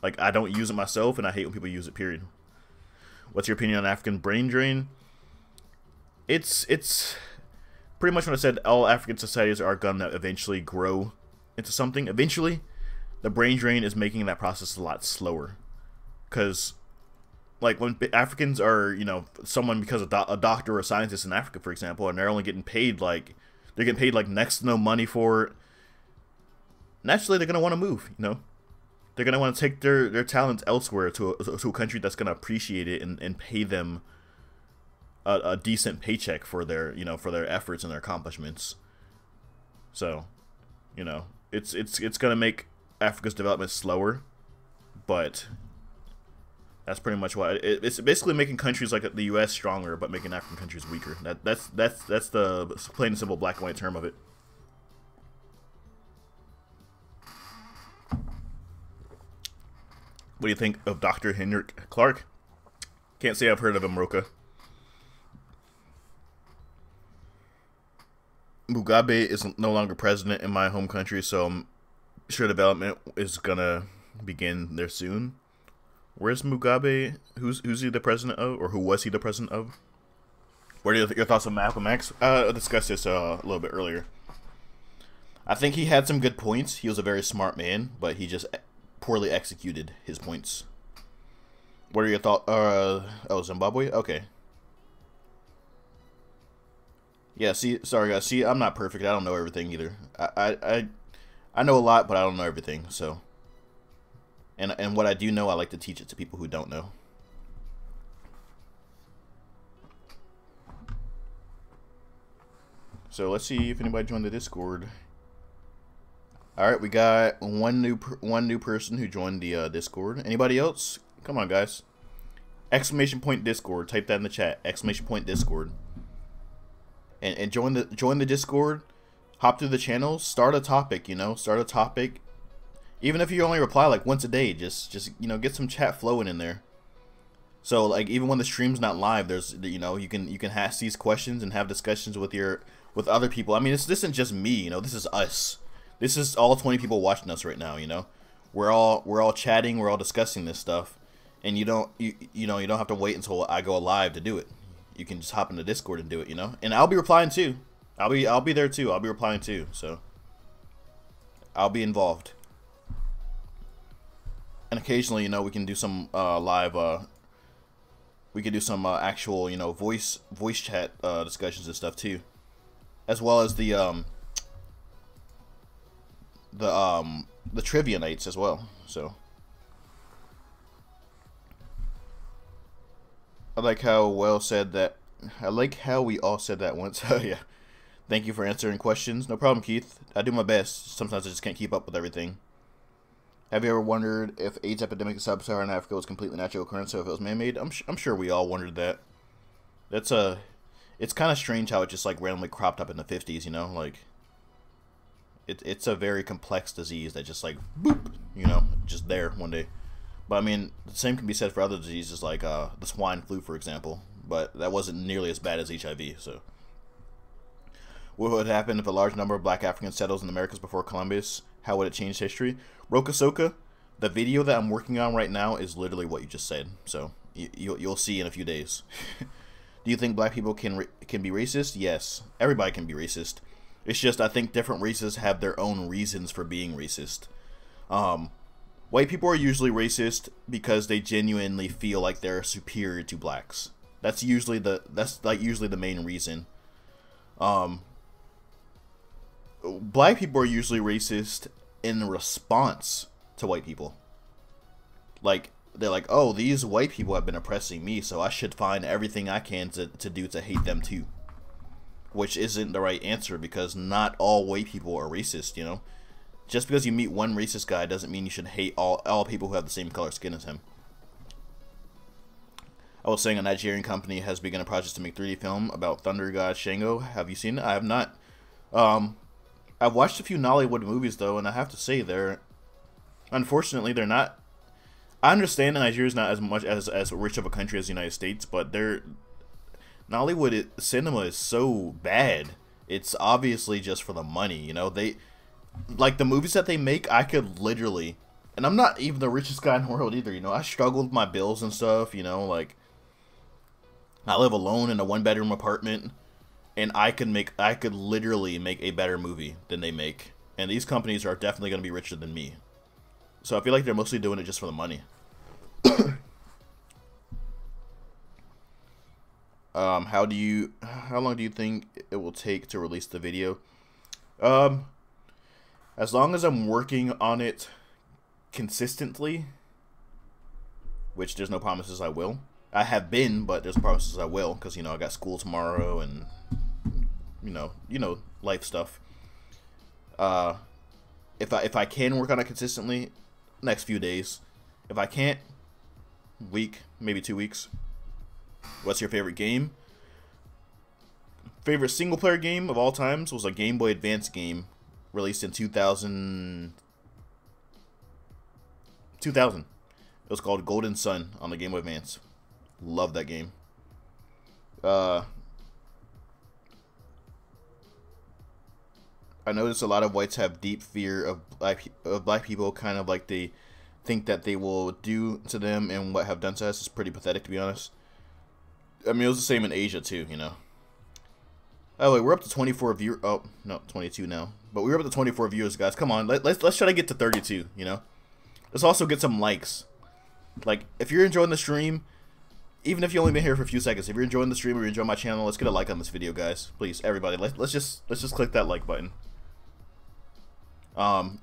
Speaker 1: Like, I don't use it myself, and I hate when people use it, period. What's your opinion on African brain drain? It's pretty much what I said. All African societies are going to eventually grow into something. Eventually, the brain drain is making that process a lot slower. Because, like, when Africans are, you know, someone because a doctor or a scientist in Africa, for example, and they're only getting paid, like, they're getting paid, like, next to no money for it, naturally, they're going to want to move, you know? They're going to want to take their talents elsewhere to a country that's going to appreciate it and pay them a decent paycheck for their, you know, for their efforts and their accomplishments. So, you know, it's going to make Africa's development slower, but that's pretty much why it's basically making countries like the U.S. stronger, but making African countries weaker. That's the plain and simple black and white term of it. What do you think of Dr. Hendrik Clark? Can't say I've heard of him, Roka. Mugabe is no longer president in my home country, so I'm sure development is gonna begin there soon. Where's Mugabe? Who's he the president of, or who was he the president of? What are your thoughts on Malcolm X? I discussed this a little bit earlier. I think he had some good points. He was a very smart man, but he just poorly executed his points. What are your thoughts? Oh, Zimbabwe? Okay. Yeah, see, sorry guys. See, I'm not perfect. I don't know everything either. I know a lot, but I don't know everything. So, and what I do know, I like to teach it to people who don't know. So let's see if anybody joined the Discord. All right, we got one new person who joined the Discord. Anybody else? Come on, guys! Exclamation point Discord. Type that in the chat. Exclamation point Discord. And join the Discord. Hop through the channels. Start a topic. You know, start a topic. Even if you only reply like once a day, just you know, get some chat flowing in there. So like even when the stream's not live, there's, you know, you can ask these questions and have discussions with other people. I mean, this isn't just me. You know, this is us. This is all 20 people watching us right now. You know, we're all chatting. We're all discussing this stuff, and you don't have to wait until I go live to do it. You can just hop into Discord and do it. You know, and I'll be replying too. I'll be there too. I'll be replying too. So I'll be involved. And occasionally, you know, we can do some live. We can do some actual, you know, voice chat discussions and stuff too, as well as the trivia nights as well. So I like how we all said that once. Yeah. Thank you for answering questions. No problem, Keith. I do my best. Sometimes I just can't keep up with everything. Have you ever wondered if AIDS epidemic in sub-Saharan Africa was completely natural occurrence, or if it was man-made? I'm sure we all wondered that. It's kind of strange how it just like randomly cropped up in the 50s, you know, like it's a very complex disease that just like boop, you know, just there one day. But I mean, the same can be said for other diseases like the swine flu, for example, but that wasn't nearly as bad as HIV. So what would happen if a large number of black Africans settled in the Americas before Columbus? How would it change history? Rokasoka, the video that I'm working on right now is literally what you just said. So you'll see in a few days. Do you think black people can be racist? Yes, everybody can be racist. It's just I think different races have their own reasons for being racist. White people are usually racist because they genuinely feel like they're superior to blacks. That's usually the main reason. Black people are usually racist in response to white people. Like, they're like, oh, these white people have been oppressing me, so I should find everything I can to do to hate them too. Which isn't the right answer, because not all white people are racist, you know? Just because you meet one racist guy doesn't mean you should hate all people who have the same color skin as him. I was saying a Nigerian company has begun a project to make 3D film about thunder god Shango. Have you seen it? I have not. I've watched a few Nollywood movies, though, and I have to say unfortunately, they're not. I understand that Nigeria's not as much as rich of a country as the United States, but Nollywood cinema is so bad. It's obviously just for the money, you know. Like the movies that they make, I could literally, and I'm not even the richest guy in the world either, you know. I struggle with my bills and stuff, you know. Like, I live alone in a 1-bedroom apartment. And I could literally make a better movie than they make. And these companies are definitely going to be richer than me. So I feel like they're mostly doing it just for the money. How long do you think it will take to release the video? As long as I'm working on it consistently, which there's no promises I will. I have been, but there's no promises I will, because, you know, I got school tomorrow and you know, life stuff. If I can work on it consistently, next few days. If I can't, week, maybe 2 weeks. What's your favorite game? Favorite single player game of all times was a Game Boy Advance game released in 2000. It was called Golden Sun on the Game Boy Advance. Love that game. I notice a lot of whites have deep fear of black people, kind of like they think that they will do to them and what have done to us. Is pretty pathetic, to be honest. I mean, it was the same in Asia too, you know. Oh wait, we're up to 24 viewers. Oh no, 22 now. But we're up to 24 viewers, guys. Come on, let's try to get to 32. You know, let's also get some likes. Like, if you're enjoying the stream, even if you only been here for a few seconds, if you're enjoying the stream or you're enjoying my channel, let's get a like on this video, guys. Please, everybody, let's just click that like button. Hold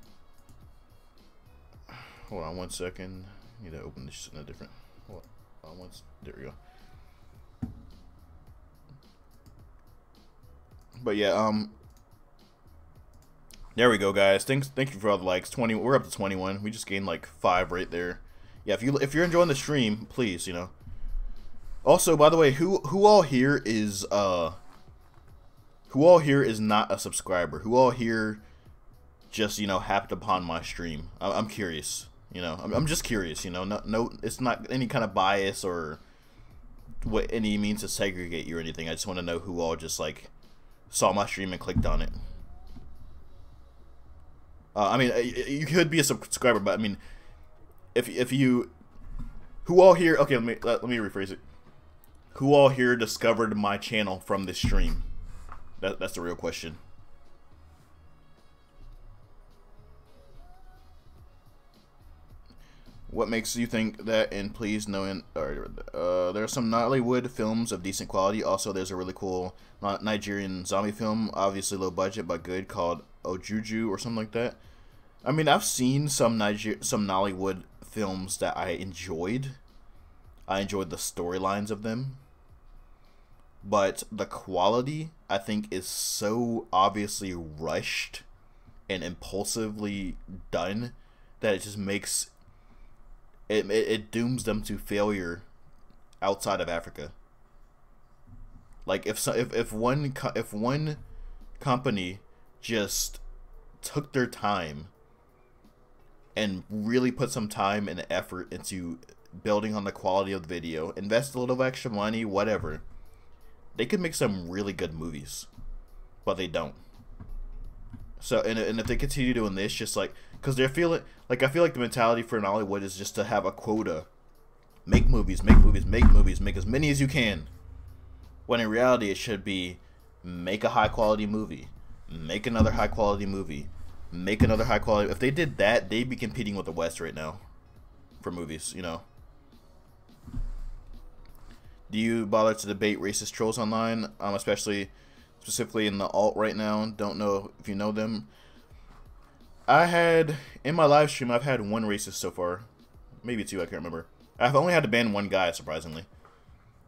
Speaker 1: on 1 second. I need to open this in a different. Hold on there we go. But yeah, there we go, guys. Thank you for all the likes. 20. We're up to 21. We just gained like 5 right there. Yeah, if you're enjoying the stream, please, you know. Also, by the way, who all here is not a subscriber? Who all here just, you know, happened upon my stream? I'm curious. You know, I'm just curious. You know, no, it's not any kind of bias or what any means to segregate you or anything. I just want to know who all just like saw my stream and clicked on it. I mean, you could be a subscriber, but I mean, if you, who all here? Okay, let me rephrase it. Who all here discovered my channel from this stream? That's the real question. What makes you think that? And please know, there are some Nollywood films of decent quality. Also, there's a really cool Nigerian zombie film, obviously low budget but good, called Ojuju or something like that. I mean, I've seen some Nollywood films that I enjoyed. I enjoyed the storylines of them. But the quality, I think, is so obviously rushed and impulsively done that it just makes it dooms them to failure outside of Africa. Like if one company just took their time and really put some time and effort into building on the quality of the video, invest a little extra money, whatever, they could make some really good movies, but they don't. So, and if they continue doing this, just like, because they're feeling, like, I feel like the mentality for Hollywood is just to have a quota. Make movies, make movies, make movies, make as many as you can. When in reality, it should be, make a high-quality movie, make another high-quality movie, make another high-quality. If they did that, they'd be competing with the West right now for movies, you know. Do you bother to debate racist trolls online, specifically in the alt right now? Don't know if you know them. I had, in my live stream, I've had one racist so far. Maybe two, I can't remember. I've only had to ban one guy, surprisingly.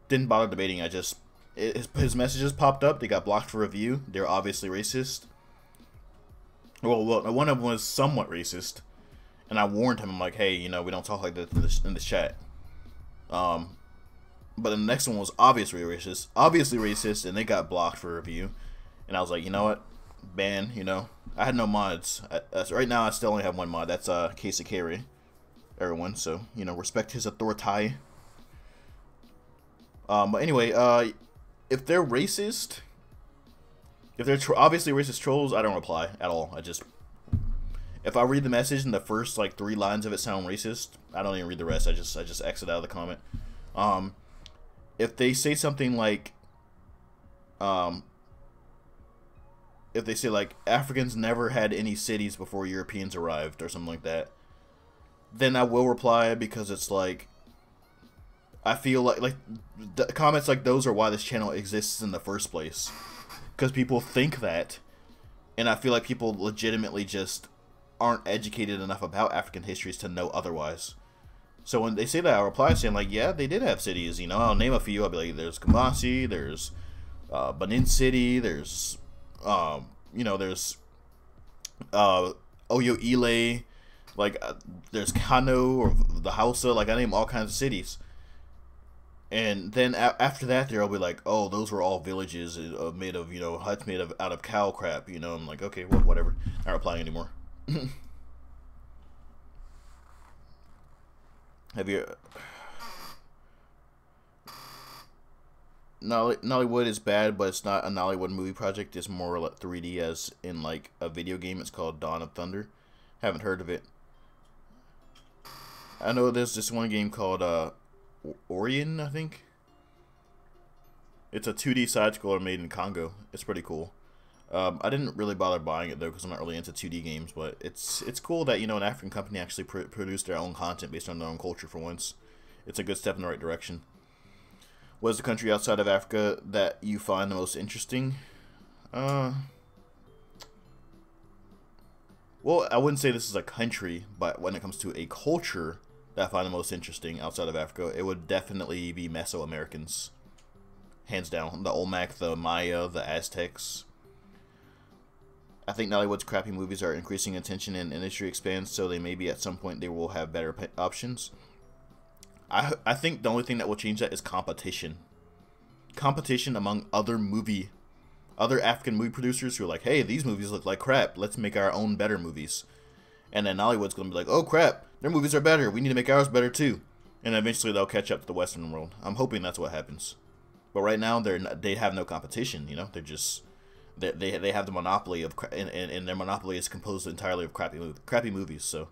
Speaker 1: Didn't bother debating, his messages popped up, they got blocked for review. They're obviously racist. Well, one of them was somewhat racist. And I warned him, I'm like, hey, you know, we don't talk like this in this chat. But the next one was obviously racist, and they got blocked for review. And I was like, you know what, ban, you know. I had no mods. Right now, I still only have one mod. That's Case of Carry, everyone. So, you know, respect his authority. But anyway, if they're racist, if they're obviously racist trolls, I don't reply at all. If I read the message and the first like 3 lines of it sound racist, I don't even read the rest. I just exit out of the comment. If they say something like, if they say like Africans never had any cities before Europeans arrived or something like that, then I will reply, because it's like, I feel like the comments like those are why this channel exists in the first place, because people think that, and I feel like people legitimately just aren't educated enough about African histories to know otherwise. So when they say that, I'll reply saying like, yeah, they did have cities, you know. I'll name a few. I'll be like, there's Kumasi, there's Benin City, there's you know, there's Oyo Ile, like there's Kano or the Hausa, like I name all kinds of cities. And then after that, they'll be like, oh, those were all villages made of, you know, huts made out of cow crap, you know. I'm like, okay, well, whatever. Not replying anymore. Have you... Nollywood is bad, but it's not a Nollywood movie project. It's more like 3D, as in like a video game. It's called Dawn of Thunder. Haven't heard of it. I know there's this one game called Orion, I think. It's a 2D side-scroller made in Congo. It's pretty cool. I didn't really bother buying it though, because I'm not really into 2D games, but it's cool that, you know, an African company actually produced their own content based on their own culture for once. It's a good step in the right direction. What is the country outside of Africa that you find the most interesting? Well, I wouldn't say this is a country, but when it comes to a culture that I find the most interesting outside of Africa, it would definitely be Mesoamericans. Hands down. The Olmec, the Maya, the Aztecs. I think Nollywood's crappy movies are increasing attention and industry expands, so they maybe at some point they will have better options. I think the only thing that will change that is competition. Competition among other African movie producers who are like, hey, these movies look like crap. Let's make our own better movies. And then Nollywood's going to be like, oh crap, their movies are better. We need to make ours better too. And eventually they'll catch up to the Western world. I'm hoping that's what happens. But right now they have no competition. You know, they're just they have the monopoly of and their monopoly is composed entirely of crappy movies. So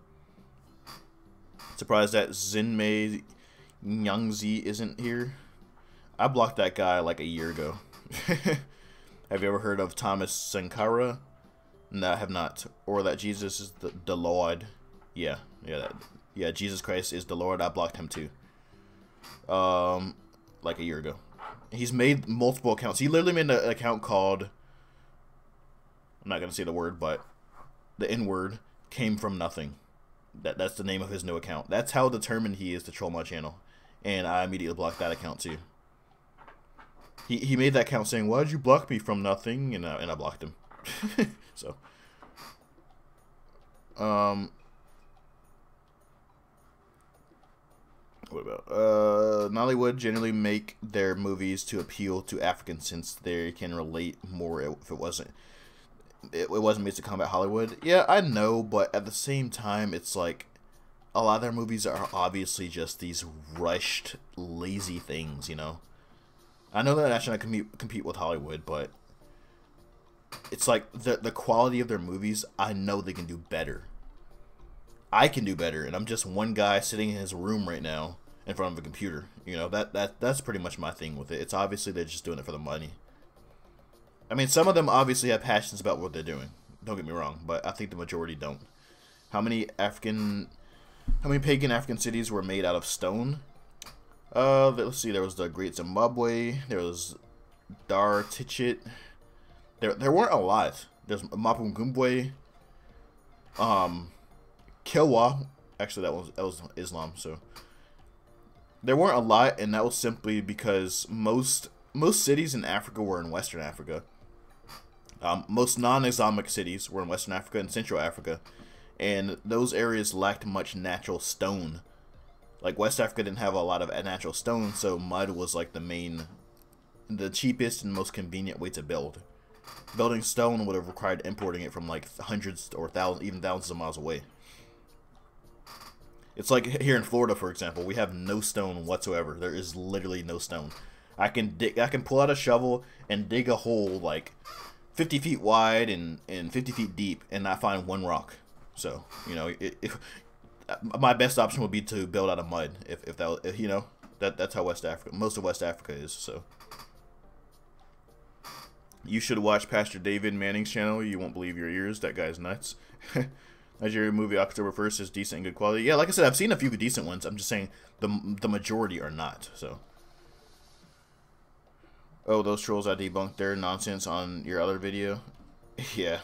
Speaker 1: surprised that Zinmei Nyangzi isn't here. I blocked that guy like a year ago. Have you ever heard of Thomas Sankara? No, I have not. Or that Jesus is the Lord. Yeah, Jesus Christ is the Lord. I blocked him too. Like a year ago. He's made multiple accounts. He literally made an account called, I'm not gonna say the word, but the N-word came from nothing. That's the name of his new account. That's how determined he is to troll my channel. And I immediately blocked that account too. He made that account saying, why'd you block me from nothing? And I blocked him. So. What about Nollywood generally make their movies to appeal to Africans since they can relate more if it wasn't made to combat Hollywood. Yeah, I know, but at the same time it's like a lot of their movies are obviously just these rushed, lazy things, you know. I know they're not trying to compete with Hollywood, but it's like the quality of their movies, I know they can do better. I can do better, and I'm just one guy sitting in his room right now in front of a computer. You know, that's pretty much my thing with it. It's obviously they're just doing it for the money. I mean, some of them obviously have passions about what they're doing. Don't get me wrong, but I think the majority don't. How many pagan African cities were made out of stone? Let's see. There was the Great Zimbabwe. There was Dar Tichet. There weren't a lot. There's Mapungubwe. Kilwa. Actually, that was Islam. So there weren't a lot, and that was simply because most cities in Africa were in Western Africa. Most non-Islamic cities were in Western Africa and Central Africa, and those areas lacked much natural stone. Like West Africa didn't have a lot of natural stone, so mud was like the cheapest and most convenient way to build. Building stone would have required importing it from like hundreds or thousands, even thousands of miles away. It's like here in Florida, for example, we have no stone whatsoever. There is literally no stone. I can pull out a shovel and dig a hole like 50 feet wide and 50 feet deep and not find one rock. So, you know, if my best option would be to build out of mud, if you know, that's how most of West Africa is. So you should watch Pastor David Manning's channel. You won't believe your ears. That guy's nuts. Nigeria movie October 1st is decent and good quality. Yeah, like I said, I've seen a few decent ones. I'm just saying the majority are not. So, oh, those trolls, I debunked their nonsense on your other video. Yeah,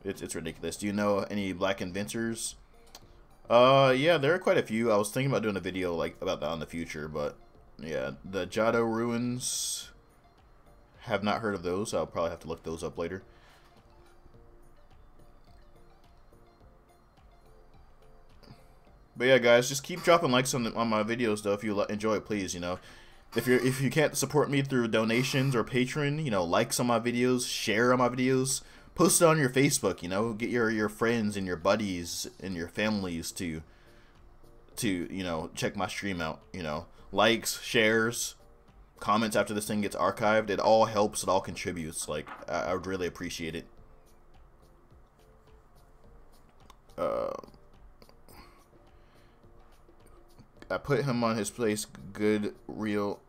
Speaker 1: it's ridiculous. Do you know any black inventors? Yeah, there are quite a few. I was thinking about doing a video like about that in the future, but yeah, the Jado ruins. Have not heard of those. I'll probably have to look those up later. But yeah, guys, just keep dropping likes on my videos though if you enjoy it, please. You know, if you can't support me through donations or Patreon, you know, likes on my videos, share on my videos, post it on your Facebook. You know, get your friends and your buddies and your families to you know, check my stream out. You know, likes, shares, comments after this thing gets archived. It all helps. It all contributes. Like I would really appreciate it. I put him on his place good, real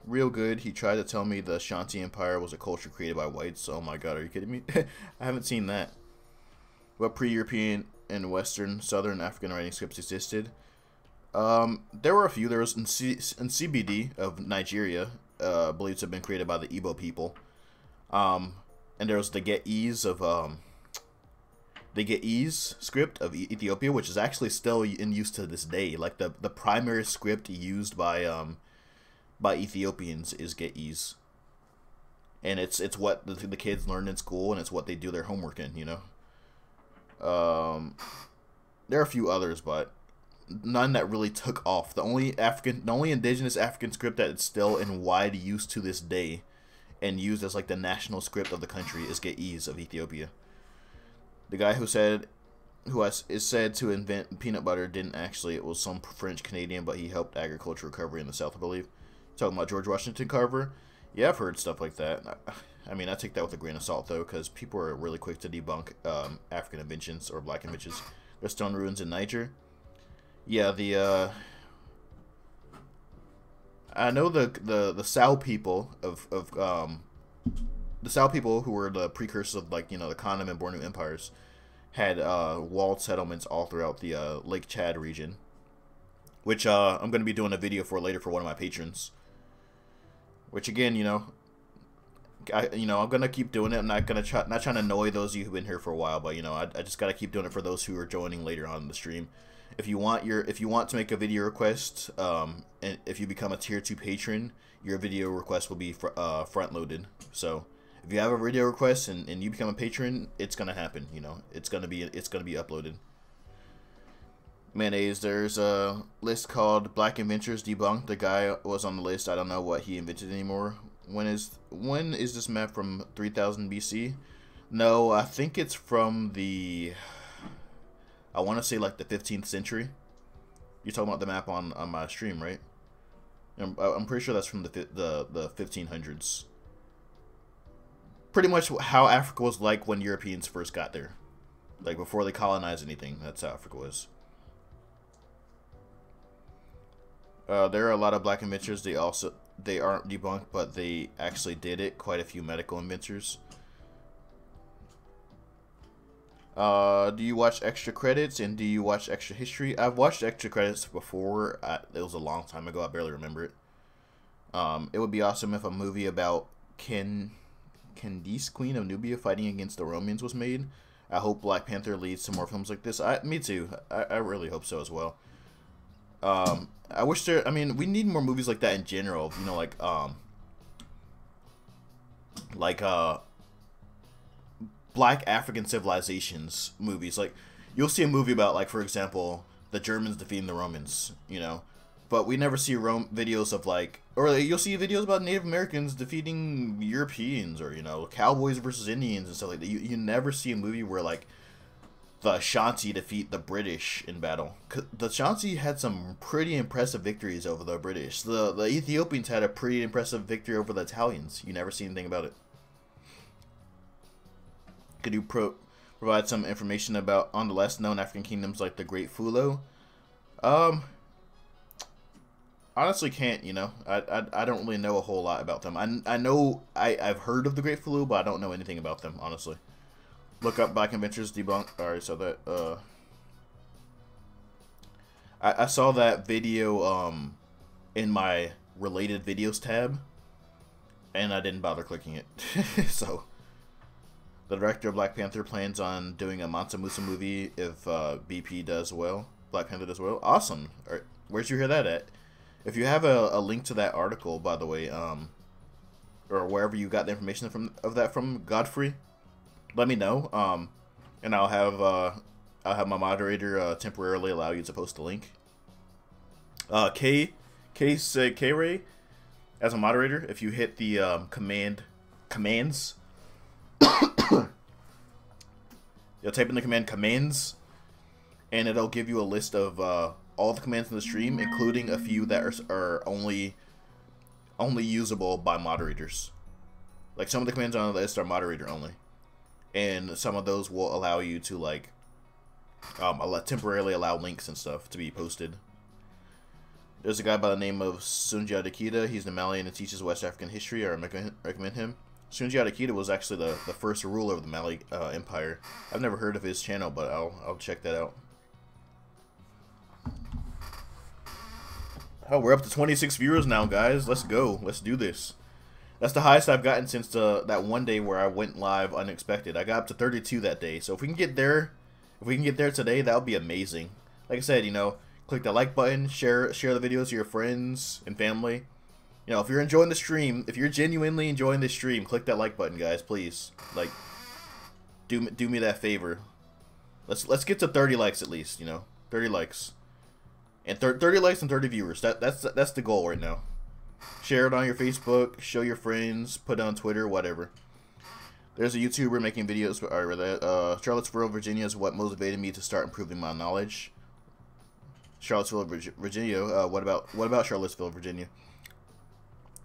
Speaker 1: good. He tried to tell me the Ashanti Empire was a culture created by whites. Oh my god, are you kidding me? I haven't seen that. What pre-European and Western Southern African writing scripts existed? There were a few. There was in CBD of Nigeria, believed to have been created by the Igbo people. And there was the Get Ease of the Get Ease script of Ethiopia, which is actually still in use to this day. Like the primary script used by Ethiopians is Get Ease, and it's what the kids learn in school, and it's what they do their homework in. You know. There are a few others, but none that really took off. The only indigenous African script that is still in wide use to this day, and used as like the national script of the country, is Get Ease of Ethiopia. The guy who is said to invent peanut butter didn't actually. It was some French Canadian, but he helped agriculture recovery in the South, I believe. Talking about George Washington Carver. Yeah, I've heard stuff like that. I mean, I take that with a grain of salt, though, because people are really quick to debunk African inventions or black inventions. There's stone ruins in Niger. Yeah, I know the Sao people of the Sao people, who were the precursors of, like, you know, the Kanem and Bornu empires, had walled settlements all throughout the Lake Chad region, which I'm going to be doing a video for later for one of my patrons. Which, again, you know, I'm going to keep doing it. I'm not trying to annoy those of you who've been here for a while, but, you know, I just got to keep doing it for those who are joining later on in the stream. If you want to make a video request, and if you become a tier 2 patron, your video request will be front loaded. So if you have a video request and you become a patron, it's gonna happen. You know, it's gonna be uploaded. Mayonnaise. There's a list called Black Inventors Debunked. The guy was on the list. I don't know what he invented anymore. When is this map from 3000 BC? No, I think it's from the, I want to say like the 15th century. You're talking about the map on my stream, right? I'm pretty sure that's from the 1500s. Pretty much how Africa was like when Europeans first got there, like before they colonized anything. That's how Africa was. There are a lot of black inventors. They aren't debunked, but they actually did it. Quite a few medical inventors. Do you watch extra credits, and do you watch extra history? I've watched extra credits before. It was a long time ago. I barely remember it. It would be awesome if a movie about Candice, Queen of Nubia, fighting against the Romans was made. I hope Black Panther leads to more films like this. Me too. I really hope so as well. I wish I mean, we need more movies like that in general. You know, like Black African civilizations movies. Like, you'll see a movie about, like, for example, the Germans defeating the Romans, you know, but we never see videos of, like, or you'll see videos about Native Americans defeating Europeans, or, you know, cowboys versus Indians and stuff like that. You never see a movie where, like, the Ashanti defeat the British in battle. The Ashanti had some pretty impressive victories over the British. The Ethiopians had a pretty impressive victory over the Italians. You never see anything about it. Could you provide some information on the less known African kingdoms like the Great Fulo? Honestly can't, you know. I don't really know a whole lot about them. I know I've heard of the Great Fulo, but I don't know anything about them, honestly. Look up Black Inventors Debunked. Alright, so that I saw that video in my related videos tab, and I didn't bother clicking it. So the director of Black Panther plans on doing a Mansa Musa movie if BP does well. Black Panther does well. Awesome. All right. Where'd you hear that at? If you have a link to that article, by the way, or wherever you got the information from Godfrey, let me know. And I'll have my moderator temporarily allow you to post the link. K-Ray, as a moderator, if you hit the commands. You'll type in the command commands, and it'll give you a list of all the commands in the stream, including a few that are only usable by moderators. Like, some of the commands on the list are moderator only, and some of those will allow you to, like, temporarily allow links and stuff to be posted. There's a guy by the name of Sunjata Akita. He's Malian and teaches West African history. I recommend him. Sunjata Akita was actually the first ruler of the Mali Empire. I've never heard of his channel, but I'll check that out. Oh, we're up to 26 viewers now, guys. Let's go. Let's do this. That's the highest I've gotten since that one day where I went live unexpected. I got up to 32 that day. So if we can get there, today, that would be amazing. Like I said, you know, click the like button, share the videos to your friends and family. You know, if you're enjoying the stream, if you're genuinely enjoying this stream, click that like button, guys, please. Like, do me that favor. Let's get to 30 likes at least, you know, 30 likes, and 30 likes and 30 viewers. That's the goal right now. Share it on your Facebook, show your friends, put it on Twitter, whatever. There's a YouTuber making videos. I read that. Charlottesville, Virginia is what motivated me to start improving my knowledge. Charlottesville, Virginia. What about Charlottesville, Virginia?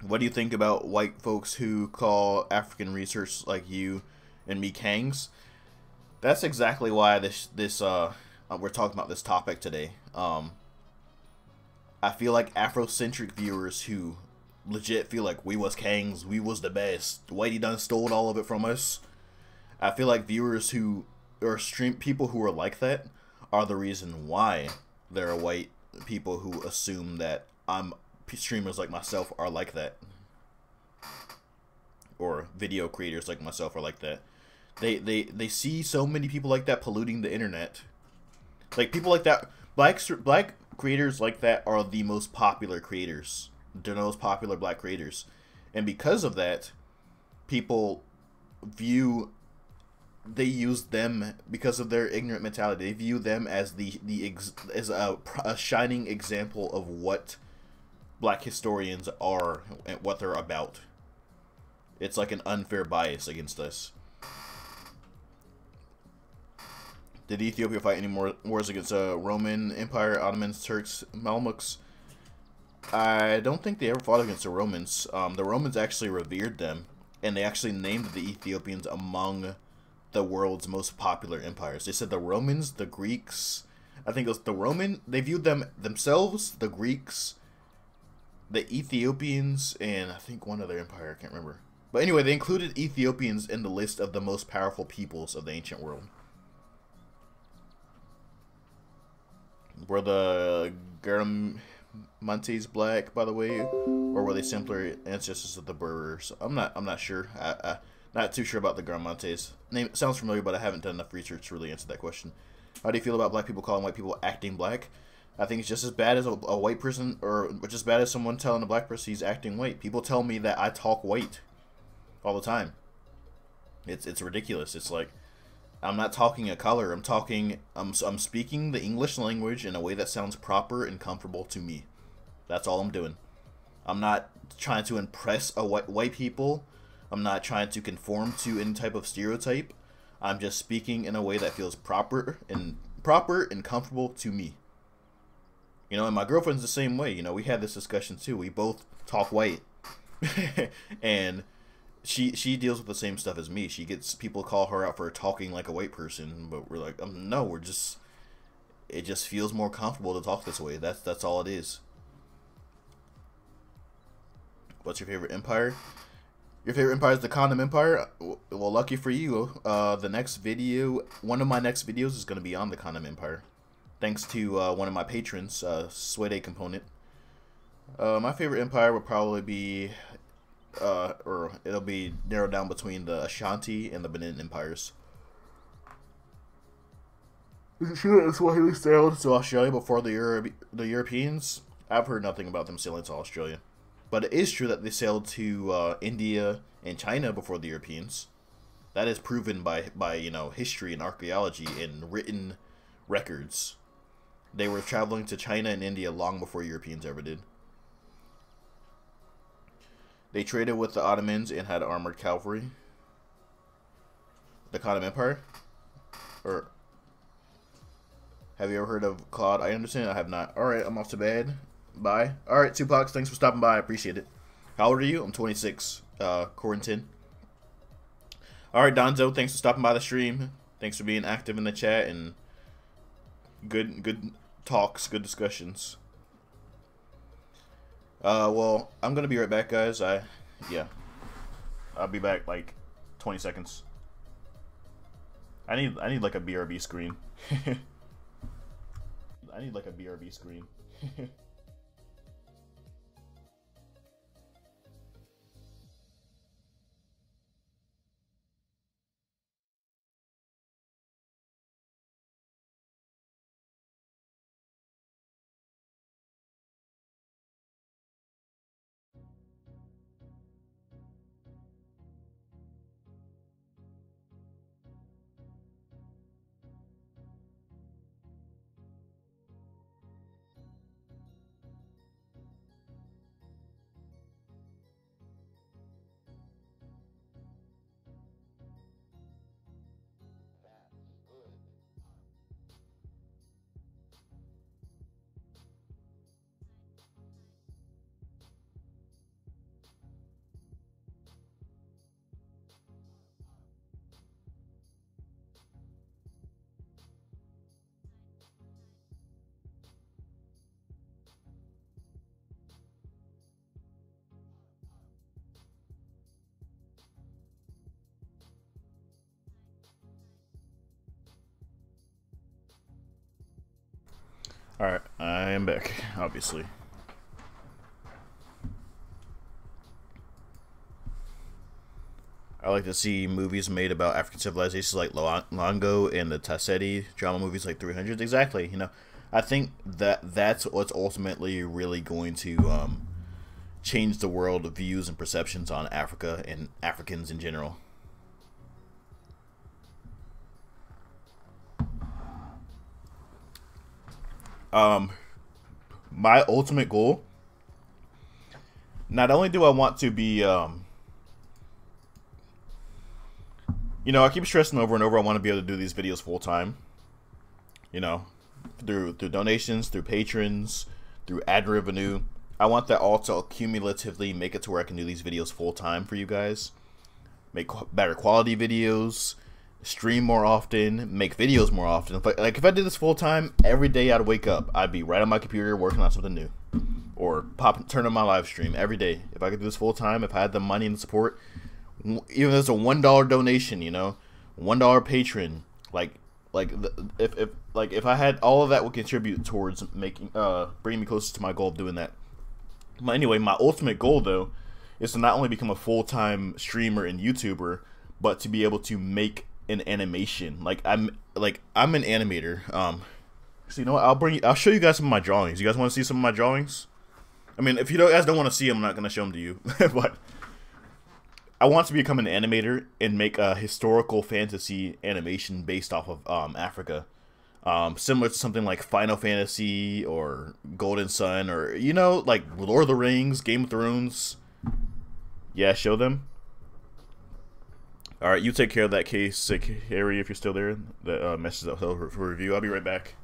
Speaker 1: What do you think about white folks who call African research like you and me Kangs? That's exactly why we're talking about this topic today. I feel like Afrocentric viewers who legit feel like we was Kangs, we was the best, Whitey done stole all of it from us. I feel like viewers who, or people who are like that, are the reason why there are white people who assume that streamers like myself are like that, or video creators like myself are like that. They see so many people like that polluting the internet. Like, people like that, black creators like that are the most popular creators. They're the most popular black creators, and because of that, people they use them, because of their ignorant mentality, they view them as a shining example of what black historians are and what they're about. It's like an unfair bias against us. Did Ethiopia fight any more wars against Roman Empire, Ottomans, Turks, Mamluks? I don't think they ever fought against the Romans. The Romans actually revered them, and they actually named the Ethiopians among the world's most popular empires. They said the Romans, the Greeks, I think it was they viewed themselves, the Greeks, the Ethiopians, and I think one other empire, I can't remember. But anyway, they included Ethiopians in the list of the most powerful peoples of the ancient world. Were the Garamantes black, by the way, or were they simpler ancestors of the Berbers? I'm not sure. Not too sure about the Garamantes. Name sounds familiar, but I haven't done enough research to really answer that question. How do you feel about black people calling white people acting black? I think it's just as bad as a white person, or just as bad as someone telling a black person he's acting white. People tell me that I talk white all the time. It's ridiculous. It's like, I'm not talking a color. I'm speaking the English language in a way that sounds proper and comfortable to me. That's all I'm doing. I'm not trying to impress white people. I'm not trying to conform to any type of stereotype. I'm just speaking in a way that feels proper and comfortable to me. You know, and my girlfriend's the same way. You know, we had this discussion too. We both talk white, and she deals with the same stuff as me. She gets people call her out for talking like a white person, but we're like, no, it just feels more comfortable to talk this way. That's all it is. What's your favorite empire? Your favorite empire is the Condom Empire? Well, lucky for you, the next video, one of my next videos is going to be on the Condom Empire. Thanks to one of my patrons, Suede Component. My favorite empire would probably be, or it'll be narrowed down between the Ashanti and the Benin empires. Is it true that Swahili sailed to Australia before the Europeans? I've heard nothing about them sailing to Australia. But it is true that they sailed to India and China before the Europeans. That is proven by you know, history and archaeology and written records. They were traveling to China and India long before Europeans ever did. They traded with the Ottomans and had armored cavalry. The Condom Empire? Or have you ever heard of Claude Anderson? I have not. Alright, I'm off to bed. Bye. Alright, Tupac, thanks for stopping by. I appreciate it. How old are you? I'm 26. Quarantine. Alright, Donzo, thanks for stopping by the stream. Thanks for being active in the chat and good talks, good discussions. Well, I'm gonna be right back, guys. I'll be back like 20 seconds. I need like a BRB screen. I need like a BRB screen. Alright, I am back, obviously. I like to see movies made about African civilizations like Longo and the Tassetti, drama movies like 300. Exactly, you know. I think that's what's ultimately really going to change the world of views and perceptions on Africa and Africans in general. My ultimate goal, not only do I want to be, you know, I keep stressing over and over, I want to be able to do these videos full time, you know, through donations, through patrons, through ad revenue. I want that all to cumulatively make it to where I can do these videos full time for you guys, make better quality videos, stream more often, make videos more often. If I did this full time, every day I'd wake up, I'd be right on my computer working on something new, or turn on my live stream every day. If I could do this full time, if I had the money and the support, even if it's a $1 donation, you know, $1 patron, if I had all of that would contribute towards making bringing me closer to my goal of doing that. But anyway, my ultimate goal though is to not only become a full-time streamer and YouTuber, but to be able to make an animation. I'm an animator. So you know what? I'll show you guys some of my drawings. You guys want to see some of my drawings? I mean, if you guys don't want to see them, I'm not gonna show them to you. But I want to become an animator and make a historical fantasy animation based off of Africa, similar to something like Final Fantasy or Golden Sun, or you know, like Lord of the Rings, Game of Thrones. Yeah, show them. All right, you take care of that case, Harry, if you're still there. The message up for review. I'll be right back.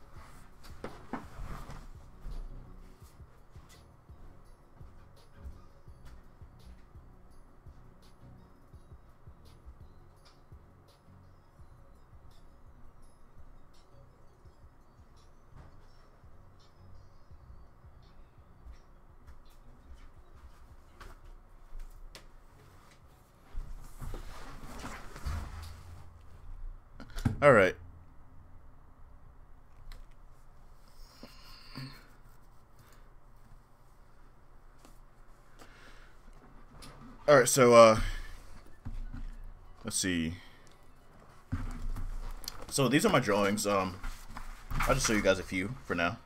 Speaker 1: All right. All right, so let's see. So these are my drawings. I'll just show you guys a few for now.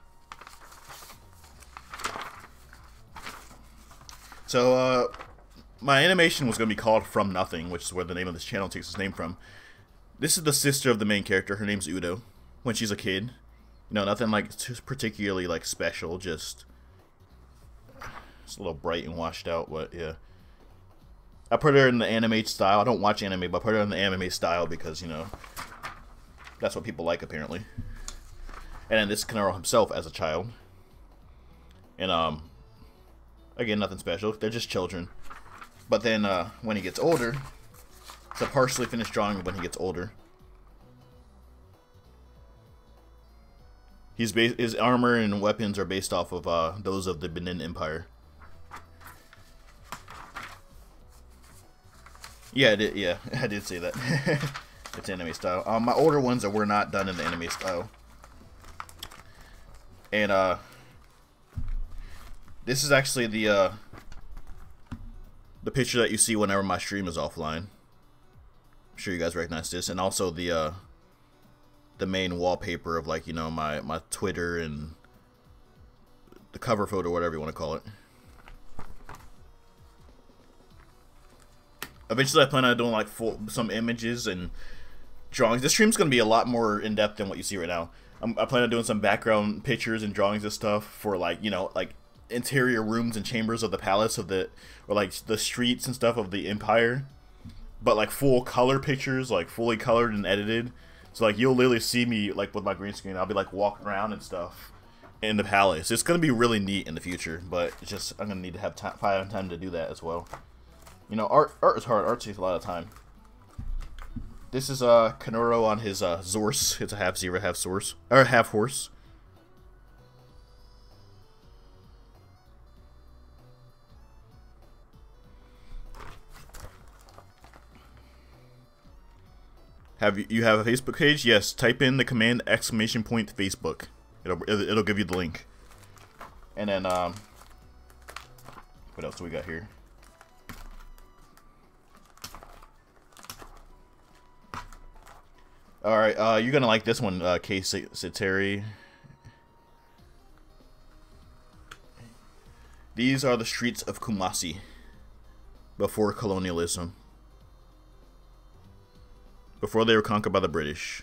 Speaker 1: So my animation was going to be called From Nothing, which is where the name of this channel takes its name from. This is the sister of the main character. Her name's Udo. When she's a kid, you know, nothing like particularly like special. Just it's a little bright and washed out, but yeah. I put her in the anime style. I don't watch anime, but I put her in the anime style because, you know, that's what people like apparently. And then this is Kanaro himself as a child. And again, nothing special. They're just children. But then when he gets older. It's a partially finished drawing when he gets older. His armor and weapons are based off of those of the Benin Empire. Yeah, I did say that. It's anime style. My older ones were not done in the anime style. And this is actually the picture that you see whenever my stream is offline. I'm sure you guys recognize this, and also the main wallpaper of, like, you know, my Twitter and the cover photo, whatever you want to call it. Eventually I plan on doing like some images and drawings. This stream's gonna be a lot more in depth than what you see right now. I plan on doing some background pictures and drawings and stuff for, like, you know, like interior rooms and chambers of the palace or like the streets and stuff of the empire. But like full color pictures, like fully colored and edited. So like you'll literally see me like with my green screen. I'll be like walking around and stuff in the palace. It's gonna be really neat in the future, but it's just I'm gonna need to have time to do that as well. You know, art is hard. Art takes a lot of time. This is Kanuro on his Zorse. It's a half zebra, half horse. You have a Facebook page? Yes. Type in the command !Facebook. It'll give you the link. And then what else do we got here? All right, you're gonna like this one, K. Ceteri. These are the streets of Kumasi before colonialism, before they were conquered by the British.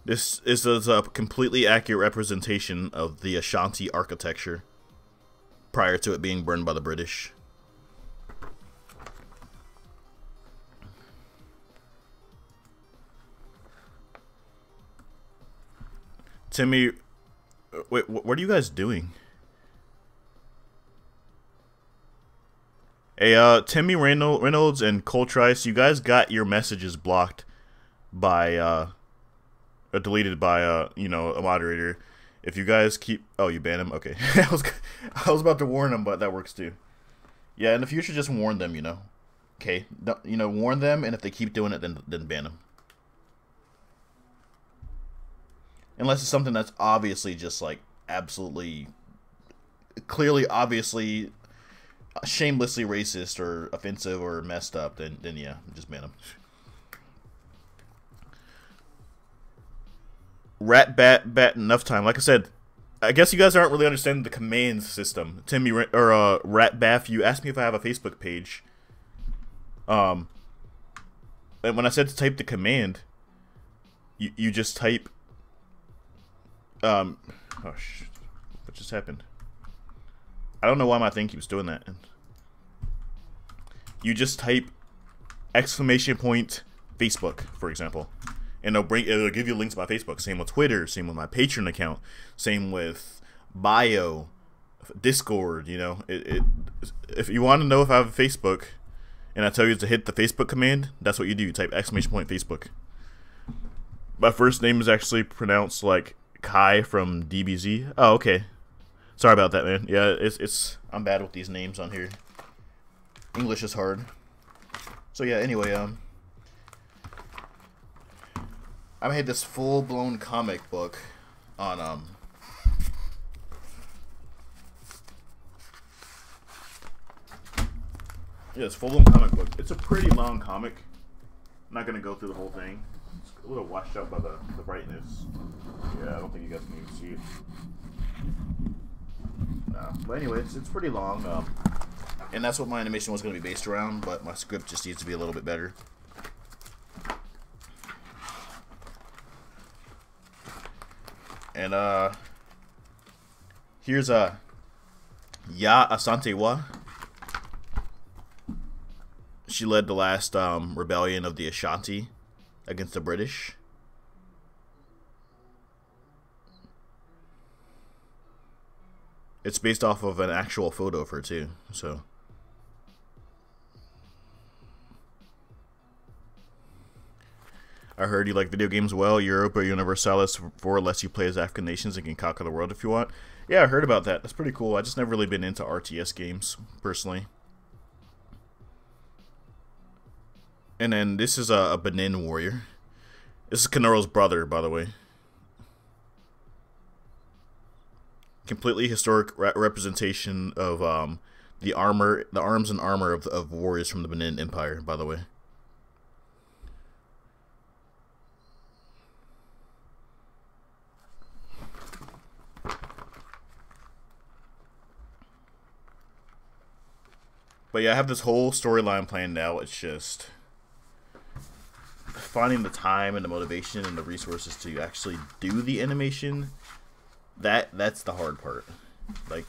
Speaker 1: This is a completely accurate representation of the Ashanti architecture prior to it being burned by the British. Timmy, wait, what are you guys doing? Hey, Timmy Reynolds and Coltrice, you guys got your messages blocked by, deleted by, you know, a moderator. If you guys keep... Oh, you ban him? Okay. I was about to warn them, but that works too. Yeah, in the future, just warn them, you know. Okay? You know, warn them, and if they keep doing it, then ban them. Unless it's something that's obviously just, like, absolutely... Clearly, obviously, shamelessly racist or offensive or messed up, then yeah, just ban them. Rat bat enough time. Like I said, I guess you guys aren't really understanding the command system. Timmy or Rat Bath, you asked me if I have a Facebook page. And when I said to type the command, you just type oh shit. What just happened? I don't know why my thing keeps doing that. You just type !Facebook, for example. And it'll give you links to my Facebook. Same with Twitter. Same with my Patreon account. Same with Bio, Discord. You know, if you want to know if I have a Facebook, and I tell you to hit the Facebook command, that's what you do. You type !Facebook. My first name is actually pronounced like Kai from DBZ. Oh, okay. Sorry about that, man. Yeah, I'm bad with these names on here. English is hard. So yeah. Anyway, I made this full-blown comic book on, yeah, it's full-blown comic book. It's a pretty long comic. I'm not going to go through the whole thing. It's a little washed out by the brightness. Yeah, I don't think you guys can even see it. But anyway, it's pretty long. And that's what my animation was going to be based around, but my script just needs to be a little bit better. And here's Ya Asantewa. She led the last rebellion of the Ashanti against the British. It's based off of an actual photo of her too, so. I heard you like video games well. Europe or Universalis 4 lets you play as African nations and can conquer the world if you want. Yeah, I heard about that. That's pretty cool. I just never really been into RTS games, personally. And then this is a Benin warrior. This is Kanora's brother, by the way. Completely historic representation of the arms and armor of warriors from the Benin Empire, by the way. But yeah, I have this whole storyline planned out. It's just finding the time and the motivation and the resources to actually do the animation. That's the hard part. Like,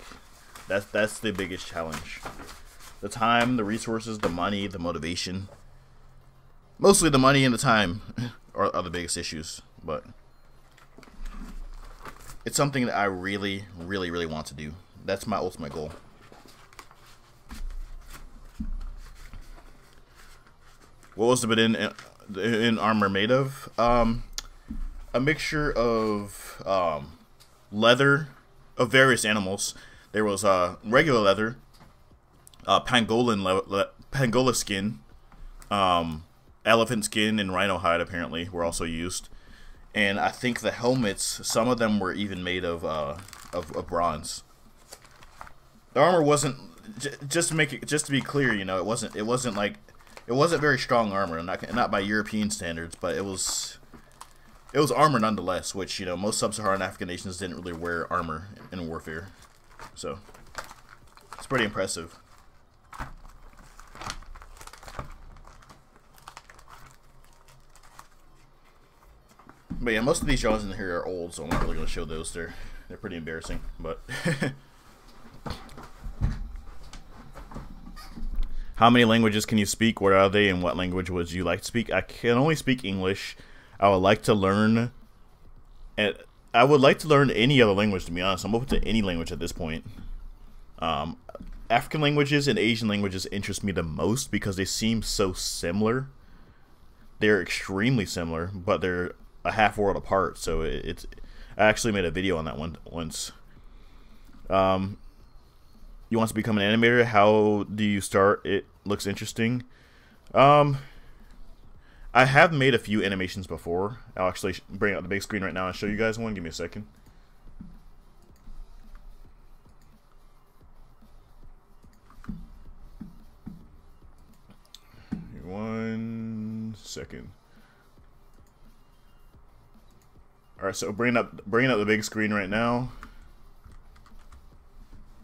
Speaker 1: that's the biggest challenge. The time, the resources, the money, the motivation. Mostly the money and the time are the biggest issues. But it's something that I really, really, really want to do. That's my ultimate goal. What was the Benin in armor made of? A mixture of leather of various animals. There was regular leather, pangolin pangolin skin, elephant skin, and rhino hide apparently were also used. And I think the helmets, some of them were even made of bronze. The armor wasn't, just to be clear, you know, it wasn't very strong armor, not by European standards, but it was armor nonetheless, which, you know, most sub-Saharan African nations didn't really wear armor in warfare. So it's pretty impressive. But yeah, most of these drawings in here are old, so I'm not really going to show those. They're pretty embarrassing, but how many languages can you speak? What are they, and what language would you like to speak? I can only speak English. I would like to learn, and I would like to learn any other language, to be honest. I'm open to any language at this point. African languages and Asian languages interest me the most because they seem so similar. They're extremely similar, but they're a half world apart, so it's. I actually made a video on that one once. You want to become an animator? How do you start? It looks interesting. I have made a few animations before. I'll actually bring out the big screen right now and show you guys one. Give me a second. One second. Alright, so bringing up the big screen right now,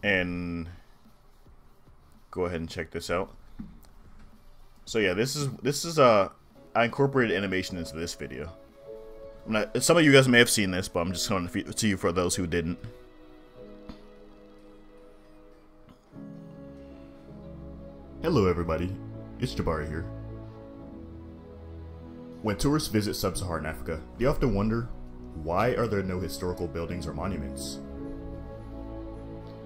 Speaker 1: and go ahead and check this out. So yeah, this is I incorporated animation into this video. Some of you guys may have seen this, but I'm just going to you for those who didn't. Hello everybody, it's Jabari here. When tourists visit sub-Saharan Africa, they often wonder, why are there no historical buildings or monuments?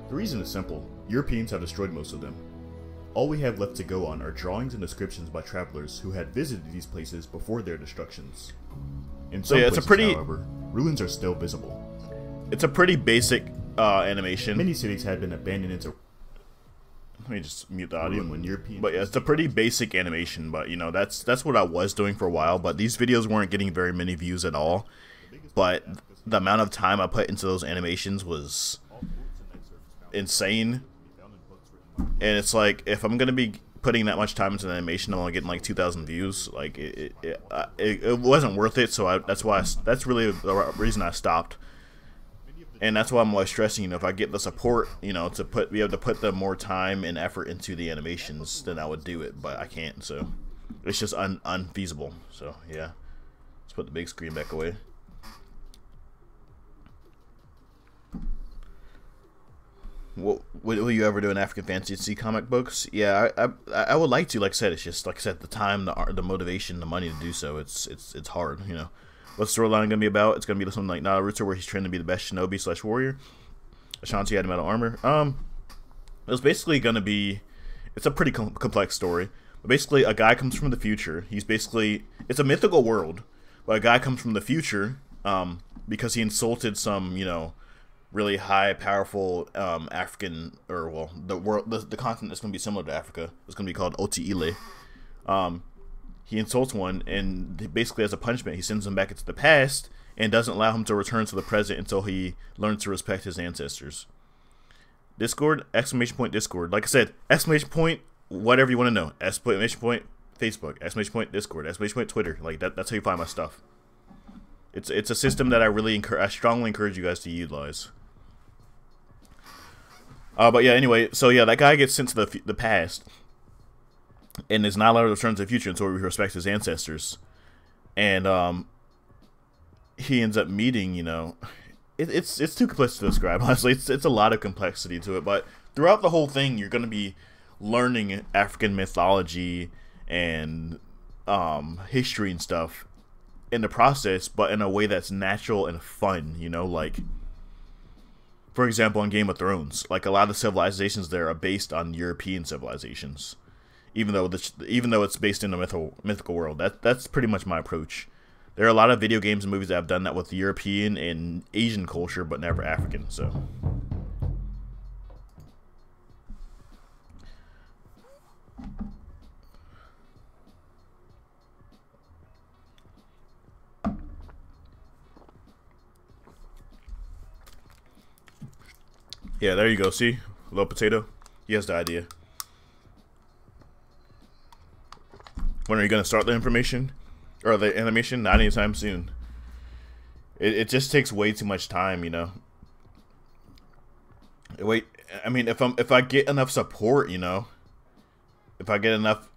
Speaker 1: The reason is simple. Europeans have destroyed most of them. All we have left to go on are drawings and descriptions by travelers who had visited these places before their destructions. In some places, however, ruins are still visible. It's a pretty basic animation. Many cities had been abandoned into... Let me just mute the audio. But yeah, it's a pretty basic animation, but you know, that's what I was doing for a while, but these videos weren't getting very many views at all. But the amount of time I put into those animations was insane. And it's like, if I'm gonna be putting that much time into an animation, I'm only getting like 2,000 views. Like it wasn't worth it. So that's really the reason I stopped. And that's why I'm always stressing, you know, if I get the support, you know, to be able to put the more time and effort into the animations, then I would do it. But I can't, so it's just unfeasible. So yeah, let's put the big screen back away. Will you ever do an African fantasy comic books? Yeah, I would like to. Like I said, it's just, like I said, the time, the motivation, the money to do so. It's hard, you know. What's the storyline gonna be about? It's gonna be something like Naruto, where he's trying to be the best shinobi / warrior. Ashanti had metal armor. It was basically gonna be. It's a pretty complex story. But basically, a guy comes from the future. It's a mythical world, but a guy comes from the future because he insulted some, you know, really high, powerful African, or well, the continent that's gonna be similar to Africa. It's gonna be called Otiile. He insults one, and basically as a punishment, he sends him back into the past and doesn't allow him to return to the present until he learns to respect his ancestors. Discord, exclamation point Discord. Like I said, exclamation point, whatever you want to know. Exclamation point Facebook, exclamation point Discord, exclamation point Twitter. Like that's how you find my stuff. It's a system that I strongly encourage you guys to utilize. But yeah, anyway, so yeah, that guy gets sent to the past, and is not allowed to return to the future until he respects his ancestors. And he ends up meeting, you know, it's too complex to describe, honestly. It's a lot of complexity to it, but throughout the whole thing, you're going to be learning African mythology and history and stuff in the process, but in a way that's natural and fun, you know, like, for example, in Game of Thrones, like, a lot of the civilizations there are based on European civilizations. Even though it's based in a mythical world, that's pretty much my approach. There are a lot of video games and movies that have done that with European and Asian culture, but never African. So, Yeah, there you go. See? Little potato. He has the idea. When are you going to start the information? Or the animation? Not anytime soon. It just takes way too much time, you know. Wait, I mean, if I get enough support, you know, if I get enough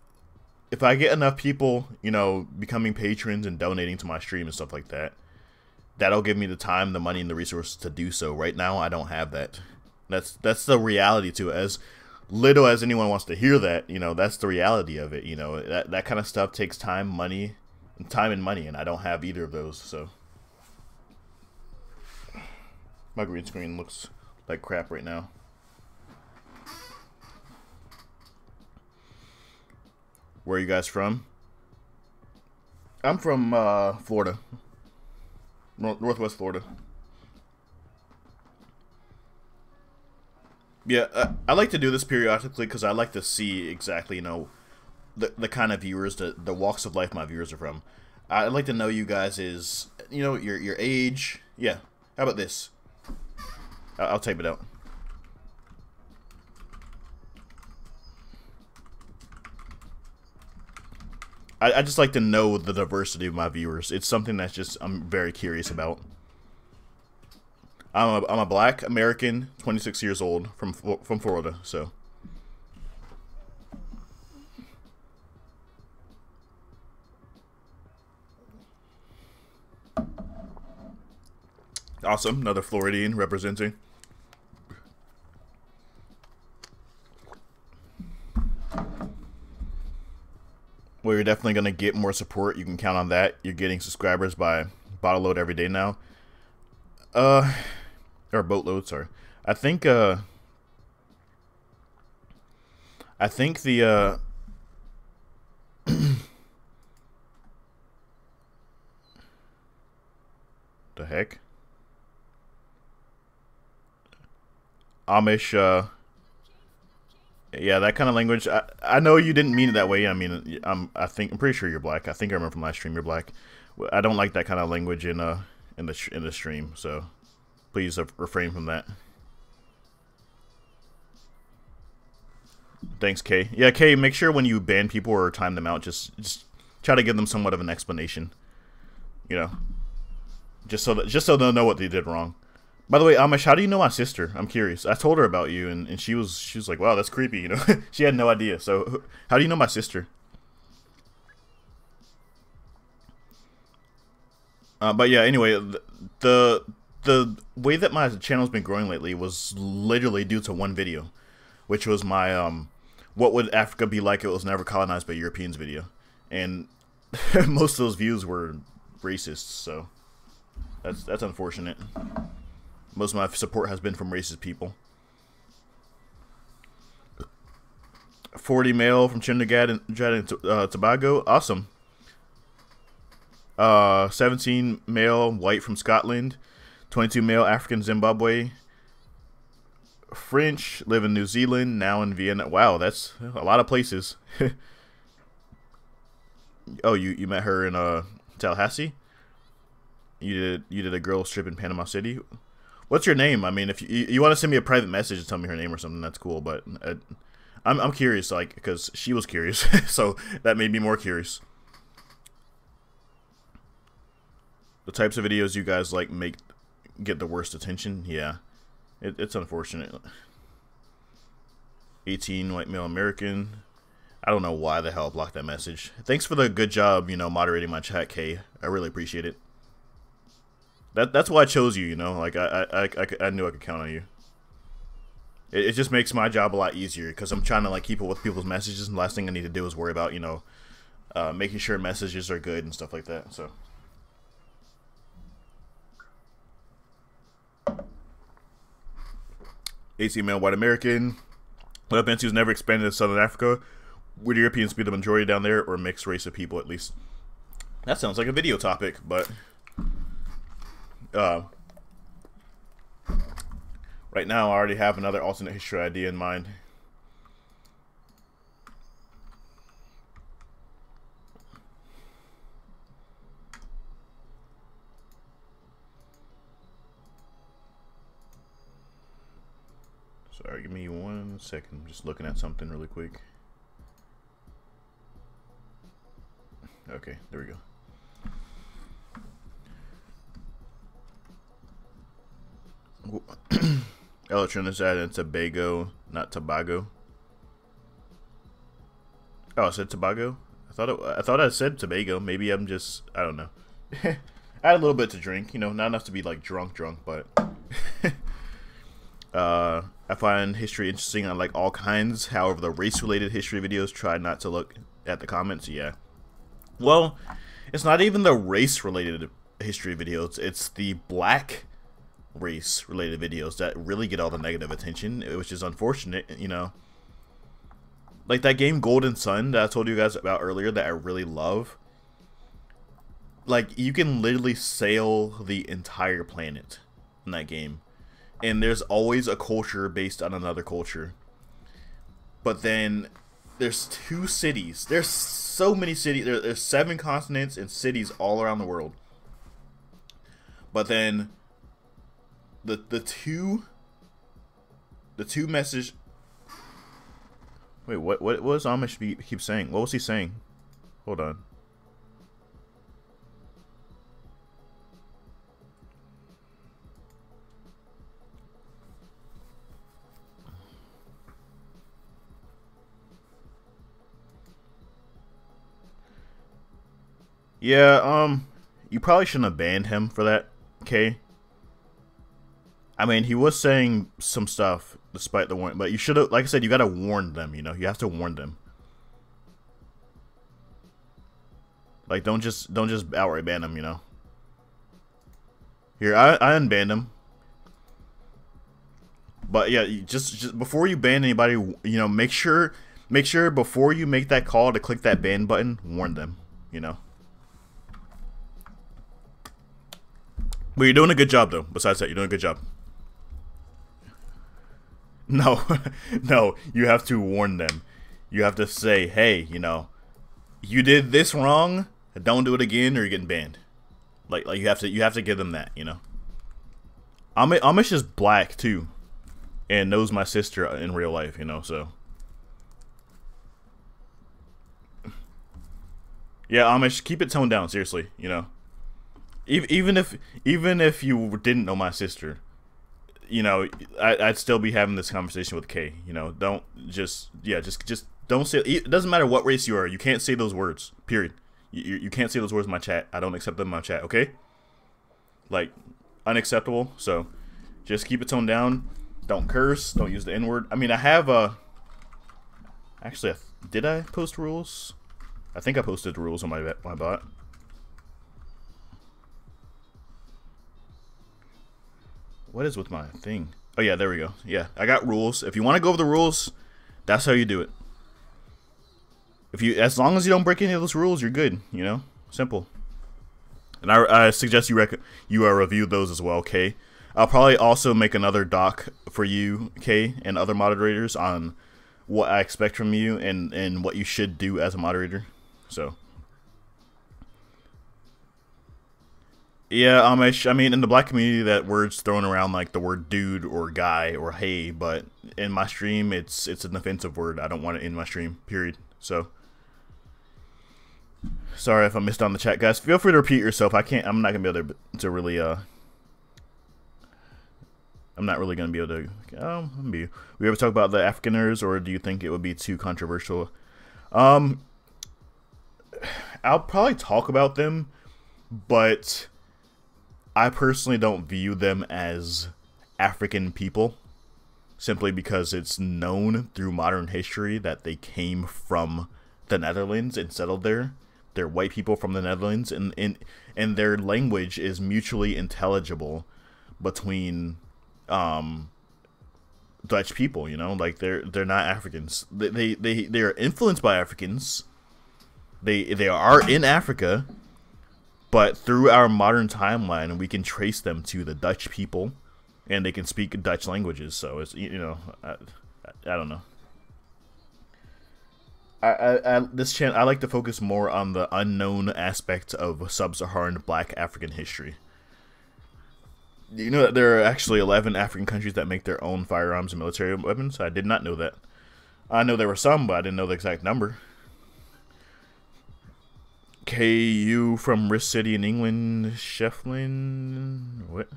Speaker 1: people, you know, becoming patrons and donating to my stream and stuff like that, that'll give me the time, the money, and the resources to do so. Right now, I don't have that. That's the reality to it. As little as anyone wants to hear that, you know, that's the reality of it. You know, that kind of stuff takes time, money, and I don't have either of those. So my green screen looks like crap right now. Where are you guys from? I'm from Florida, Northwest Florida. Yeah, I like to do this periodically because I like to see exactly, you know, the kind of viewers, the walks of life my viewers are from. I'd like to know you guys is, you know, your age. Yeah. How about this? I'll type it out. I just like to know the diversity of my viewers. It's something that's just I'm very curious about. I'm a black American, 26 years old, from Florida. So awesome, another Floridian representing. Well, you're definitely gonna get more support. You can count on that. You're getting subscribers by bottle load every day now. Or boatload, sorry. I think the the heck? Amish, yeah, that kind of language. I know you didn't mean it that way. I mean, I'm pretty sure you're black. I think I remember from last stream you're black. I don't like that kind of language in the stream, so please refrain from that. Thanks, Kay. Yeah, Kay, make sure when you ban people or time them out, just try to give them somewhat of an explanation. You know, just so they'll know what they did wrong. By the way, Amish, how do you know my sister? I'm curious. I told her about you, and she was like, wow, that's creepy, you know? She had no idea. So, how do you know my sister? But yeah, anyway, the way that my channel's been growing lately was literally due to one video, which was my what would Africa be like if it was never colonized by Europeans video, and most of those views were racist, so that's unfortunate. Most of my support has been from racist people. 40 male from Trinidad and Tobago, awesome. 17 male white from Scotland, 22 male African Zimbabwe, French, live in New Zealand, now in Vienna. Wow, that's a lot of places. Oh, you met her in Tallahassee? You did a girl strip in Panama City? What's your name? I mean, if you want to send me a private message and tell me her name or something, that's cool, but I'm curious, like, because she was curious, so that made me more curious. The types of videos you guys like get the worst attention, yeah. It's unfortunate. 18 white male American. I don't know why the hell I blocked that message. Thanks for the good job, you know, moderating my chat, Kay. I really appreciate it. That's why I chose you, you know. Like I knew I could count on you. It just makes my job a lot easier because I'm trying to like keep up with people's messages, and the last thing I need to do is worry about, you know, making sure messages are good and stuff like that. So. 18 male white American. What up, NC's never expanded to Southern Africa? Would Europeans be the majority down there, or a mixed race of people at least? That sounds like a video topic, but right now I already have another alternate history idea in mind. Sorry, give me 1 second. I'm just looking at something really quick. Okay, there we go. El Trinidad and Tobago, not Tobago. Oh, I said Tobago? I thought I said Tobago. Maybe I'm just, I don't know. I had a little bit to drink, you know, not enough to be like drunk, but I find history interesting. I like all kinds. However, the race-related history videos, try not to look at the comments. Yeah. Well, it's not even the race-related history videos. It's the black race-related videos that really get all the negative attention, which is unfortunate, you know. Like that game Golden Sun that I told you guys about earlier that I really love. Like, you can literally sail the entire planet in that game. And there's always a culture based on another culture. But then there's 2 cities. There's so many cities. There's 7 continents and cities all around the world. But then the two message. Wait, what was Amish keep saying? What was he saying? Hold on. Yeah, you probably shouldn't have banned him for that, okay? I mean, he was saying some stuff despite the warning, but you should have, like I said, you gotta warn them, you know? You have to warn them. Like, don't just outright ban them, you know? Here, I unbanned him. But yeah, just before you ban anybody, you know, make sure before you make that call to click that ban button, warn them, you know? But you're doing a good job, though. Besides that, you're doing a good job. No, no, you have to warn them. You have to say, hey, you know, you did this wrong. Don't do it again, or you're getting banned. Like you have to give them that, you know. Amish is black too, and knows my sister in real life, you know. So yeah, Amish, keep it toned down, seriously, you know. Even if you didn't know my sister, you know, I'd still be having this conversation with Kay. You know, don't just don't say. It doesn't matter what race you are. You can't say those words. Period. You can't say those words in my chat. I don't accept them in my chat. Okay? Like, unacceptable. So just keep it toned down. Don't curse. Don't use the N-word. I mean, I have actually, did I post rules? I think I posted the rules on my bot. What is with my thing? Oh yeah, there we go. Yeah, I got rules. If you want to go over the rules, that's how you do it. As long as you don't break any of those rules, you're good. You know, simple. And I suggest you review those as well, Kay. I'll probably also make another doc for you, Kay, and other moderators on what I expect from you and what you should do as a moderator. So. Yeah, Amish, I mean, in the black community, that word's thrown around like the word dude or guy or hey, but in my stream, it's an offensive word. I don't want it in my stream, period. So, sorry if I missed on the chat, guys. Feel free to repeat yourself. I'm not going to be able to really, I'm not really going to be able to, we ever talk about the Afrikaners, or do you think it would be too controversial? I'll probably talk about them, but I personally don't view them as African people, simply because it's known through modern history that they came from the Netherlands and settled there. They're white people from the Netherlands, and their language is mutually intelligible between Dutch people. You know, like they're not Africans. They are influenced by Africans. They are in Africa. But through our modern timeline, we can trace them to the Dutch people, and they can speak Dutch languages. So it's, you know, I don't know. This channel, I like to focus more on the unknown aspect of sub-Saharan Black African history. You know that there are actually 11 African countries that make their own firearms and military weapons? I did not know that. I know there were some, but I didn't know the exact number. KU from Risk City in England, Shefflin. What?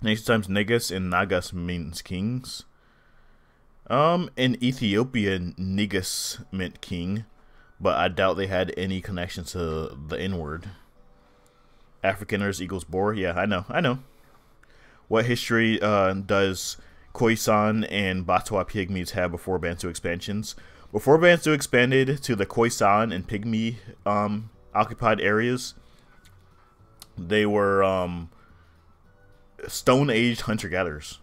Speaker 1: Next times Negus and Nagas means kings. In Ethiopia, Negus meant king, but I doubt they had any connection to the N-word. Afrikaners equals Boer. Yeah, I know. What history does Khoisan and Batwa pygmies have before Bantu expansions? Before Bantu expanded to the Khoisan and Pygmy occupied areas, they were Stone-aged hunter-gatherers.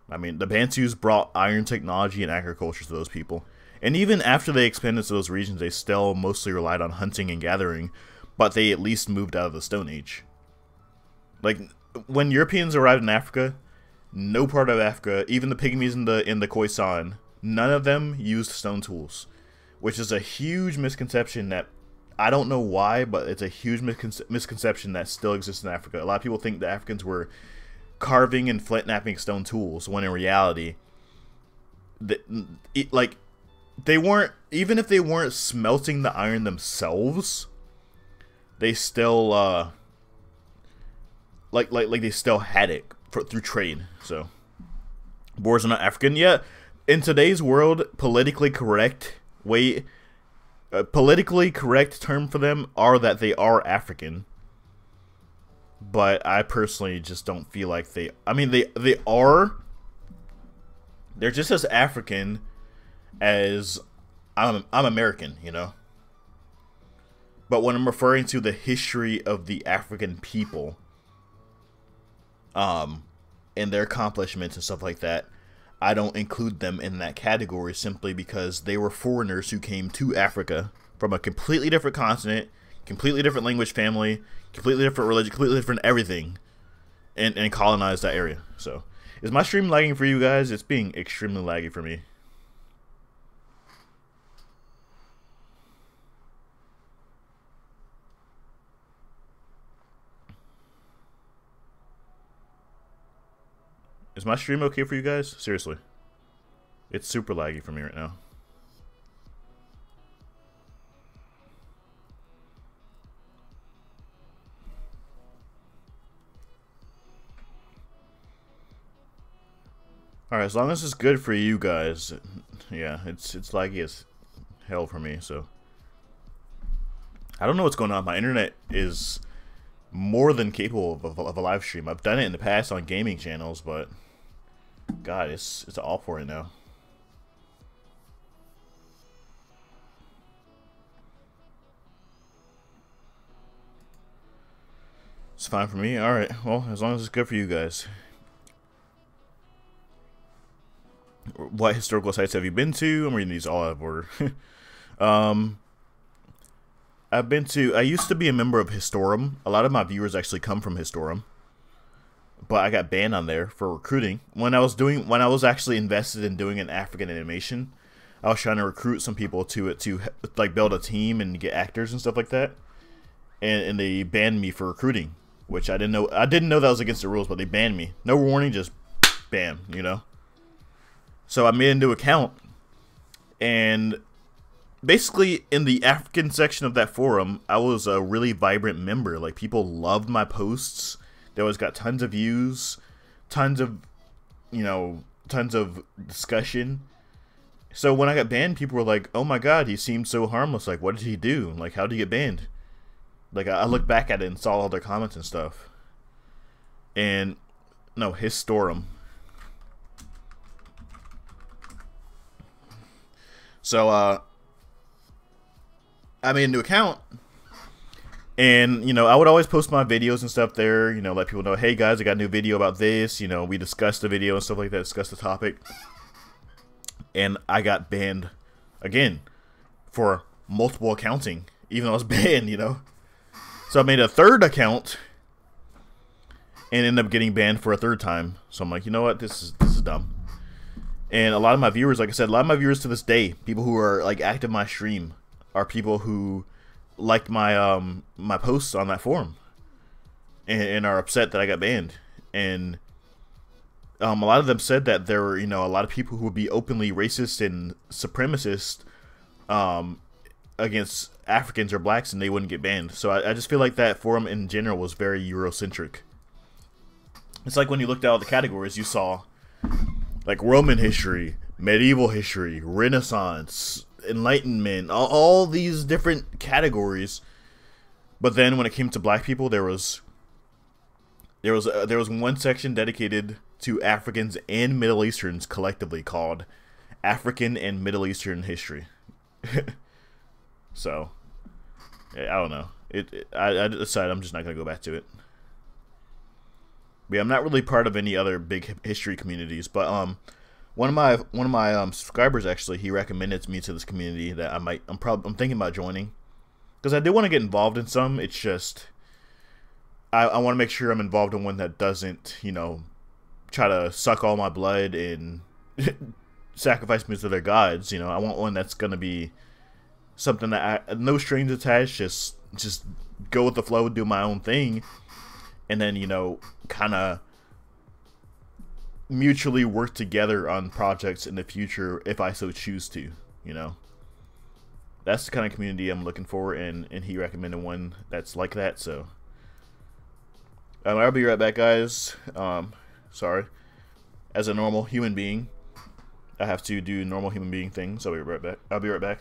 Speaker 1: I mean, the Bantus brought iron technology and agriculture to those people. And even after they expanded to those regions, they still mostly relied on hunting and gathering, but they at least moved out of the Stone Age. Like, when Europeans arrived in Africa, no part of Africa, even the Pygmies in the Khoisan, none of them used stone tools, which is a huge misconception that I don't know why, but it's a huge misconception that still exists in Africa. A lot of people think the Africans were carving and flint-knapping stone tools, when in reality, they weren't. Even if they weren't smelting the iron themselves, they still they still had it through trade. So Boers are not African. Yeah, in today's world, politically correct term for them are that they are African. But I personally just don't feel like they... I mean, they are... They're just as African as I'm American, you know? But when I'm referring to the history of the African people, and their accomplishments and stuff like that, I don't include them in that category simply because they were foreigners who came to Africa from a completely different continent, completely different language family, completely different religion, completely different everything, and colonized that area. So, is my stream lagging for you guys? It's being extremely laggy for me. Is my stream okay for you guys? Seriously. It's super laggy for me right now. Alright, as long as it's good for you guys. Yeah, it's laggy as hell for me, so. I don't know what's going on. My internet is more than capable of a live stream. I've done it in the past on gaming channels, but God, it's awful right now. It's fine for me. Alright, well, as long as it's good for you guys. What historical sites have you been to? I'm reading these all out of order. I used to be a member of Historum. A lot of my viewers actually come from Historum. But I got banned on there for recruiting. When I was actually invested in doing an African animation, I was trying to recruit some people to like build a team and get actors and stuff like that. And they banned me for recruiting, which I didn't know. I didn't know that was against the rules, but they banned me. No warning, just bam, you know. So I made a new account, and basically in the African section of that forum, I was a really vibrant member. Like, people loved my posts. They always got tons of views, tons of discussion. So when I got banned, people were like, "Oh my God, he seemed so harmless. Like, what did he do? Like, how did he get banned?" Like, I looked back at it and saw all their comments and stuff. And no, Historum. So, I made a new account, and, you know, I would always post my videos and stuff there, you know, let people know, hey guys, I got a new video about this, you know, we discussed the video and stuff like that, discussed the topic, and I got banned again for multiple accounting, even though I was banned, you know. So I made a third account, and ended up getting banned for a third time, so I'm like, you know what, this is dumb. And a lot of my viewers, like I said, a lot of my viewers to this day, people who are like active in my stream, are people who liked my my posts on that forum. and are upset that I got banned. And a lot of them said that there were, you know, a lot of people who would be openly racist and supremacist against Africans or blacks, and they wouldn't get banned. So I just feel like that forum in general was very Eurocentric. It's like when you looked at all the categories, you saw like Roman history, medieval history, Renaissance, Enlightenment, all these different categories. But then when it came to black people, there was one section dedicated to Africans and Middle Easterns collectively, called African and Middle Eastern History. So I don't know. I decided I'm just not gonna go back to it. But yeah, I'm not really part of any other big history communities, but one of my subscribers, actually, he recommended me to this community that I'm thinking about joining, because I do want to get involved in some. It's just I want to make sure I'm involved in one that doesn't, you know, try to suck all my blood and sacrifice me to their gods. You know, I want one that's gonna be something that no strings attached, just go with the flow, do my own thing, and then, you know, kind of mutually work together on projects in the future if I so choose to. You know, that's the kind of community I'm looking for, and he recommended one that's like that. So I'll be right back, guys. Sorry, as a normal human being, I have to do normal human being things. I'll be right back.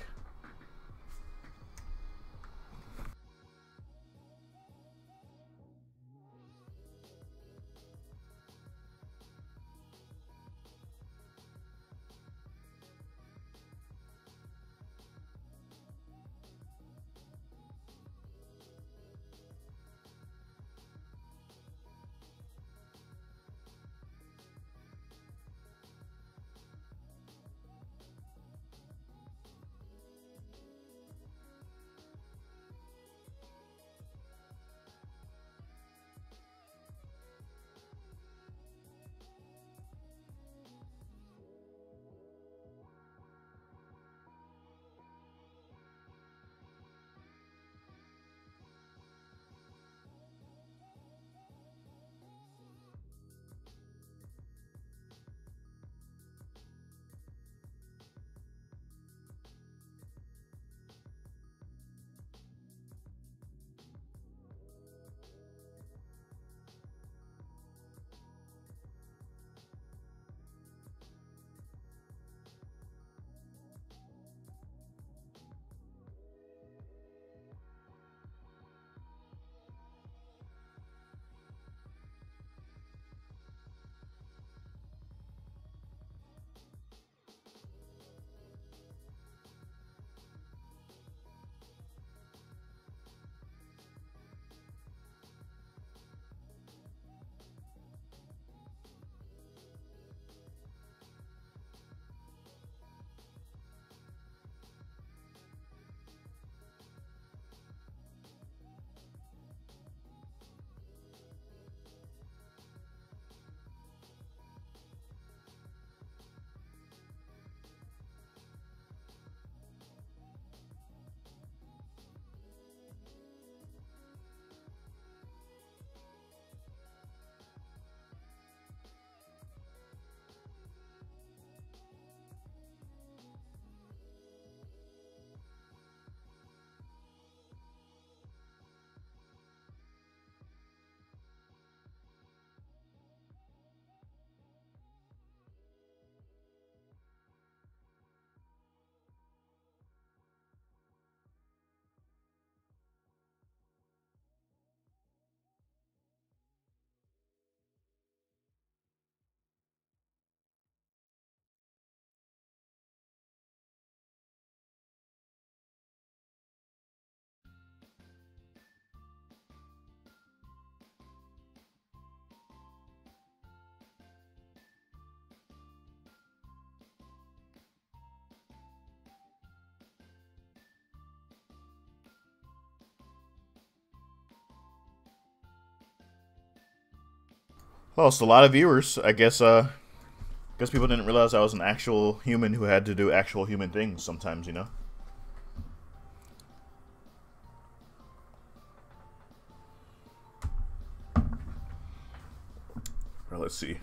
Speaker 1: Lost a lot of viewers. I guess people didn't realize I was an actual human who had to do actual human things sometimes, you know? let's see.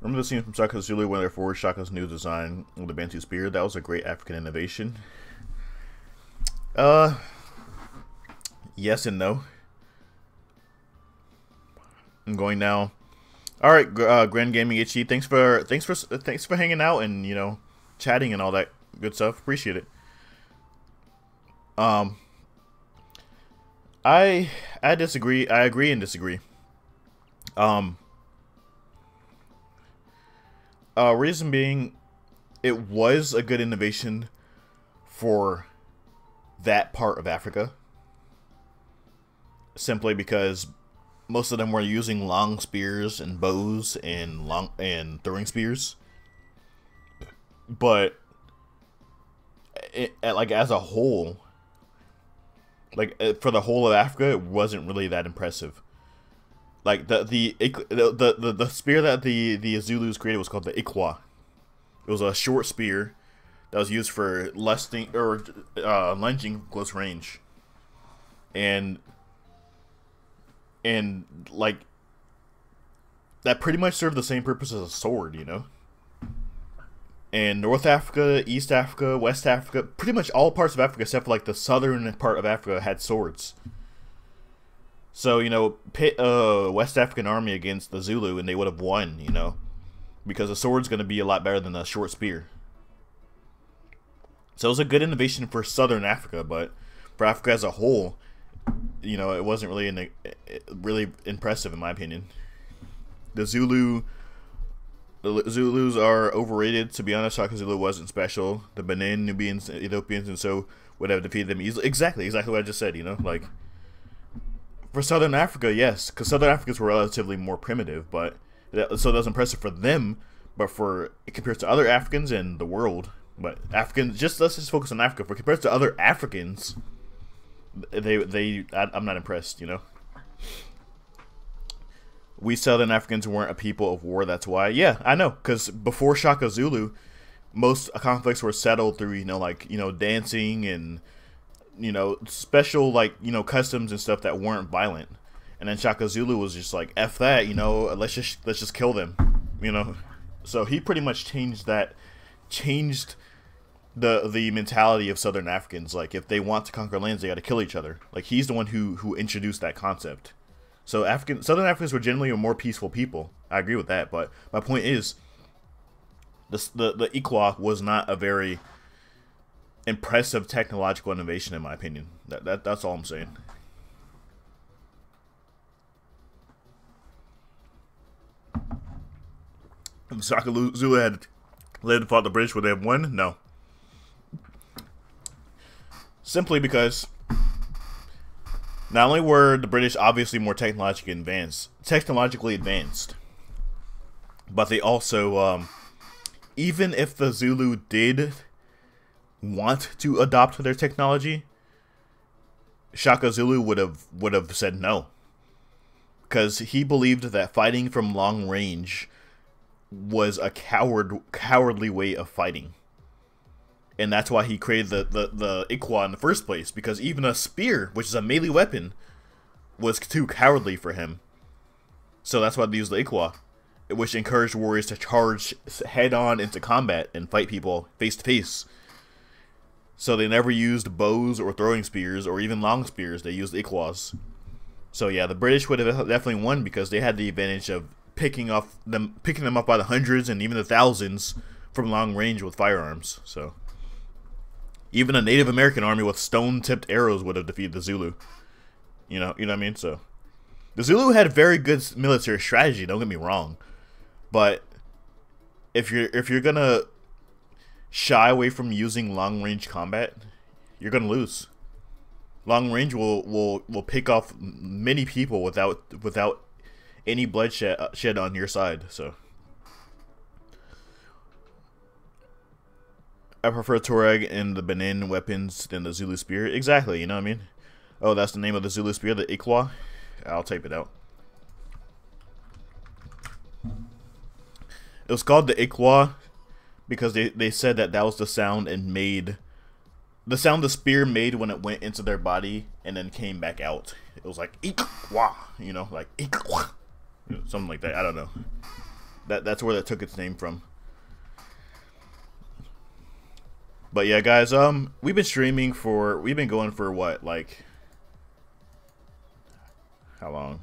Speaker 1: Remember the scene from Shaka Zulu when they forged Shaka's new design of the Bantu spear? That was a great African innovation. Yes and no. I'm going now. All right, Grand Gaming HE. Thanks for hanging out and, you know, chatting and all that good stuff. Appreciate it. I disagree. I agree and disagree. Reason being, it was a good innovation for that part of Africa. Simply because most of them were using long spears and bows and throwing spears. But like as a whole, like for the whole of Africa, it wasn't really that impressive. Like the spear that the Zulus created was called the Ikwa. It was a short spear that was used for lunging close range, and like that pretty much served the same purpose as a sword, you know. And North Africa, East Africa, West Africa, pretty much all parts of Africa except for like the southern part of Africa had swords. So, you know, pit a West African army against the Zulu and they would have won, you know, because a sword's going to be a lot better than a short spear. So it was a good innovation for southern Africa, but for Africa as a whole, you know, it wasn't really really impressive in my opinion. The Zulus are overrated. To be honest, Shaka Zulu wasn't special. The Benin, Nubians, Ethiopians, and so would have defeated them easily. Exactly what I just said, you know, like for Southern Africa, yes, because Southern Africans were relatively more primitive, but so that was impressive for them. But for compared to other Africans in the world, but Africans, let's just focus on Africa. For compared to other Africans, I'm not impressed, you know. We Southern Africans weren't a people of war, that's why. Yeah, I know, because before Shaka Zulu, most conflicts were settled through, you know, like, you know, dancing and, you know, special, like, you know, customs and stuff that weren't violent. And then Shaka Zulu was just like, F that, you know, let's just kill them, you know. So he pretty much changed the mentality of Southern Africans. Like, if they want to conquer lands, they got to kill each other. Like, he's the one who introduced that concept. So Southern Africans were generally a more peaceful people. I agree with that, but my point is, the Ikwa was not a very impressive technological innovation in my opinion. That's all I'm saying. If Shaka Zulu had led and fought the British, would they have won? No. Simply because not only were the British obviously more technologically advanced, but they also, even if the Zulu did want to adopt their technology, Shaka Zulu would have said no, because he believed that fighting from long range was a cowardly way of fighting. And that's why he created the Ikwa in the first place, because even a spear, which is a melee weapon, was too cowardly for him. So that's why they used the Ikwa, which encouraged warriors to charge head-on into combat and fight people face-to-face. So they never used bows or throwing spears or even long spears. They used Ikwas. So yeah, the British would have definitely won because they had the advantage of picking them up by the hundreds and even the thousands from long range with firearms. So even a Native American army with stone-tipped arrows would have defeated the Zulu. You know what I mean? So the Zulu had very good military strategy, don't get me wrong. But if you're gonna shy away from using long-range combat, you're gonna lose. Long range will pick off many people without any bloodshed on your side. So I prefer Tuareg and the Benin weapons than the Zulu spear. Exactly, you know what I mean? Oh, that's the name of the Zulu spear, the Ikwa. I'll type it out. It was called the Ikwa because they said that was the sound the sound the spear made when it went into their body and then came back out. It was like Ikwa, you know, like Ikwa. something like that. I don't know. That's where that took its name from. But yeah, guys, we've been going for what, like, how long?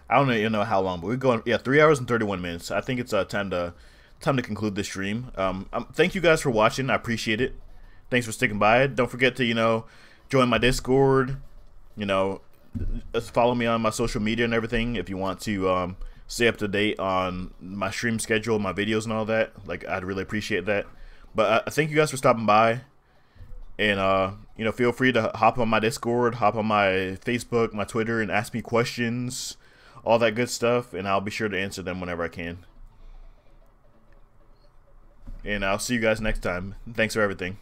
Speaker 1: I don't even know how long, but we're going, yeah, 3 hours and 31 minutes. I think it's time to conclude this stream. Thank you guys for watching. I appreciate it. Thanks for sticking by it. Don't forget to, join my Discord. Follow me on my social media and everything if you want to stay up to date on my stream schedule, my videos and all that. Like, I'd really appreciate that. But thank you guys for stopping by. And, feel free to hop on my Discord, hop on my Facebook, my Twitter, and ask me questions, all that good stuff. And I'll be sure to answer them whenever I can. And I'll see you guys next time. Thanks for everything.